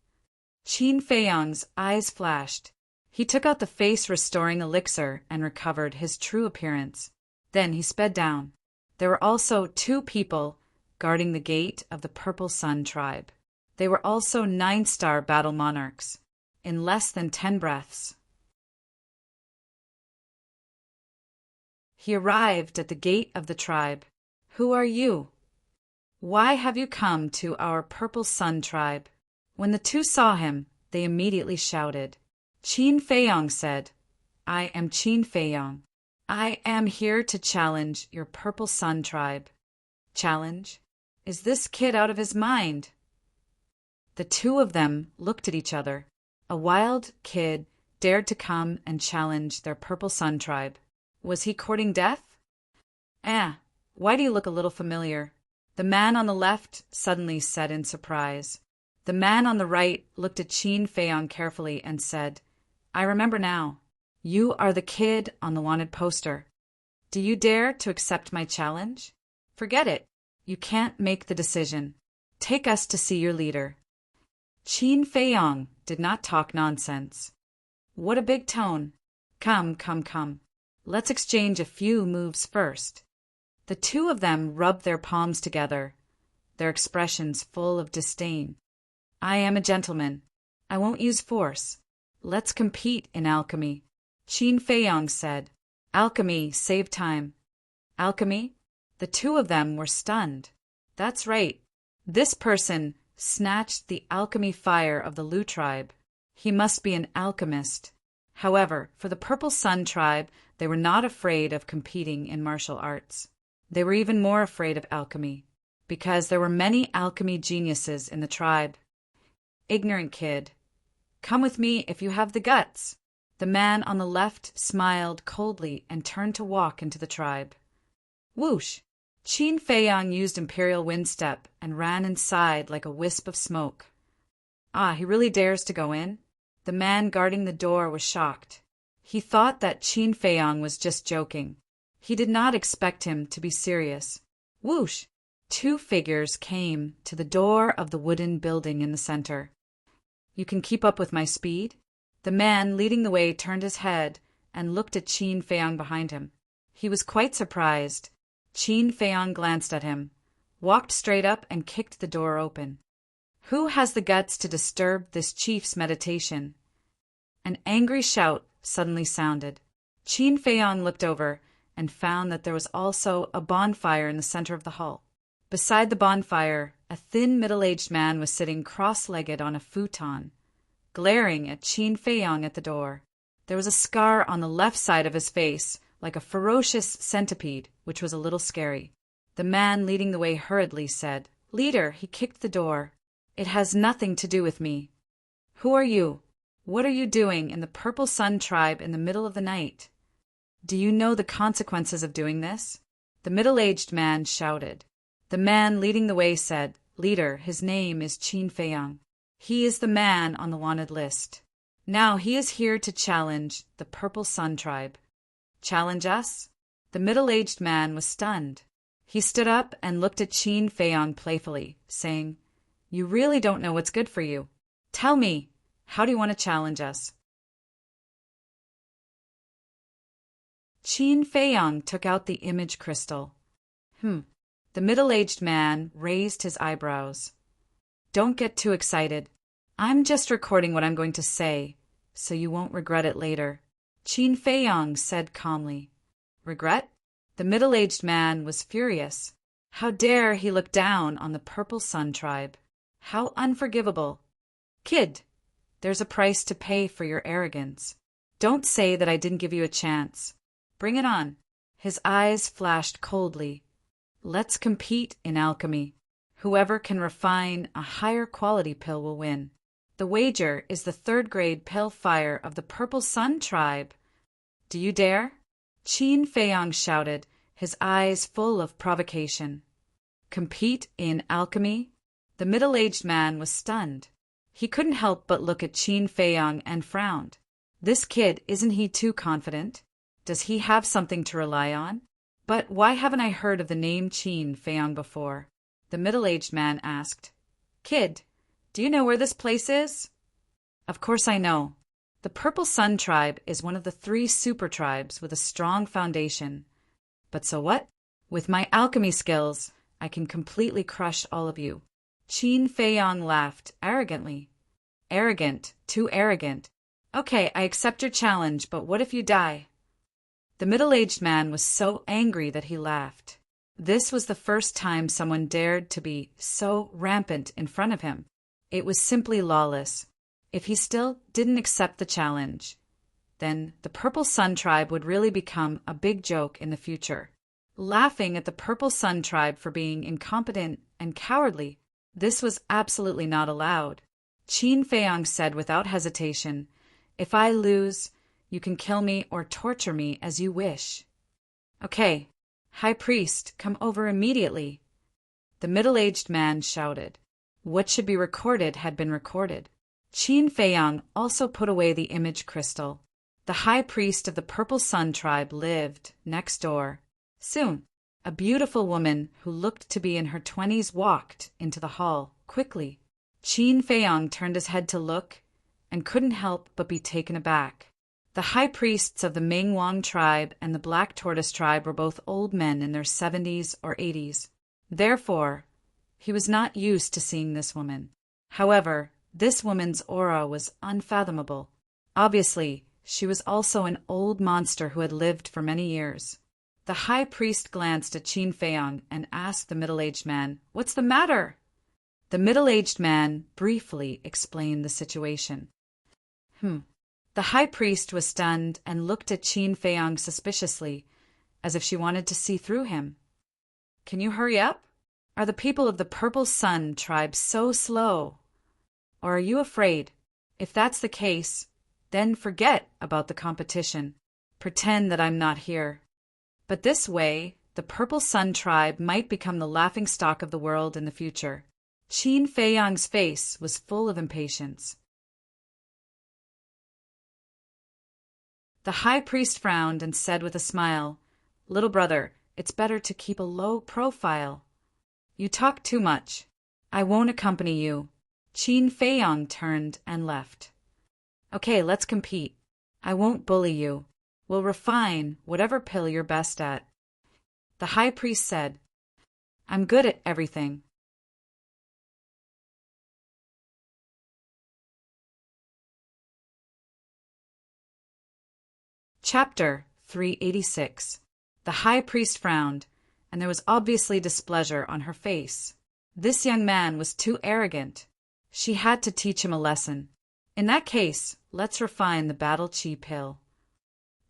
Qin Feiyong's eyes flashed. He took out the face-restoring elixir and recovered his true appearance. Then he sped down. There were also two people guarding the gate of the Purple Sun tribe. They were also 9-star battle monarchs. In less than 10 breaths, he arrived at the gate of the tribe. Who are you? Why have you come to our Purple Sun tribe? When the two saw him, they immediately shouted. Qin Feiyong said, I am Qin Feiyong. I am here to challenge your Purple Sun tribe. Challenge? Is this kid out of his mind? The two of them looked at each other. A wild kid dared to come and challenge their Purple Sun tribe. Was he courting death? Why do you look a little familiar? The man on the left suddenly said in surprise. The man on the right looked at Qin Feiyong carefully and said, I remember now. You are the kid on the wanted poster. Do you dare to accept my challenge? Forget it. You can't make the decision. Take us to see your leader. Qin Feiyong did not talk nonsense. What a big tone. Come. Let's exchange a few moves first. The two of them rubbed their palms together, their expressions full of disdain. I am a gentleman. I won't use force. Let's compete in alchemy. Qin Feiyong said. Alchemy, save time. Alchemy? The two of them were stunned. That's right. This person snatched the alchemy fire of the Lu tribe. He must be an alchemist. However, for the Purple Sun tribe, they were not afraid of competing in martial arts. They were even more afraid of alchemy, because there were many alchemy geniuses in the tribe. Ignorant kid. Come with me if you have the guts. The man on the left smiled coldly and turned to walk into the tribe. Whoosh! Qin Feiyong used Imperial Windstep and ran inside like a wisp of smoke. He really dares to go in? The man guarding the door was shocked. He thought that Qin Feiyong was just joking. He did not expect him to be serious. Whoosh! Two figures came to the door of the wooden building in the center. You can keep up with my speed? The man leading the way turned his head and looked at Qin Feiyong behind him. He was quite surprised. Qin Feiyong glanced at him, walked straight up and kicked the door open. Who has the guts to disturb this chief's meditation? An angry shout suddenly sounded. Qin Feiyong looked over and found that there was also a bonfire in the center of the hall. Beside the bonfire, a thin middle-aged man was sitting cross-legged on a futon, glaring at Qin Feiyong at the door. There was a scar on the left side of his face, like a ferocious centipede, which was a little scary. The man leading the way hurriedly said, Leader, he kicked the door. It has nothing to do with me. Who are you? What are you doing in the Purple Sun tribe in the middle of the night? Do you know the consequences of doing this? The middle-aged man shouted. The man leading the way said, Leader, his name is Qin Feiyong. He is the man on the wanted list. Now he is here to challenge the Purple Sun tribe. Challenge us? The middle-aged man was stunned. He stood up and looked at Qin Feiyong playfully, saying, You really don't know what's good for you. Tell me, how do you want to challenge us? Qin Feiyong took out the image crystal. The middle-aged man raised his eyebrows. Don't get too excited. I'm just recording what I'm going to say, so you won't regret it later. Qin Feiyong said calmly. Regret? The middle-aged man was furious. How dare he look down on the Purple Sun tribe? How unforgivable. Kid, there's a price to pay for your arrogance. Don't say that I didn't give you a chance. Bring it on. His eyes flashed coldly. Let's compete in alchemy. Whoever can refine a higher quality pill will win. The wager is the third-grade pill fire of the Purple Sun tribe. Do you dare? Qin Feiyong shouted, his eyes full of provocation. Compete in alchemy? The middle-aged man was stunned. He couldn't help but look at Qin Feiyong and frowned. This kid, isn't he too confident? Does he have something to rely on? But why haven't I heard of the name Qin Feiyong before? The middle-aged man asked. Kid, do you know where this place is? Of course I know. The Purple Sun tribe is one of the 3 super tribes with a strong foundation. But so what? With my alchemy skills, I can completely crush all of you. Qin Feiyong laughed arrogantly. Arrogant, too arrogant. Okay, I accept your challenge, but what if you die? The middle-aged man was so angry that he laughed. This was the first time someone dared to be so rampant in front of him. It was simply lawless. If he still didn't accept the challenge, then the Purple Sun Tribe would really become a big joke in the future. Laughing at the Purple Sun Tribe for being incompetent and cowardly, this was absolutely not allowed. Qin Feiyang said without hesitation, "If I lose, you can kill me or torture me as you wish." "Okay, High Priest, come over immediately." The middle-aged man shouted. What should be recorded had been recorded. Qin Feiyang also put away the image crystal. The High Priest of the Purple Sun Tribe lived next door. Soon, a beautiful woman who looked to be in her 20s walked into the hall, quickly. Qin Feiyang turned his head to look and couldn't help but be taken aback. The high priests of the Ming Wang tribe and the Black Tortoise tribe were both old men in their 70s or 80s. Therefore, he was not used to seeing this woman. However, this woman's aura was unfathomable. Obviously, she was also an old monster who had lived for many years. The high priest glanced at Qin Feiyang and asked the middle-aged man, "What's the matter?" The middle-aged man briefly explained the situation. The high priest was stunned and looked at Qin Feiyang suspiciously, as if she wanted to see through him. "Can you hurry up? Are the people of the Purple Sun Tribe so slow? Or are you afraid? If that's the case, then forget about the competition. Pretend that I'm not here. But this way, the Purple Sun Tribe might become the laughingstock of the world in the future." Qin Feiyang's face was full of impatience. The high priest frowned and said with a smile, "Little brother, it's better to keep a low profile. You talk too much. I won't accompany you." Qin Feiyang turned and left. "Okay, let's compete. I won't bully you. We'll refine whatever pill you're best at." The high priest said, "I'm good at everything." Chapter 386. The high priest frowned, and there was obviously displeasure on her face. This young man was too arrogant. She had to teach him a lesson. In that case, let's refine the battle chi pill.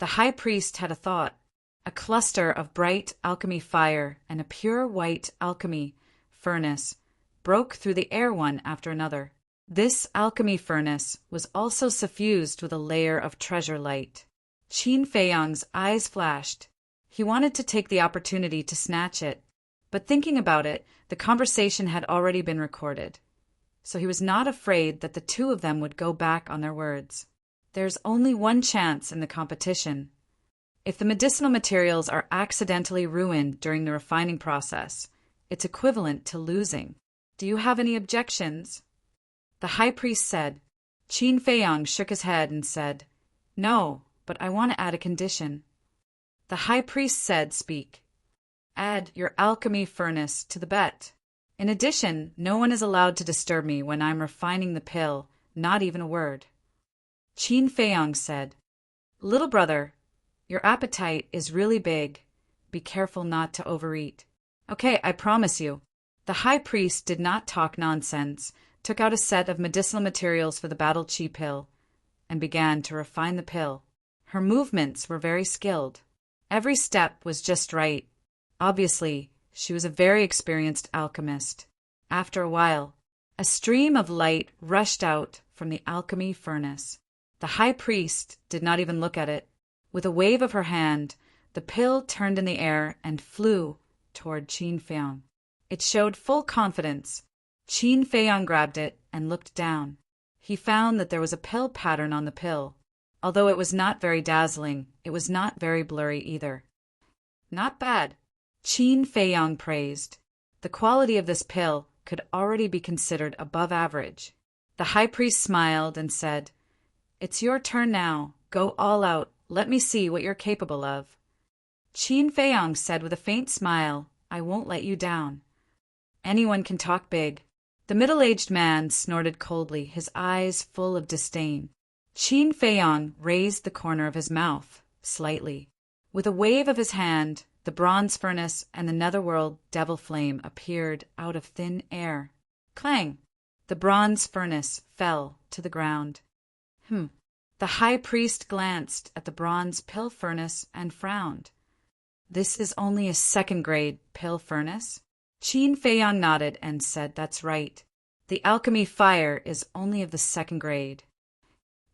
The high priest had a thought. A cluster of bright alchemy fire and a pure white alchemy furnace broke through the air one after another. This alchemy furnace was also suffused with a layer of treasure light. Qin Feiyang's eyes flashed. He wanted to take the opportunity to snatch it, but thinking about it, the conversation had already been recorded. So he was not afraid that the two of them would go back on their words. There's only one chance in the competition. If the medicinal materials are accidentally ruined during the refining process, it's equivalent to losing. Do you have any objections? The high priest said. Qin Feiyang shook his head and said, "No, but I want to add a condition." The high priest said, "Speak." "Add your alchemy furnace to the bet. In addition, no one is allowed to disturb me when I'm refining the pill, not even a word." Qin Feiyang said, "Little brother, your appetite is really big. Be careful not to overeat." "Okay, I promise you." The high priest did not talk nonsense, took out a set of medicinal materials for the battle chi pill, and began to refine the pill. Her movements were very skilled. Every step was just right. Obviously, she was a very experienced alchemist. After a while, a stream of light rushed out from the alchemy furnace. The high priest did not even look at it. With a wave of her hand, the pill turned in the air and flew toward Qin Feiyang. It showed full confidence. Qin Feiyang grabbed it and looked down. He found that there was a pill pattern on the pill. Although it was not very dazzling, it was not very blurry either. "Not bad," Qin Feiyang praised. The quality of this pill could already be considered above average. The high priest smiled and said, "It's your turn now. Go all out. Let me see what you're capable of." Qin Feiyang said with a faint smile, "I won't let you down." Anyone can talk big. The middle-aged man snorted coldly, his eyes full of disdain. Qin Feiyang raised the corner of his mouth, slightly. With a wave of his hand, The bronze furnace and the netherworld devil flame appeared out of thin air. Clang! The bronze furnace fell to the ground. The high priest glanced at the bronze pill furnace and frowned. This is only a second-grade pill furnace? Qin Feiyang nodded and said, "That's right. The alchemy fire is only of the second grade."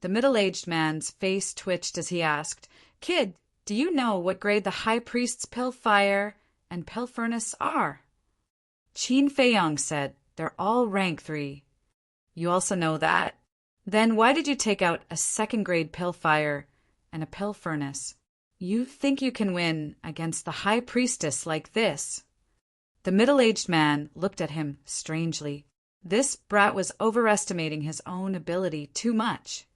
The middle-aged man's face twitched as he asked, "Kid, do you know what grade the high priest's pill fire and pill furnace are?" Qin Feiyang said, "They're all rank 3. You also know that? Then why did you take out a second-grade pill fire and a pill furnace? You think you can win against the high priestess like this?" The middle-aged man looked at him strangely. This brat was overestimating his own ability too much.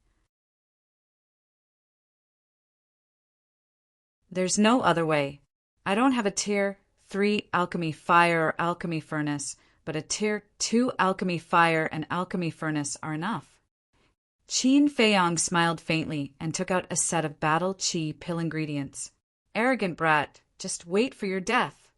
"There's no other way. I don't have a Tier 3 alchemy fire or alchemy furnace, but a Tier 2 alchemy fire and alchemy furnace are enough." Qin Feiyang smiled faintly and took out a set of battle chi pill ingredients. "Arrogant brat, just wait for your death."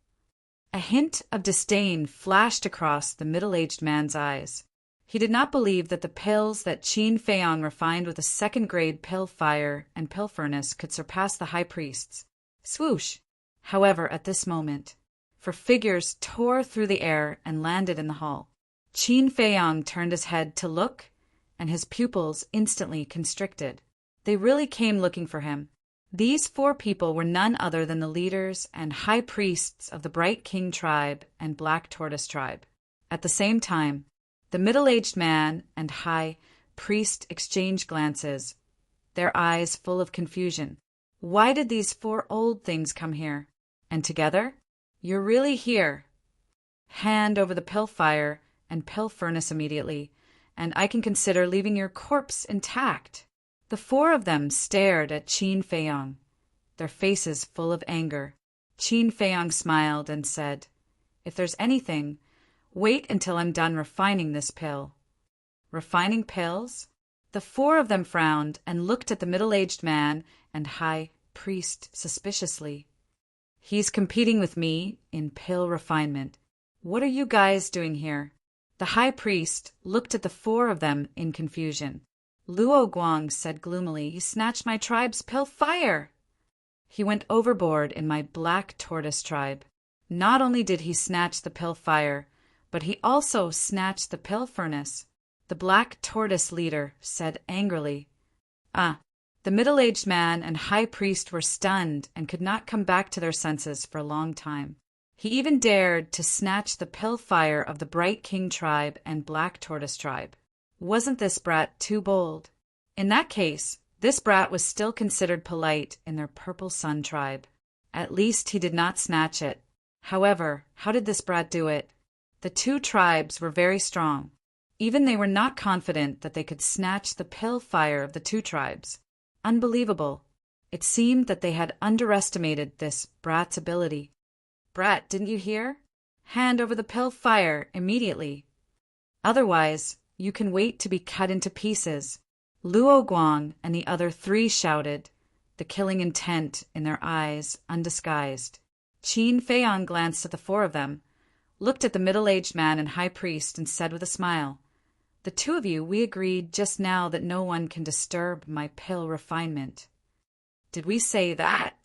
A hint of disdain flashed across the middle-aged man's eyes. He did not believe that the pills that Qin Feiyang refined with a second-grade pill fire and pill furnace could surpass the high priest's. Swoosh! However, at this moment, for figures tore through the air and landed in the hall. Qin Feiyang turned his head to look, and his pupils instantly constricted. They really came looking for him. These 4 people were none other than the leaders and high priests of the Bright King tribe and Black Tortoise tribe. At the same time, the middle-aged man and high priest exchanged glances, their eyes full of confusion. Why did these 4 old things come here? And together? "You're really here. Hand over the pill fire and pill furnace immediately, and I can consider leaving your corpse intact." The 4 of them stared at Qin Feiyang, their faces full of anger. Qin Feiyang smiled and said, "If there's anything, wait until I'm done refining this pill." "Refining pills?" The 4 of them frowned and looked at the middle-aged man and high priest suspiciously. "He's competing with me in pill refinement. What are you guys doing here?" The high priest looked at the 4 of them in confusion. Luo Guang said gloomily, "He snatched my tribe's pill fire." "He went overboard in my Black Tortoise tribe. Not only did he snatch the pill fire, but he also snatched the pill furnace," the Black Tortoise leader said angrily. The middle-aged man and high priest were stunned and could not come back to their senses for a long time. He even dared to snatch the pill fire of the Bright King tribe and Black Tortoise tribe. Wasn't this brat too bold? In that case, this brat was still considered polite in their Purple Sun tribe. At least he did not snatch it. However, how did this brat do it? The 2 tribes were very strong. Even they were not confident that they could snatch the pill fire of the 2 tribes. Unbelievable. It seemed that they had underestimated this brat's ability. "Brat, didn't you hear? Hand over the pill fire immediately. Otherwise, you can wait to be cut into pieces." Luo Guang and the other 3 shouted, the killing intent in their eyes undisguised. Qin Feiyang glanced at the 4 of them, looked at the middle-aged man and high priest, and said with a smile, "The 2 of you, we agreed just now that no one can disturb my pill refinement." "Did we say that?"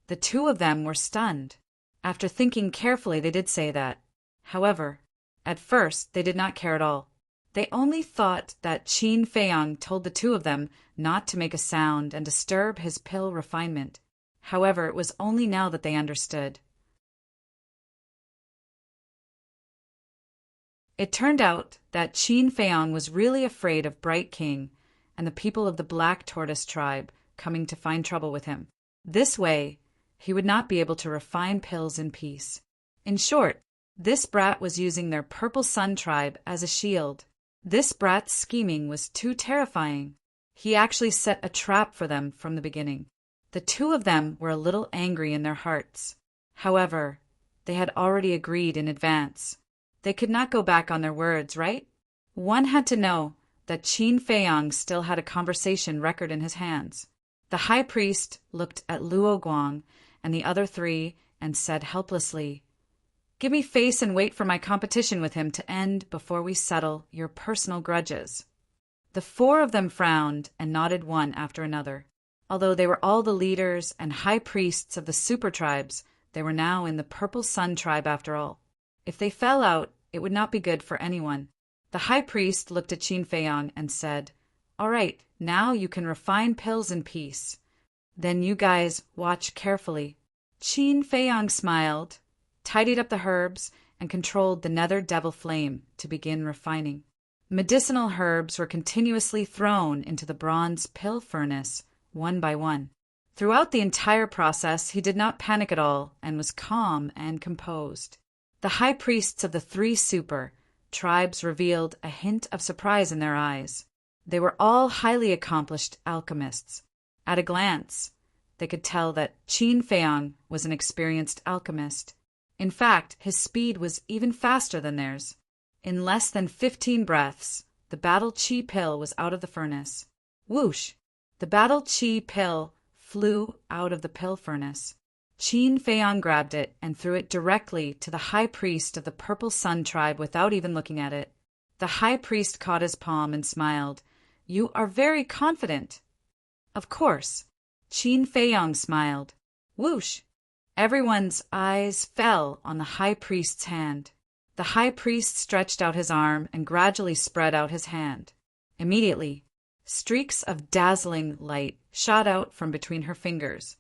The 2 of them were stunned. After thinking carefully, they did say that. However, at first they did not care at all. They only thought that Qin Feiyang told the 2 of them not to make a sound and disturb his pill refinement. However, it was only now that they understood. It turned out that Qin Feiyang was really afraid of Bright King and the people of the Black Tortoise tribe coming to find trouble with him. This way, he would not be able to refine pills in peace. In short, this brat was using their Purple Sun tribe as a shield. This brat's scheming was too terrifying. He actually set a trap for them from the beginning. The 2 of them were a little angry in their hearts. However, they had already agreed in advance. They could not go back on their words, right? One had to know that Qin Feiyang still had a conversation record in his hands. The high priest looked at Luo Guang and the other 3 and said helplessly, "Give me face and wait for my competition with him to end before we settle your personal grudges." The four of them frowned and nodded one after another. Although they were all the leaders and high priests of the super tribes, they were now in the Purple Sun tribe after all. If they fell out, it would not be good for anyone. The high priest looked at Qin Feiyong and said, "All right, now you can refine pills in peace. Then you guys watch carefully." Qin Feiyong smiled, tidied up the herbs, and controlled the nether devil flame to begin refining. Medicinal herbs were continuously thrown into the bronze pill furnace, one by one. Throughout the entire process, he did not panic at all and was calm and composed. The high priests of the three super tribes revealed a hint of surprise in their eyes. They were all highly accomplished alchemists. At a glance, they could tell that Qin Feiyong was an experienced alchemist. In fact, his speed was even faster than theirs. In less than 15 breaths, the battle chi pill was out of the furnace. Whoosh! The battle chi pill flew out of the pill furnace. Qin Feiyong grabbed it and threw it directly to the high priest of the Purple Sun tribe without even looking at it. The high priest caught his palm and smiled. "You are very confident." "Of course." Qin Feiyong smiled. Whoosh! Everyone's eyes fell on the high priest's hand. The high priest stretched out his arm and gradually spread out his hand. Immediately, streaks of dazzling light shot out from between her fingers.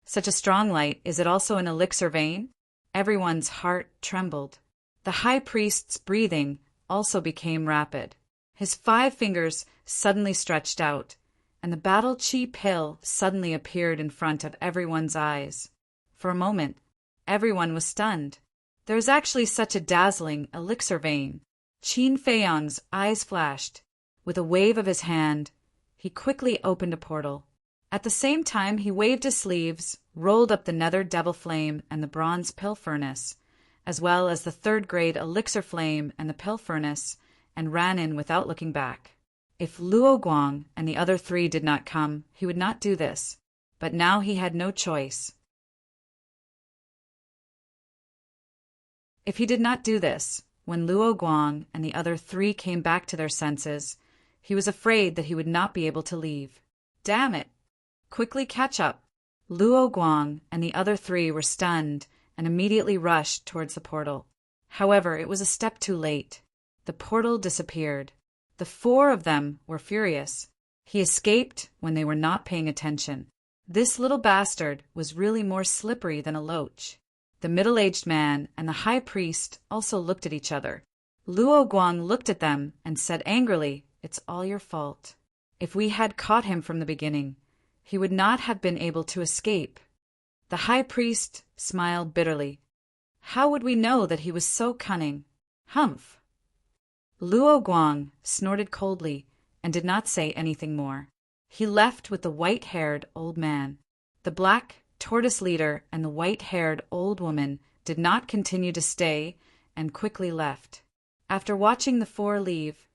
Such a strong light, is it also an elixir vein? Everyone's heart trembled. The high priest's breathing also became rapid. His 5 fingers suddenly stretched out, and the battle chi pill suddenly appeared in front of everyone's eyes. For a moment, everyone was stunned. There was actually such a dazzling elixir vein. Qin Feiyong's eyes flashed. With a wave of his hand, he quickly opened a portal. At the same time, he waved his sleeves, rolled up the nether devil flame and the bronze pill furnace, as well as the 3rd-grade elixir flame and the pill furnace, and ran in without looking back. If Luo Guang and the other 3 did not come, he would not do this. But now he had no choice. If he did not do this, when Luo Guang and the other 3 came back to their senses, he was afraid that he would not be able to leave. Damn it! Quickly catch up. Luo Guang and the other 3 were stunned and immediately rushed towards the portal. However, it was a step too late. The portal disappeared. The 4 of them were furious. He escaped when they were not paying attention. This little bastard was really more slippery than a loach. The middle-aged man and the high priest also looked at each other. Luo Guang looked at them and said angrily, "It's all your fault. If we had caught him from the beginning, he would not have been able to escape." The high priest smiled bitterly. "How would we know that he was so cunning? Humph!" Luo Guang snorted coldly and did not say anything more. He left with the white-haired old man. The black tortoise leader and the white-haired old woman did not continue to stay and quickly left. After watching the 4 leave,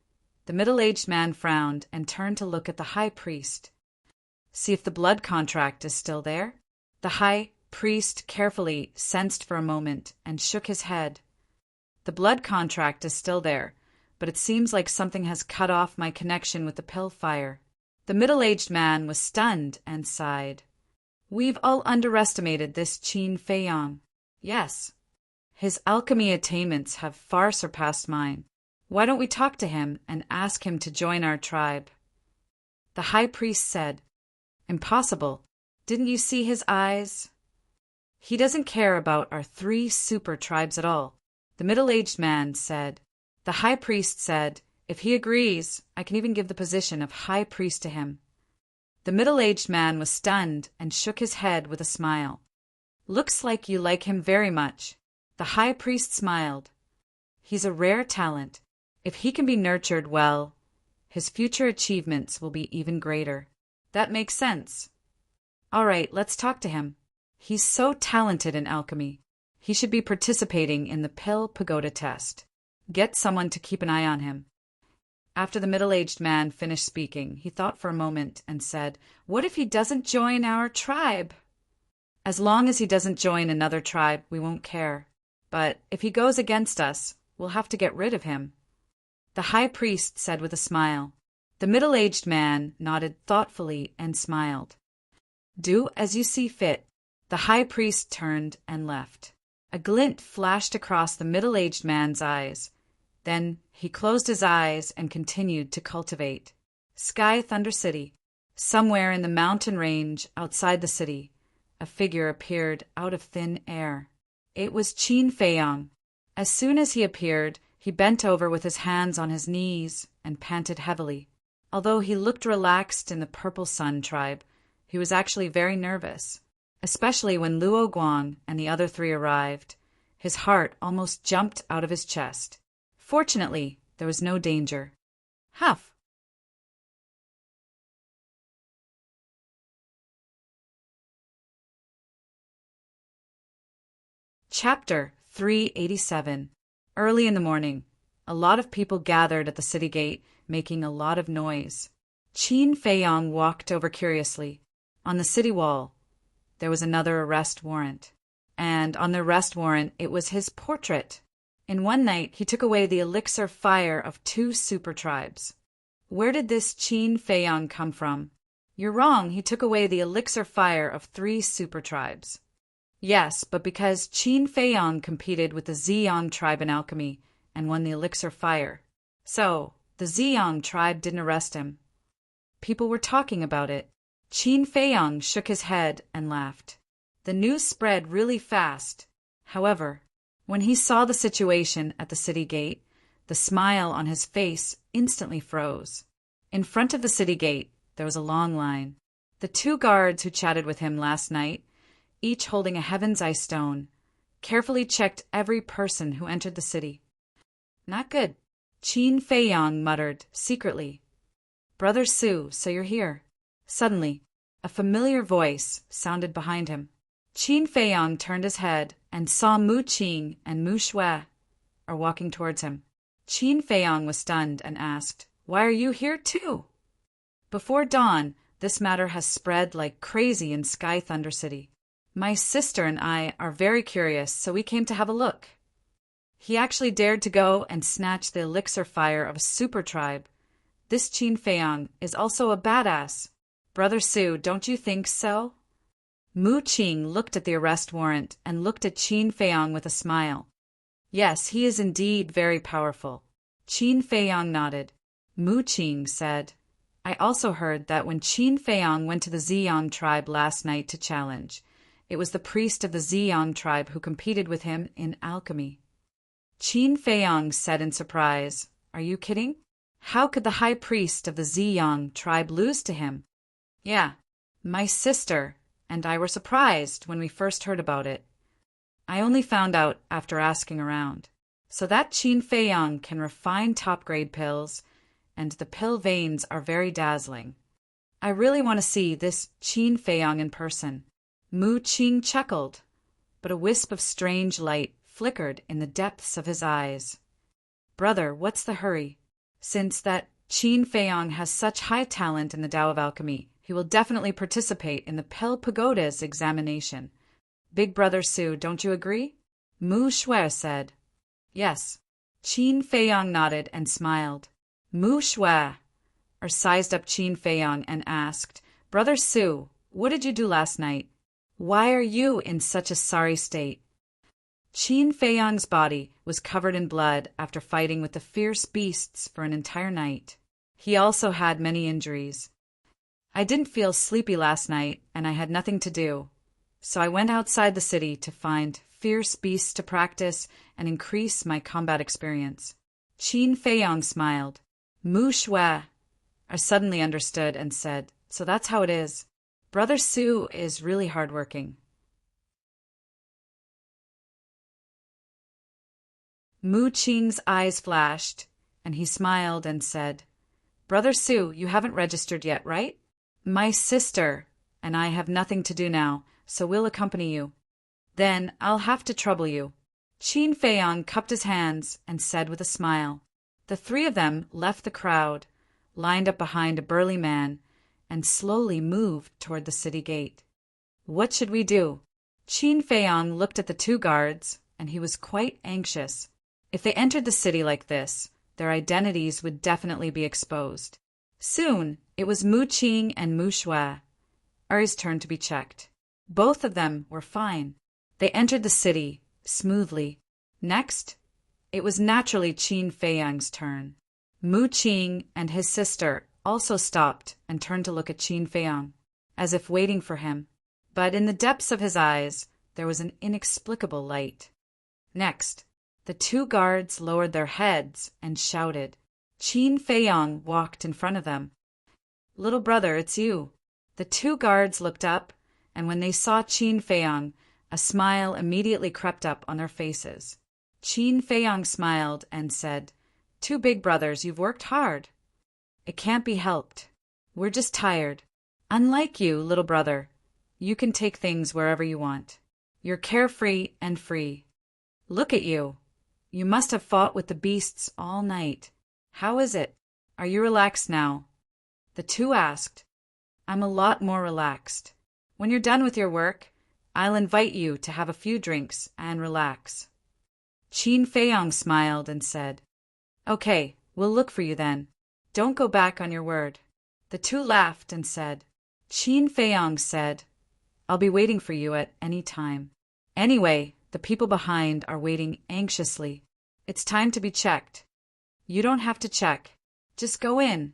the middle-aged man frowned and turned to look at the high priest. See if the blood contract is still there? The high priest carefully sensed for a moment and shook his head. The blood contract is still there, but it seems like something has cut off my connection with the pill fire. The middle-aged man was stunned and sighed. We've all underestimated this Qin Feiyong. Yes. His alchemy attainments have far surpassed mine. Why don't we talk to him and ask him to join our tribe? The high priest said, "Impossible. Didn't you see his eyes? He doesn't care about our 3 super tribes at all." The middle-aged man said. The high priest said, "If he agrees, I can even give the position of high priest to him." The middle-aged man was stunned and shook his head with a smile. "Looks like you like him very much." The high priest smiled. "He's a rare talent. If he can be nurtured well, his future achievements will be even greater." "That makes sense." "All right, let's talk to him. He's so talented in alchemy. He should be participating in the Pill Pagoda test. Get someone to keep an eye on him." After the middle-aged man finished speaking, he thought for a moment and said, "What if he doesn't join our tribe?" As long as he doesn't join another tribe, we won't care. But if he goes against us, we'll have to get rid of him." The high priest said with a smile. The middle-aged man nodded thoughtfully and smiled. "Do as you see fit." The high priest turned and left. A glint flashed across the middle-aged man's eyes. Then he closed his eyes and continued to cultivate. Sky Thunder City. Somewhere in the mountain range outside the city, a figure appeared out of thin air. It was Qin Feiyang. As soon as he appeared, he bent over with his hands on his knees and panted heavily. Although he looked relaxed in the Purple Sun tribe, he was actually very nervous, especially when Luo Guang and the other three arrived. His heart almost jumped out of his chest. Fortunately, there was no danger. Huff! Chapter 387. Early in the morning, a lot of people gathered at the city gate, making a lot of noise. Qin Feiyang walked over curiously. On the city wall, there was another arrest warrant. And on the arrest warrant, it was his portrait. In one night, he took away the elixir fire of 2 super tribes. Where did this Qin Feiyang come from? You're wrong, he took away the elixir fire of 3 super tribes. Yes, but because Qin Feiyang competed with the Ziyang tribe in alchemy and won the elixir fire. So, the Ziyang tribe didn't arrest him. People were talking about it. Qin Feiyang shook his head and laughed. The news spread really fast. However, when he saw the situation at the city gate, the smile on his face instantly froze. In front of the city gate, there was a long line. The 2 guards who chatted with him last night, each holding a Heaven's Eye stone, carefully checked every person who entered the city. Not good, Qin Feiyang muttered secretly. Brother Su, so you're here. Suddenly, a familiar voice sounded behind him. Qin Feiyang turned his head and saw Mu Qing and Mu Shui are walking towards him. Qin Feiyang was stunned and asked, "Why are you here too?" Before dawn, this matter has spread like crazy in Sky Thunder City. My sister and I are very curious, so we came to have a look. He actually dared to go and snatch the elixir fire of a super tribe. This Qin Feiyang is also a badass. Brother Su, don't you think so? Mu Qing looked at the arrest warrant and looked at Qin Feiyang with a smile. Yes, he is indeed very powerful. Qin Feiyang nodded. Mu Qing said, I also heard that when Qin Feiyang went to the Ziyang tribe last night to challenge, it was the priest of the Ziyang tribe who competed with him in alchemy. Qin Feiyang said in surprise, Are you kidding? How could the high priest of the Ziyang tribe lose to him? Yeah, my sister and I were surprised when we first heard about it. I only found out after asking around. So that Qin Feiyang can refine top-grade pills, and the pill veins are very dazzling. I really want to see this Qin Feiyang in person. Mu Qing chuckled, but a wisp of strange light flickered in the depths of his eyes. Brother, what's the hurry? Since that Qin Feiyang has such high talent in the Tao of Alchemy, he will definitely participate in the Pill Pagoda's examination. Big Brother Su, don't you agree? Mu Shui said. Yes. Qin Feiyang nodded and smiled. Mu Shui sized up Qin Feiyang and asked, Brother Su, what did you do last night? Why are you in such a sorry state? Qin Feiyang's body was covered in blood after fighting with the fierce beasts for an entire night. He also had many injuries. I didn't feel sleepy last night, and I had nothing to do. So I went outside the city to find fierce beasts to practice and increase my combat experience. Qin Feiyang smiled. Mu Shui suddenly understood and said, So that's how it is. Brother Su is really hardworking. Mu Qing's eyes flashed, and he smiled and said, Brother Su, you haven't registered yet, right? My sister and I have nothing to do now, so we'll accompany you. Then I'll have to trouble you. Qin Feiyang cupped his hands and said with a smile. The 3 of them left the crowd, lined up behind a burly man, and slowly moved toward the city gate. What should we do? Qin Feiyang looked at the two guards, and he was quite anxious. If they entered the city like this, their identities would definitely be exposed. Soon, it was Mu Qing and Mu Shui's turn to be checked. Both of them were fine. They entered the city smoothly. Next, it was naturally Qin Feiyang's turn. Mu Qing and his sister also stopped and turned to look at Qin Feiyang, as if waiting for him. But in the depths of his eyes, there was an inexplicable light. Next, the two guards lowered their heads and shouted. Qin Feiyang walked in front of them. "Little brother, it's you." The two guards looked up, and when they saw Qin Feiyang, a smile immediately crept up on their faces. Qin Feiyang smiled and said, "Two big brothers, you've worked hard." "It can't be helped. We're just tired. Unlike you, little brother, you can take things wherever you want. You're carefree and free. Look at you. You must have fought with the beasts all night. How is it? Are you relaxed now?" The two asked. "I'm a lot more relaxed. When you're done with your work, I'll invite you to have a few drinks and relax." Qin Feiyang smiled and said, "Okay, we'll look for you then. Don't go back on your word." The two laughed and said, Qin Feiyang said, "I'll be waiting for you at any time. Anyway, the people behind are waiting anxiously. It's time to be checked." "You don't have to check. Just go in."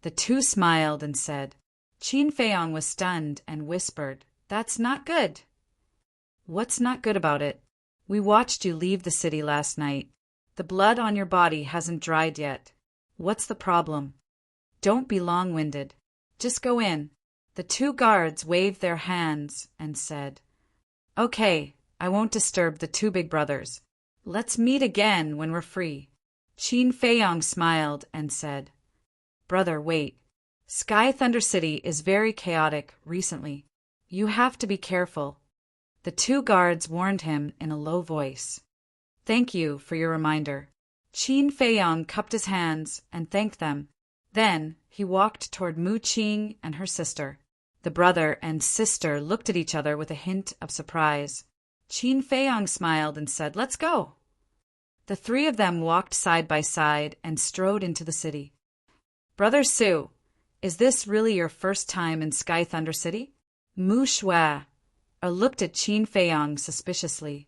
The two smiled and said. Qin Feiyang was stunned and whispered, "That's not good." "What's not good about it? We watched you leave the city last night. The blood on your body hasn't dried yet. What's the problem? Don't be long-winded. Just go in." The two guards waved their hands and said, "Okay, I won't disturb the two big brothers. Let's meet again when we're free." Qin Feiyang smiled and said, "Brother, wait. Sky Thunder City is very chaotic recently. You have to be careful." The two guards warned him in a low voice. "Thank you for your reminder." Qin Feiyang cupped his hands and thanked them. Then he walked toward Mu Qing and her sister. The brother and sister looked at each other with a hint of surprise. Qin Feiyang smiled and said, "Let's go." The three of them walked side by side and strode into the city. "Brother Su, is this really your first time in Sky Thunder City?" Mu Shui looked at Qin Feiyang suspiciously.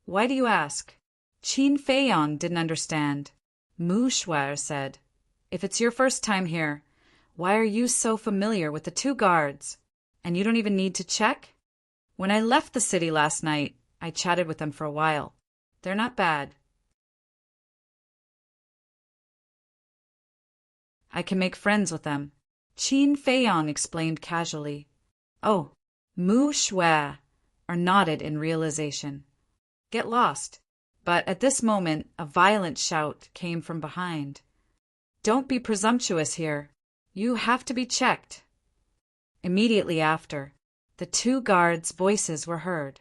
"Why do you ask?" Qin Feiyang didn't understand. Mu Shui said, "If it's your first time here, why are you so familiar with the two guards? And you don't even need to check? When I left the city last night, I chatted with them for a while. They're not bad. I can make friends with them." Qin Feiyang explained casually. "Oh," Mu Shui nodded in realization. "Get lost." But at this moment, a violent shout came from behind. "Don't be presumptuous here. You have to be checked." Immediately after, the two guards' voices were heard.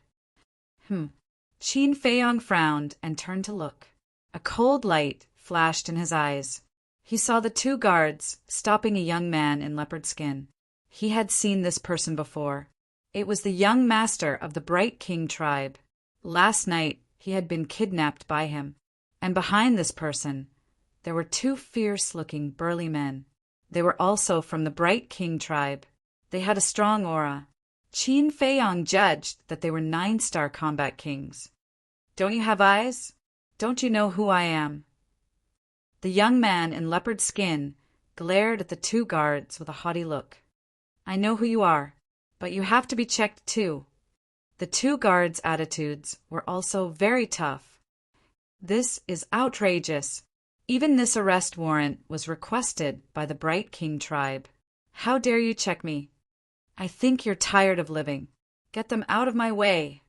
Qin Feiyang frowned and turned to look. A cold light flashed in his eyes. He saw the two guards stopping a young man in leopard skin. He had seen this person before. It was the young master of the Bright King tribe. Last night, he had been kidnapped by him. And behind this person, there were two fierce-looking burly men. They were also from the Bright King tribe. They had a strong aura. Qin Feiyang judged that they were 9-star combat kings. "Don't you have eyes? Don't you know who I am?" The young man in leopard skin glared at the two guards with a haughty look. "I know who you are, but you have to be checked too." The two guards' attitudes were also very tough. "This is outrageous. Even this arrest warrant was requested by the Bright King tribe. How dare you check me? I think you're tired of living. Get them out of my way."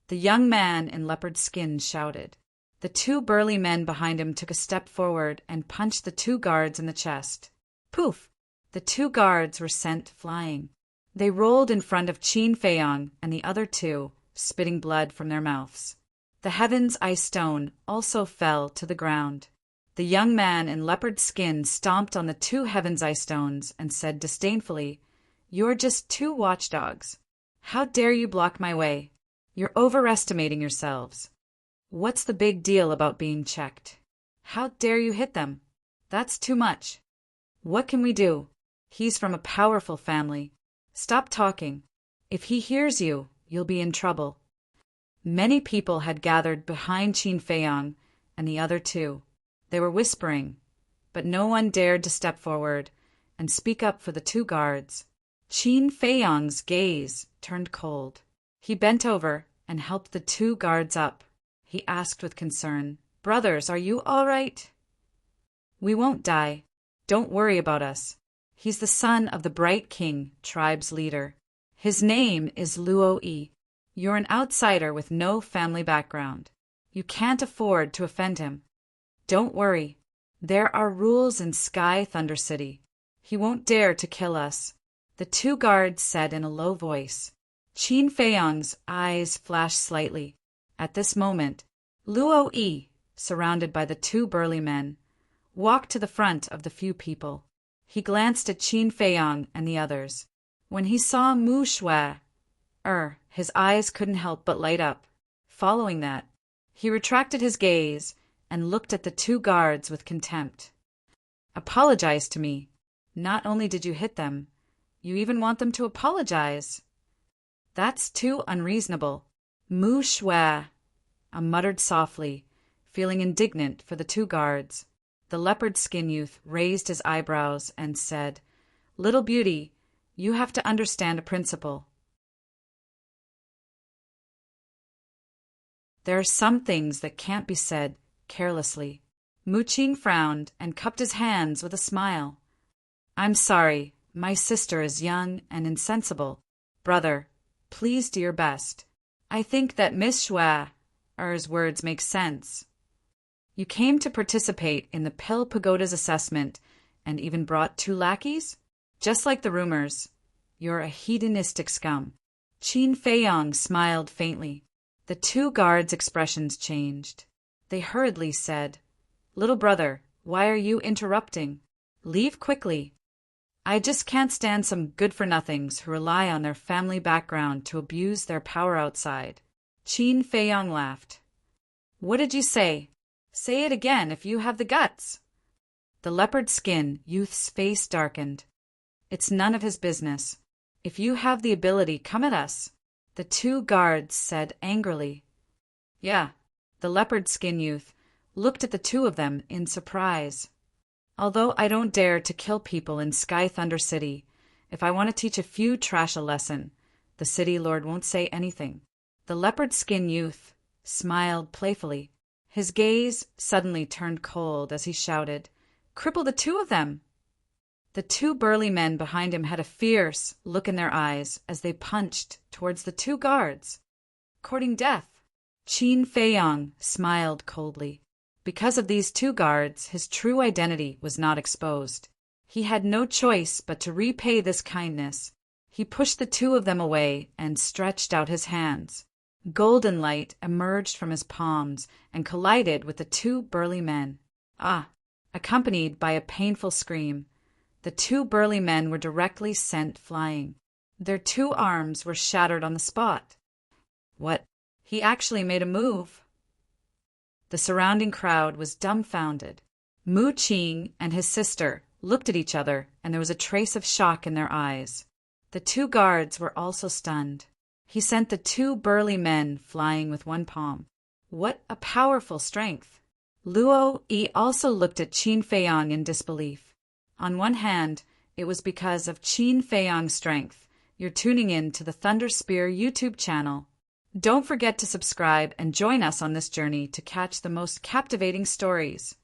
The young man in leopard skin shouted. The two burly men behind him took a step forward and punched the two guards in the chest. Poof! The two guards were sent flying. They rolled in front of Qin Feiyang and the other two, spitting blood from their mouths. The Heaven's Ice Stone also fell to the ground. The young man in leopard skin stomped on the two Heaven's Ice Stones and said disdainfully, "You're just two watchdogs. How dare you block my way? You're overestimating yourselves. What's the big deal about being checked? How dare you hit them? That's too much. What can we do? He's from a powerful family. Stop talking. If he hears you, you'll be in trouble. Many people had gathered behind Qin Feiyang and the other two. They were whispering, but no one dared to step forward and speak up for the two guards. Qin Feiyang's gaze turned cold. He bent over and helped the two guards up. He asked with concern, "Brothers, are you all right?" "We won't die. Don't worry about us. He's the son of the Bright King, tribe's leader. His name is Luo Yi. You're an outsider with no family background. You can't afford to offend him. Don't worry. There are rules in Sky Thunder City. He won't dare to kill us," the two guards said in a low voice. Qin Feiyang's eyes flashed slightly. At this moment, Luo Yi, surrounded by the two burly men, walked to the front of the few people. He glanced at Qin Feiyang and the others. When he saw Mu Shui, his eyes couldn't help but light up. Following that, he retracted his gaze and looked at the two guards with contempt. "Apologize to me. Not only did you hit them, you even want them to apologize. That's too unreasonable." Mu Shui muttered softly, feeling indignant for the two guards. The leopard skin youth raised his eyebrows and said, "Little beauty, you have to understand a principle. There are some things that can't be said carelessly." Mu Qin frowned and cupped his hands with a smile. "I'm sorry, my sister is young and insensible. Brother, please do your best. I think that Miss Shui's words make sense. You came to participate in the Pill Pagoda's assessment and even brought two lackeys? Just like the rumors. You're a hedonistic scum." Qin Feiyang smiled faintly. The two guards' expressions changed. They hurriedly said, "Little brother, why are you interrupting? Leave quickly. I just can't stand some good-for-nothings who rely on their family background to abuse their power outside." Qin Feiyang laughed. "What did you say? Say it again if you have the guts." The leopard skin youth's face darkened. "It's none of his business. If you have the ability, come at us," the two guards said angrily. "Yeah," the leopard skin youth looked at the two of them in surprise. "Although I don't dare to kill people in Sky Thunder City, if I want to teach a few trash a lesson, the city lord won't say anything." The leopard skin youth smiled playfully. His gaze suddenly turned cold as he shouted, "Cripple the two of them!" The two burly men behind him had a fierce look in their eyes as they punched towards the two guards. "Courting death." Qin Feiyang smiled coldly. Because of these two guards, his true identity was not exposed. He had no choice but to repay this kindness. He pushed the two of them away and stretched out his hands. Golden light emerged from his palms and collided with the two burly men. Accompanied by a painful scream, the two burly men were directly sent flying. Their two arms were shattered on the spot. What? He actually made a move. The surrounding crowd was dumbfounded. Mu Qin and his sister looked at each other, and there was a trace of shock in their eyes. The two guards were also stunned. He sent the two burly men flying with one palm. What a powerful strength! Luo Yi also looked at Qin Feiyang in disbelief. On one hand, it was because of Qin Feiyang's strength. You're tuning in to the Thunder Spear YouTube channel. Don't forget to subscribe and join us on this journey to catch the most captivating stories.